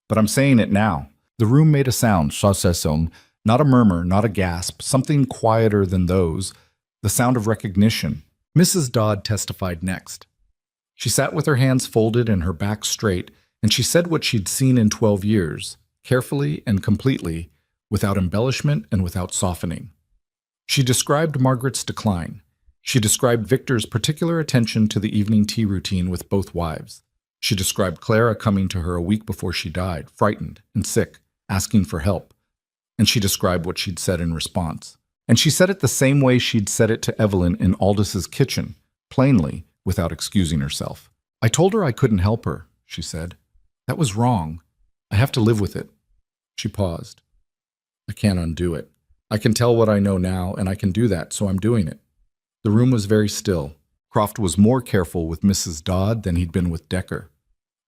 But I'm saying it now." The room made a sound, chassesson, not a murmur, not a gasp, something quieter than those, the sound of recognition. Mrs. Dodd testified next. She sat with her hands folded and her back straight, and she said what she'd seen in 12 years, carefully and completely, without embellishment and without softening. She described Margaret's decline. She described Victor's particular attention to the evening tea routine with both wives. She described Clara coming to her a week before she died, frightened and sick, asking for help. And she described what she'd said in response. And she said it the same way she'd said it to Evelyn in Aldous' kitchen, plainly, without excusing herself. "I told her I couldn't help her," she said. "That was wrong. I have to live with it." She paused. "I can't undo it. I can tell what I know now, and I can do that, so I'm doing it." The room was very still. Croft was more careful with Mrs. Dodd than he'd been with Decker.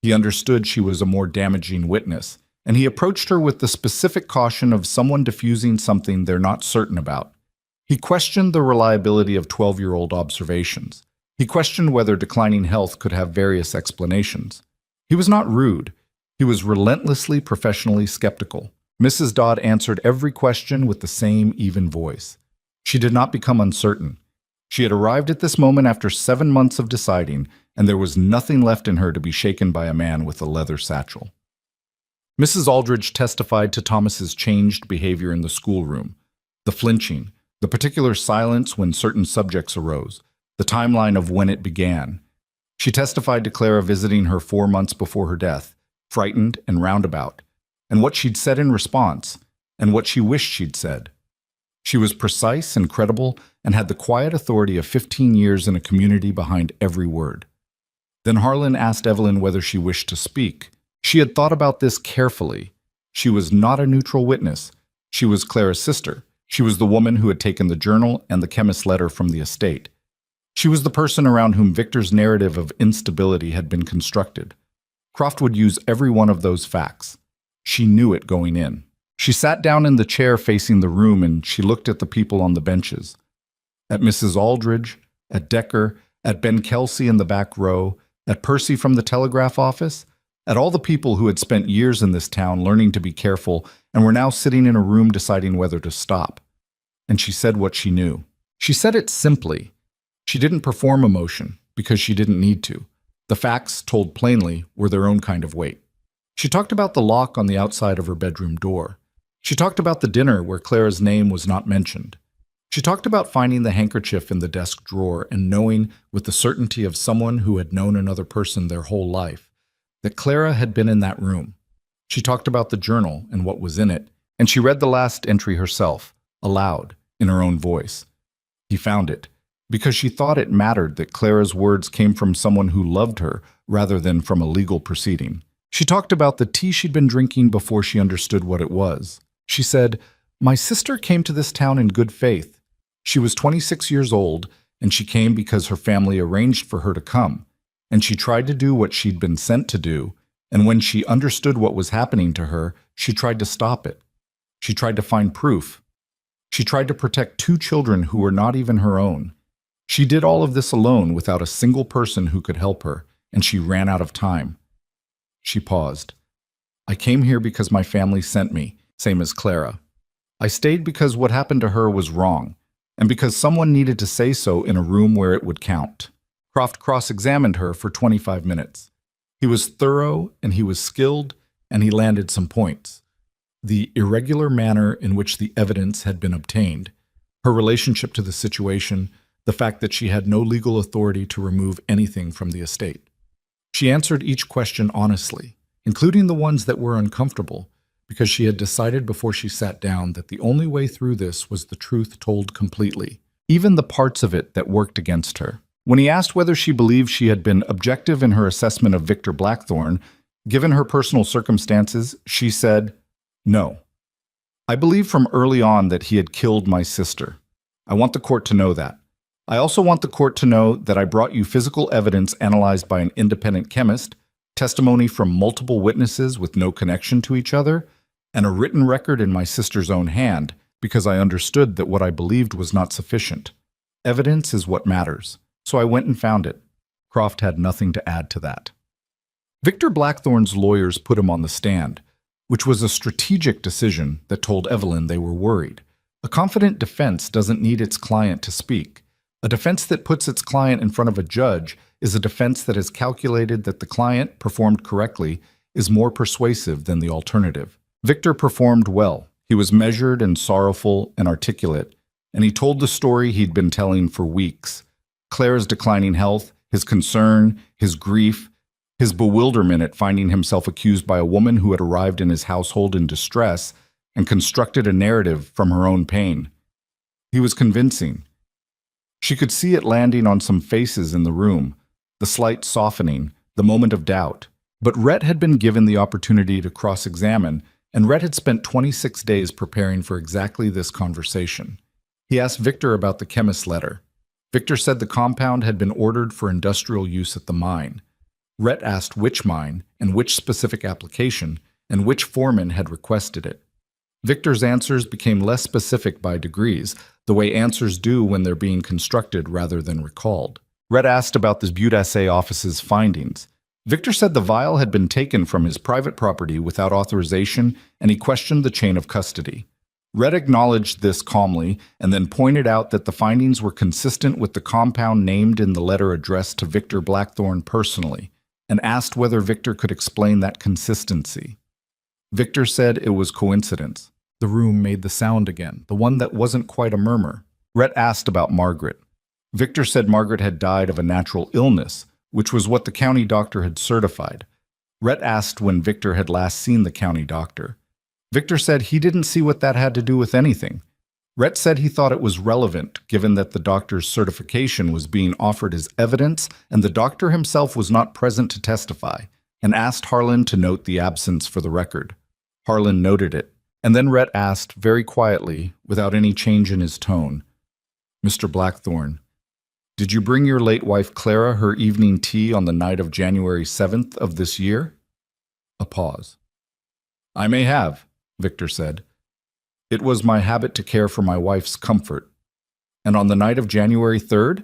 He understood she was a more damaging witness, and he approached her with the specific caution of someone diffusing something they're not certain about. He questioned the reliability of 12-year-old observations. He questioned whether declining health could have various explanations. He was not rude. He was relentlessly professionally skeptical. Mrs. Dodd answered every question with the same even voice. She did not become uncertain. She had arrived at this moment after 7 months of deciding, and there was nothing left in her to be shaken by a man with a leather satchel. Mrs. Aldridge testified to Thomas's changed behavior in the schoolroom, the flinching, the particular silence when certain subjects arose, the timeline of when it began. She testified to Clara visiting her 4 months before her death, frightened and roundabout, and what she'd said in response, and what she wished she'd said. She was precise and credible and had the quiet authority of 15 years in a community behind every word. Then Harlan asked Evelyn whether she wished to speak. She had thought about this carefully. She was not a neutral witness. She was Clara's sister. She was the woman who had taken the journal and the chemist's letter from the estate. She was the person around whom Victor's narrative of instability had been constructed. Croft would use every one of those facts. She knew it going in. She sat down in the chair facing the room and she looked at the people on the benches. At Mrs. Aldridge, at Decker, at Ben Kelsey in the back row, at Percy from the telegraph office, at all the people who had spent years in this town learning to be careful and were now sitting in a room deciding whether to stop. And she said what she knew. She said it simply. She didn't perform emotion because she didn't need to. The facts, told plainly, were their own kind of weight. She talked about the lock on the outside of her bedroom door. She talked about the dinner where Clara's name was not mentioned. She talked about finding the handkerchief in the desk drawer and knowing, with the certainty of someone who had known another person their whole life, that Clara had been in that room. She talked about the journal and what was in it, and she read the last entry herself, aloud, in her own voice. He found it, because she thought it mattered that Clara's words came from someone who loved her rather than from a legal proceeding. She talked about the tea she'd been drinking before she understood what it was. She said, "My sister came to this town in good faith. She was 26 years old, and she came because her family arranged for her to come, and she tried to do what she'd been sent to do, and when she understood what was happening to her, she tried to stop it. She tried to find proof. She tried to protect 2 children who were not even her own. She did all of this alone without a single person who could help her, and she ran out of time." She paused. "I came here because my family sent me, same as Clara. I stayed because what happened to her was wrong, and because someone needed to say so in a room where it would count." Croft cross-examined her for 25 minutes. He was thorough, and he was skilled, and he landed some points. The irregular manner in which the evidence had been obtained, her relationship to the situation, the fact that she had no legal authority to remove anything from the estate. She answered each question honestly, including the ones that were uncomfortable, because she had decided before she sat down that the only way through this was the truth told completely, even the parts of it that worked against her. When he asked whether she believed she had been objective in her assessment of Victor Blackthorne, given her personal circumstances, she said, "No. I believe from early on that he had killed my sister. I want the court to know that. I also want the court to know that I brought you physical evidence analyzed by an independent chemist, testimony from multiple witnesses with no connection to each other, and a written record in my sister's own hand, because I understood that what I believed was not sufficient. Evidence is what matters, so I went and found it." Croft had nothing to add to that. Victor Blackthorne's lawyers put him on the stand, which was a strategic decision that told Evelyn they were worried. A confident defense doesn't need its client to speak. A defense that puts its client in front of a judge is a defense that has calculated that the client, performed correctly, is more persuasive than the alternative. Victor performed well. He was measured and sorrowful and articulate, and he told the story he'd been telling for weeks. Clara's declining health, his concern, his grief, his bewilderment at finding himself accused by a woman who had arrived in his household in distress and constructed a narrative from her own pain. He was convincing. She could see it landing on some faces in the room, the slight softening, the moment of doubt. But Rhett had been given the opportunity to cross-examine, and Rhett had spent 26 days preparing for exactly this conversation. He asked Victor about the chemist's letter. Victor said the compound had been ordered for industrial use at the mine. Rhett asked which mine, and which specific application, and which foreman had requested it. Victor's answers became less specific by degrees, the way answers do when they're being constructed rather than recalled. Rhett asked about the Butte Assay Office's findings. Victor said the vial had been taken from his private property without authorization, and he questioned the chain of custody. Red acknowledged this calmly and then pointed out that the findings were consistent with the compound named in the letter addressed to Victor Blackthorne personally, and asked whether Victor could explain that consistency. Victor said it was coincidence. The room made the sound again, the one that wasn't quite a murmur. Rhett asked about Margaret. Victor said Margaret had died of a natural illness, which was what the county doctor had certified. Rhett asked when Victor had last seen the county doctor. Victor said he didn't see what that had to do with anything. Rhett said he thought it was relevant, given that the doctor's certification was being offered as evidence and the doctor himself was not present to testify, and asked Harlan to note the absence for the record. Harlan noted it, and then Rhett asked, very quietly, without any change in his tone, "Mr. Blackthorne, did you bring your late wife Clara her evening tea on the night of January 7th of this year?" A pause. "I may have," Victor said. "It was my habit to care for my wife's comfort. And on the night of January 3rd?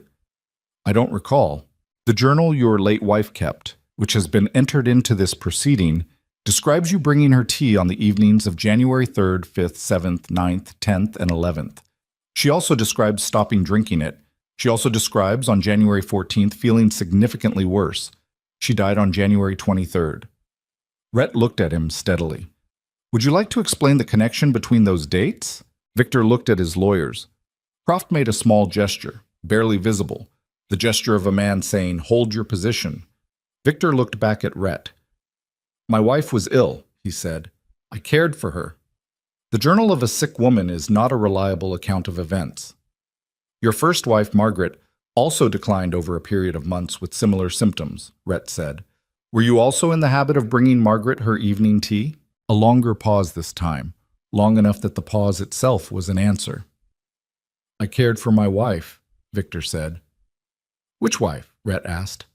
I don't recall. The journal your late wife kept, which has been entered into this proceeding, describes you bringing her tea on the evenings of January 3rd, 5th, 7th, 9th, 10th, and 11th. She also describes stopping drinking it. She also describes on January 14th feeling significantly worse. She died on January 23rd. Rhett looked at him steadily. "Would you like to explain the connection between those dates?" Victor looked at his lawyers. Croft made a small gesture, barely visible, the gesture of a man saying, "Hold your position." Victor looked back at Rhett. "My wife was ill," he said. "I cared for her. The journal of a sick woman is not a reliable account of events. Your first wife, Margaret, also declined over a period of months with similar symptoms," Rhett said. "Were you also in the habit of bringing Margaret her evening tea?" A longer pause this time, long enough that the pause itself was an answer. "I cared for my wife," Victor said. "Which wife?" Rhett asked.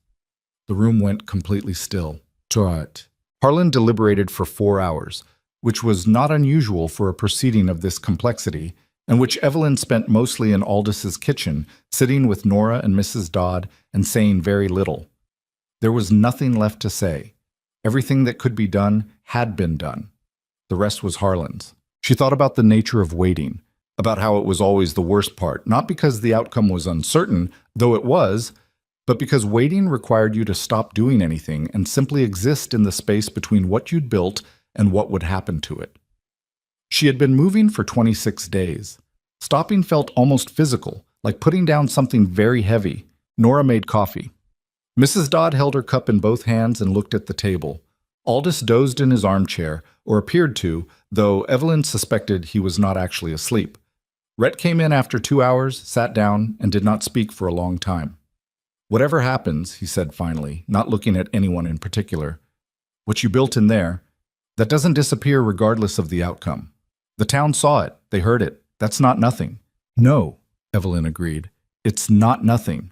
The room went completely still. "Trot." Harlan deliberated for 4 hours, which was not unusual for a proceeding of this complexity, and which Evelyn spent mostly in Aldous' kitchen, sitting with Nora and Mrs. Dodd and saying very little. There was nothing left to say. Everything that could be done had been done. The rest was Harlan's. She thought about the nature of waiting, about how it was always the worst part, not because the outcome was uncertain, though it was, but because waiting required you to stop doing anything and simply exist in the space between what you'd built and what would happen to it. She had been moving for 26 days. Stopping felt almost physical, like putting down something very heavy. Nora made coffee. Mrs. Dodd held her cup in both hands and looked at the table. Aldous dozed in his armchair, or appeared to, though Evelyn suspected he was not actually asleep. Rhett came in after 2 hours, sat down, and did not speak for a long time. "Whatever happens," he said finally, not looking at anyone in particular, "what you built in there, that doesn't disappear regardless of the outcome. The town saw it, they heard it. That's not nothing." "No," Evelyn agreed. "It's not nothing."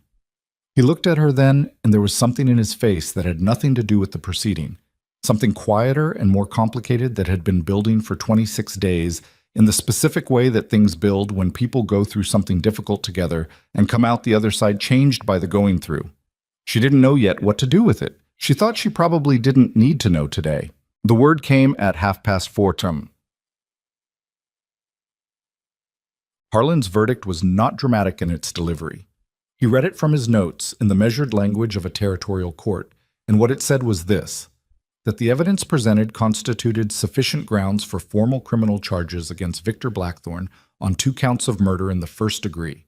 He looked at her then, and there was something in his face that had nothing to do with the proceeding, something quieter and more complicated that had been building for 26 days in the specific way that things build when people go through something difficult together and come out the other side changed by the going through. She didn't know yet what to do with it. She thought she probably didn't need to know today. The word came at 4:30. Harlan's verdict was not dramatic in its delivery. He read it from his notes in the measured language of a territorial court, and what it said was this: that the evidence presented constituted sufficient grounds for formal criminal charges against Victor Blackthorne on 2 counts of murder in the first degree,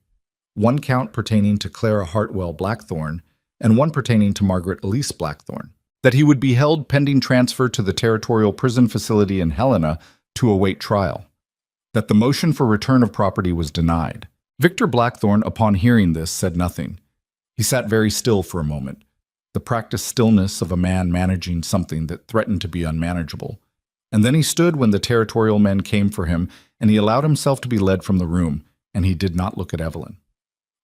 1 count pertaining to Clara Hartwell Blackthorne and 1 pertaining to Margaret Elise Blackthorne, that he would be held pending transfer to the territorial prison facility in Helena to await trial, that the motion for return of property was denied. Victor Blackthorne, upon hearing this, said nothing. He sat very still for a moment, the practiced stillness of a man managing something that threatened to be unmanageable. And then he stood when the territorial men came for him, and he allowed himself to be led from the room, and he did not look at Evelyn.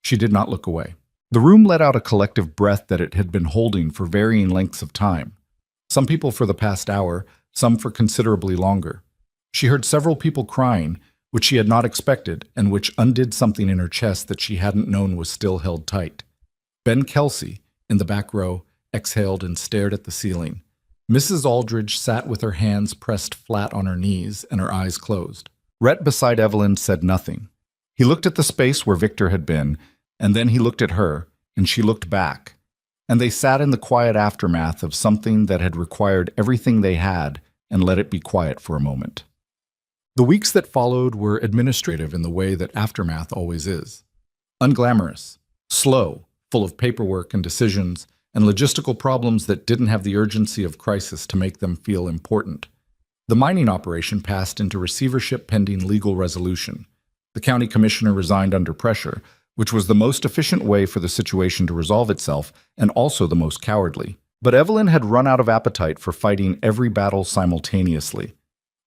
She did not look away. The room let out a collective breath that it had been holding for varying lengths of time. Some people for the past hour, some for considerably longer. She heard several people crying, which she had not expected, and which undid something in her chest that she hadn't known was still held tight. Ben Kelsey, in the back row, exhaled, and stared at the ceiling. Mrs. Aldridge sat with her hands pressed flat on her knees and her eyes closed. Rhett beside Evelyn said nothing. He looked at the space where Victor had been, and then he looked at her, and she looked back. And they sat in the quiet aftermath of something that had required everything they had and let it be quiet for a moment. The weeks that followed were administrative in the way that aftermath always is. Unglamorous, slow, full of paperwork and decisions and logistical problems that didn't have the urgency of crisis to make them feel important. The mining operation passed into receivership pending legal resolution. The county commissioner resigned under pressure, which was the most efficient way for the situation to resolve itself and also the most cowardly. But Evelyn had run out of appetite for fighting every battle simultaneously.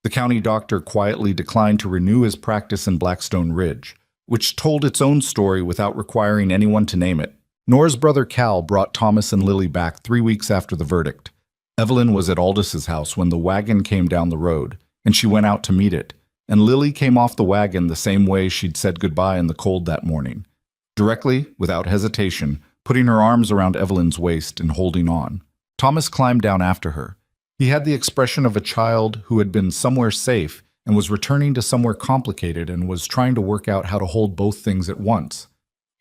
The county doctor quietly declined to renew his practice in Blackstone Ridge, which told its own story without requiring anyone to name it. Nora's brother Cal brought Thomas and Lily back 3 weeks after the verdict. Evelyn was at Aldis's house when the wagon came down the road, and she went out to meet it, and Lily came off the wagon the same way she'd said goodbye in the cold that morning. Directly, without hesitation, putting her arms around Evelyn's waist and holding on. Thomas climbed down after her. He had the expression of a child who had been somewhere safe and was returning to somewhere complicated and was trying to work out how to hold both things at once.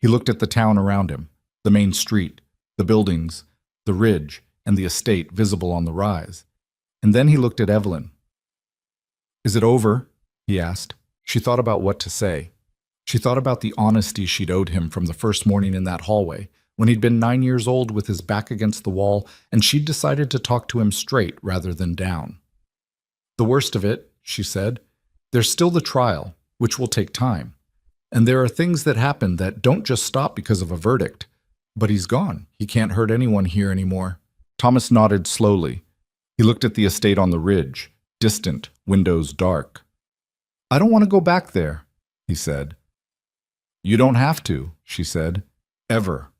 He looked at the town around him, the main street, the buildings, the ridge, and the estate visible on the rise. And then he looked at Evelyn. "Is it over?" he asked. She thought about what to say. She thought about the honesty she'd owed him from the first morning in that hallway, when he'd been 9 years old with his back against the wall, and she'd decided to talk to him straight rather than down. "The worst of it," she said, "there's still the trial, which will take time. And there are things that happen that don't just stop because of a verdict. But he's gone. He can't hurt anyone here anymore." Thomas nodded slowly. He looked at the estate on the ridge, distant, windows dark. "I don't want to go back there," he said. "You don't have to," she said. "Ever."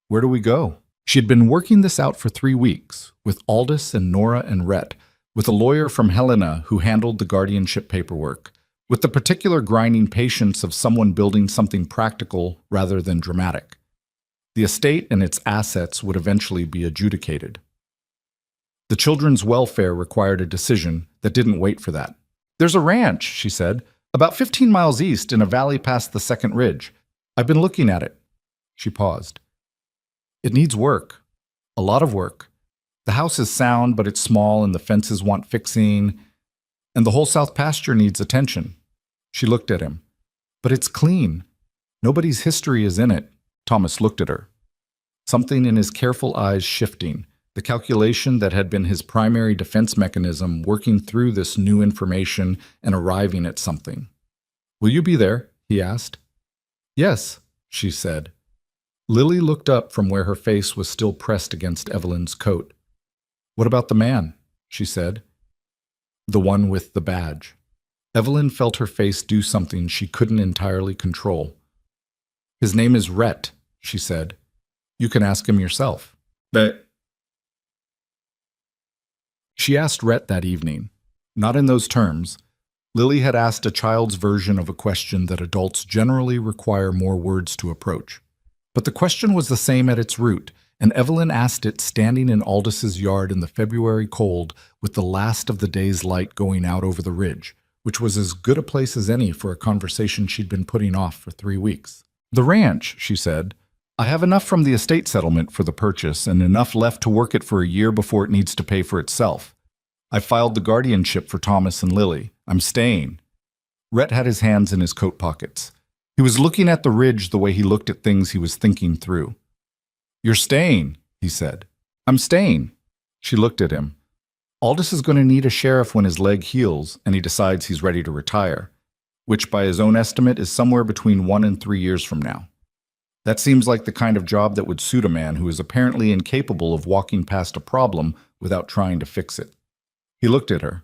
"Where do we go?" She had been working this out for 3 weeks, with Aldis and Nora and Rhett, with a lawyer from Helena who handled the guardianship paperwork, with the particular grinding patience of someone building something practical rather than dramatic. The estate and its assets would eventually be adjudicated. The children's welfare required a decision that didn't wait for that. "There's a ranch," she said, "about 15 miles east in a valley past the second ridge. I've been looking at it." She paused. "It needs work. A lot of work. The house is sound, but it's small and the fences want fixing, and the whole south pasture needs attention." She looked at him. "But it's clean. Nobody's history is in it." Thomas looked at her. Something in his careful eyes shifting, the calculation that had been his primary defense mechanism working through this new information and arriving at something. "Will you be there?" he asked. "Yes," she said. Lily looked up from where her face was still pressed against Evelyn's coat. "What about the man?" she said. "The one with the badge." Evelyn felt her face do something she couldn't entirely control. "His name is Rhett," she said. "You can ask him yourself." "But—" She asked Rhett that evening. Not in those terms. Lily had asked a child's version of a question that adults generally require more words to approach. But the question was the same at its root, and Evelyn asked it standing in Aldis's yard in the February cold with the last of the day's light going out over the ridge, which was as good a place as any for a conversation she'd been putting off for 3 weeks. "The ranch," she said. "I have enough from the estate settlement for the purchase and enough left to work it for a year before it needs to pay for itself. I filed the guardianship for Thomas and Lily. I'm staying." Rhett had his hands in his coat pockets. He was looking at the ridge the way he looked at things he was thinking through. "You're staying," he said. "I'm staying." She looked at him. "Aldis is going to need a sheriff when his leg heals and he decides he's ready to retire, which by his own estimate is somewhere between 1 and 3 years from now. That seems like the kind of job that would suit a man who is apparently incapable of walking past a problem without trying to fix it." He looked at her.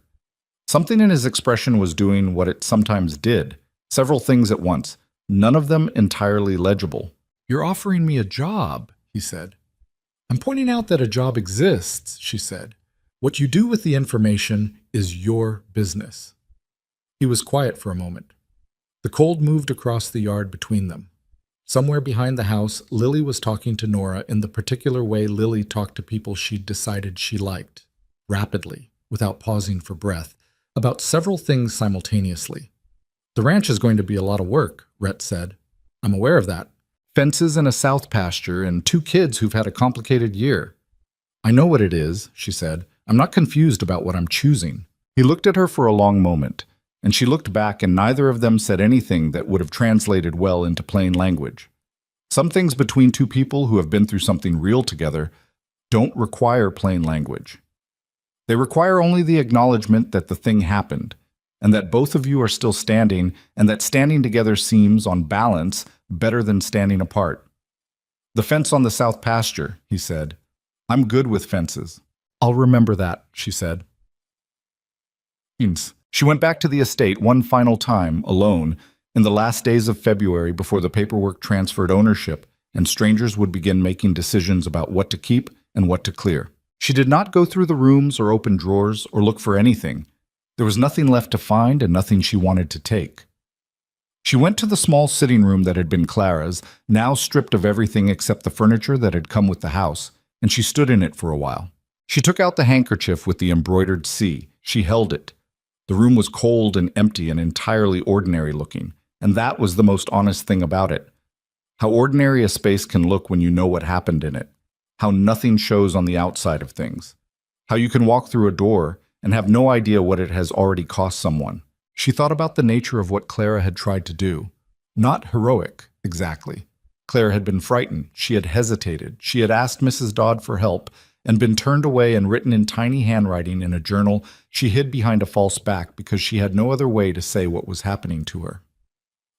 Something in his expression was doing what it sometimes did, several things at once, none of them entirely legible. "You're offering me a job," he said. "I'm pointing out that a job exists," she said. "What you do with the information is your business." He was quiet for a moment. The cold moved across the yard between them. Somewhere behind the house, Lily was talking to Nora in the particular way Lily talked to people she'd decided she liked, rapidly, without pausing for breath, about several things simultaneously. The ranch is going to be a lot of work, Rhett said. I'm aware of that. Fences and a south pasture and 2 kids who've had a complicated year. I know what it is, she said. I'm not confused about what I'm choosing. He looked at her for a long moment, and she looked back, and neither of them said anything that would have translated well into plain language. Some things between 2 people who have been through something real together don't require plain language. They require only the acknowledgement that the thing happened, and that both of you are still standing, and that standing together seems, on balance, better than standing apart. The fence on the south pasture, he said. I'm good with fences. I'll remember that, she said. She went back to the estate one final time, alone, in the last days of February before the paperwork transferred ownership and strangers would begin making decisions about what to keep and what to clear. She did not go through the rooms or open drawers or look for anything. There was nothing left to find and nothing she wanted to take. She went to the small sitting room that had been Clara's, now stripped of everything except the furniture that had come with the house, and she stood in it for a while. She took out the handkerchief with the embroidered C. She held it. The room was cold and empty and entirely ordinary looking, and that was the most honest thing about it. How ordinary a space can look when you know what happened in it. How nothing shows on the outside of things. How you can walk through a door and have no idea what it has already cost someone. She thought about the nature of what Clara had tried to do. Not heroic, exactly. Clara had been frightened. She had hesitated. She had asked Mrs. Dodd for help and been turned away and written in tiny handwriting in a journal she hid behind a false back because she had no other way to say what was happening to her.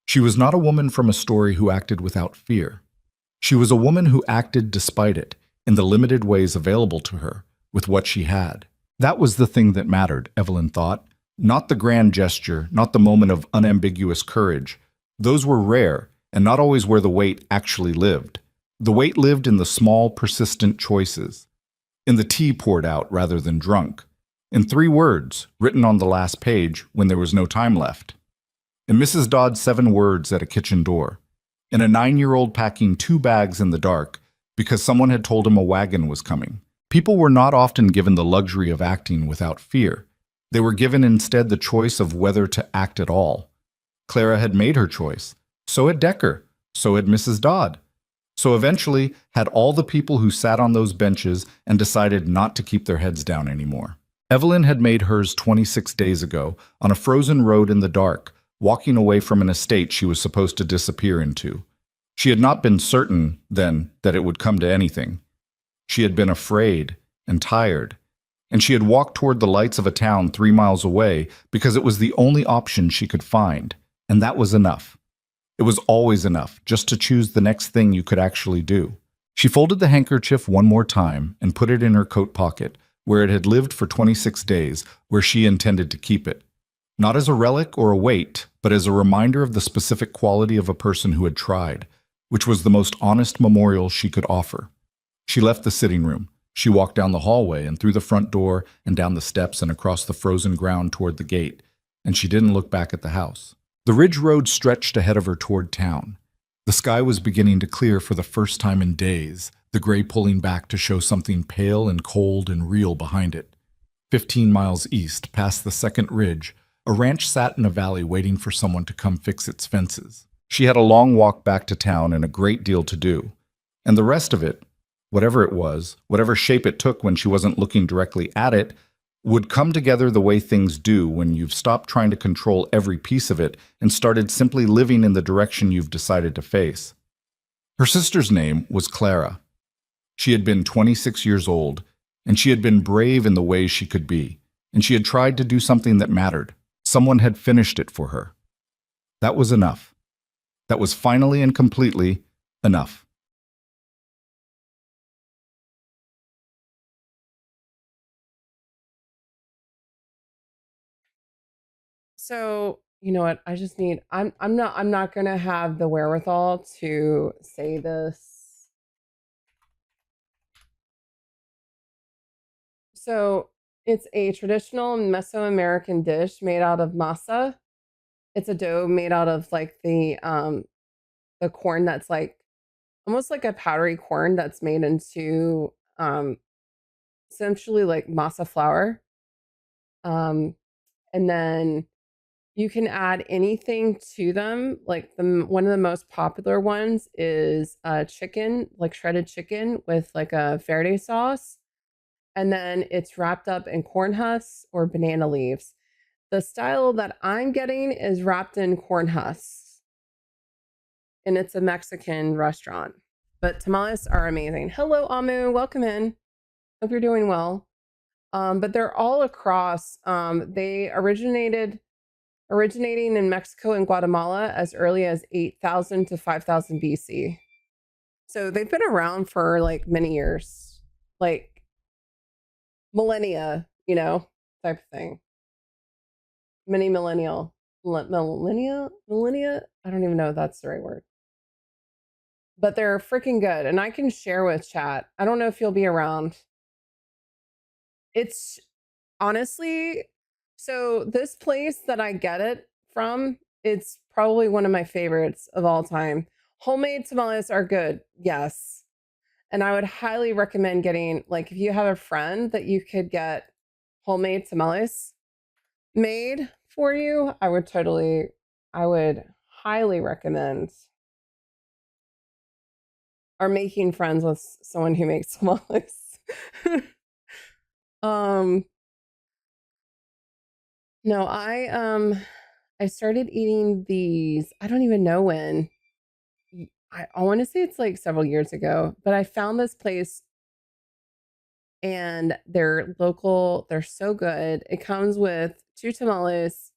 She was not a woman from a story who acted without fear. She was a woman who acted despite it, in the limited ways available to her, with what she had. That was the thing that mattered, Evelyn thought. Not the grand gesture, not the moment of unambiguous courage. Those were rare, and not always where the weight actually lived. The weight lived in the small, persistent choices. In the tea poured out rather than drunk. In 3 words, written on the last page when there was no time left. In Mrs. Dodd's 7 words at a kitchen door. In a 9-year-old packing 2 bags in the dark because someone had told him a wagon was coming. People were not often given the luxury of acting without fear. They were given instead the choice of whether to act at all. Clara had made her choice. So had Decker. So had Mrs. Dodd. So eventually had all the people who sat on those benches and decided not to keep their heads down anymore. Evelyn had made hers 26 days ago, on a frozen road in the dark, walking away from an estate she was supposed to disappear into. She had not been certain, then, that it would come to anything. She had been afraid and tired, and she had walked toward the lights of a town 3 miles away because it was the only option she could find, and that was enough. It was always enough, just to choose the next thing you could actually do. She folded the handkerchief one more time and put it in her coat pocket, where it had lived for 26 days, where she intended to keep it. Not as a relic or a weight, but as a reminder of the specific quality of a person who had tried, which was the most honest memorial she could offer. She left the sitting room. She walked down the hallway and through the front door and down the steps and across the frozen ground toward the gate, and she didn't look back at the house. The ridge road stretched ahead of her toward town. The sky was beginning to clear for the first time in days, the gray pulling back to show something pale and cold and real behind it. 15 miles east, past the second ridge, a ranch sat in a valley waiting for someone to come fix its fences. She had a long walk back to town and a great deal to do. And the rest of it, whatever it was, whatever shape it took when she wasn't looking directly at it, would come together the way things do when you've stopped trying to control every piece of it and started simply living in the direction you've decided to face. Her sister's name was Clara. She had been 26 years old, and she had been brave in the ways she could be, and she had tried to do something that mattered. Someone had finished it for her. That was enough. That was finally and completely enough. So, you know what? I just need I'm not going to have the wherewithal to say this. So, it's a traditional Mesoamerican dish made out of masa. It's a dough made out of like the the corn that's like almost like a powdery corn that's made into essentially like masa flour. And then you can add anything to them. Like one of the most popular ones is chicken, like shredded chicken with like a verde sauce. And then it's wrapped up in corn husks or banana leaves. The style that I'm getting is wrapped in corn husks. And it's a Mexican restaurant. But tamales are amazing. Hello, Amu. Welcome in. Hope you're doing well. But they're all across. They originating in Mexico and Guatemala as early as 8,000 to 5,000 BC. So they've been around for like many years, like millennia, type of thing. Many millennia. I don't even know if that's the right word. But they're freaking good. And I can share with chat. I don't know if you'll be around. It's honestly, so this place that I get it from, it's probably one of my favorites of all time. Homemade tamales are good, yes. And I would highly recommend getting, like, if you have a friend that you could get homemade tamales made for you, I would highly recommend, or making friends with someone who makes tamales. No, I started eating these. I don't even know when. I want to say it's like several years ago, but I found this place and they're local. They're so good. It comes with 2 tamales,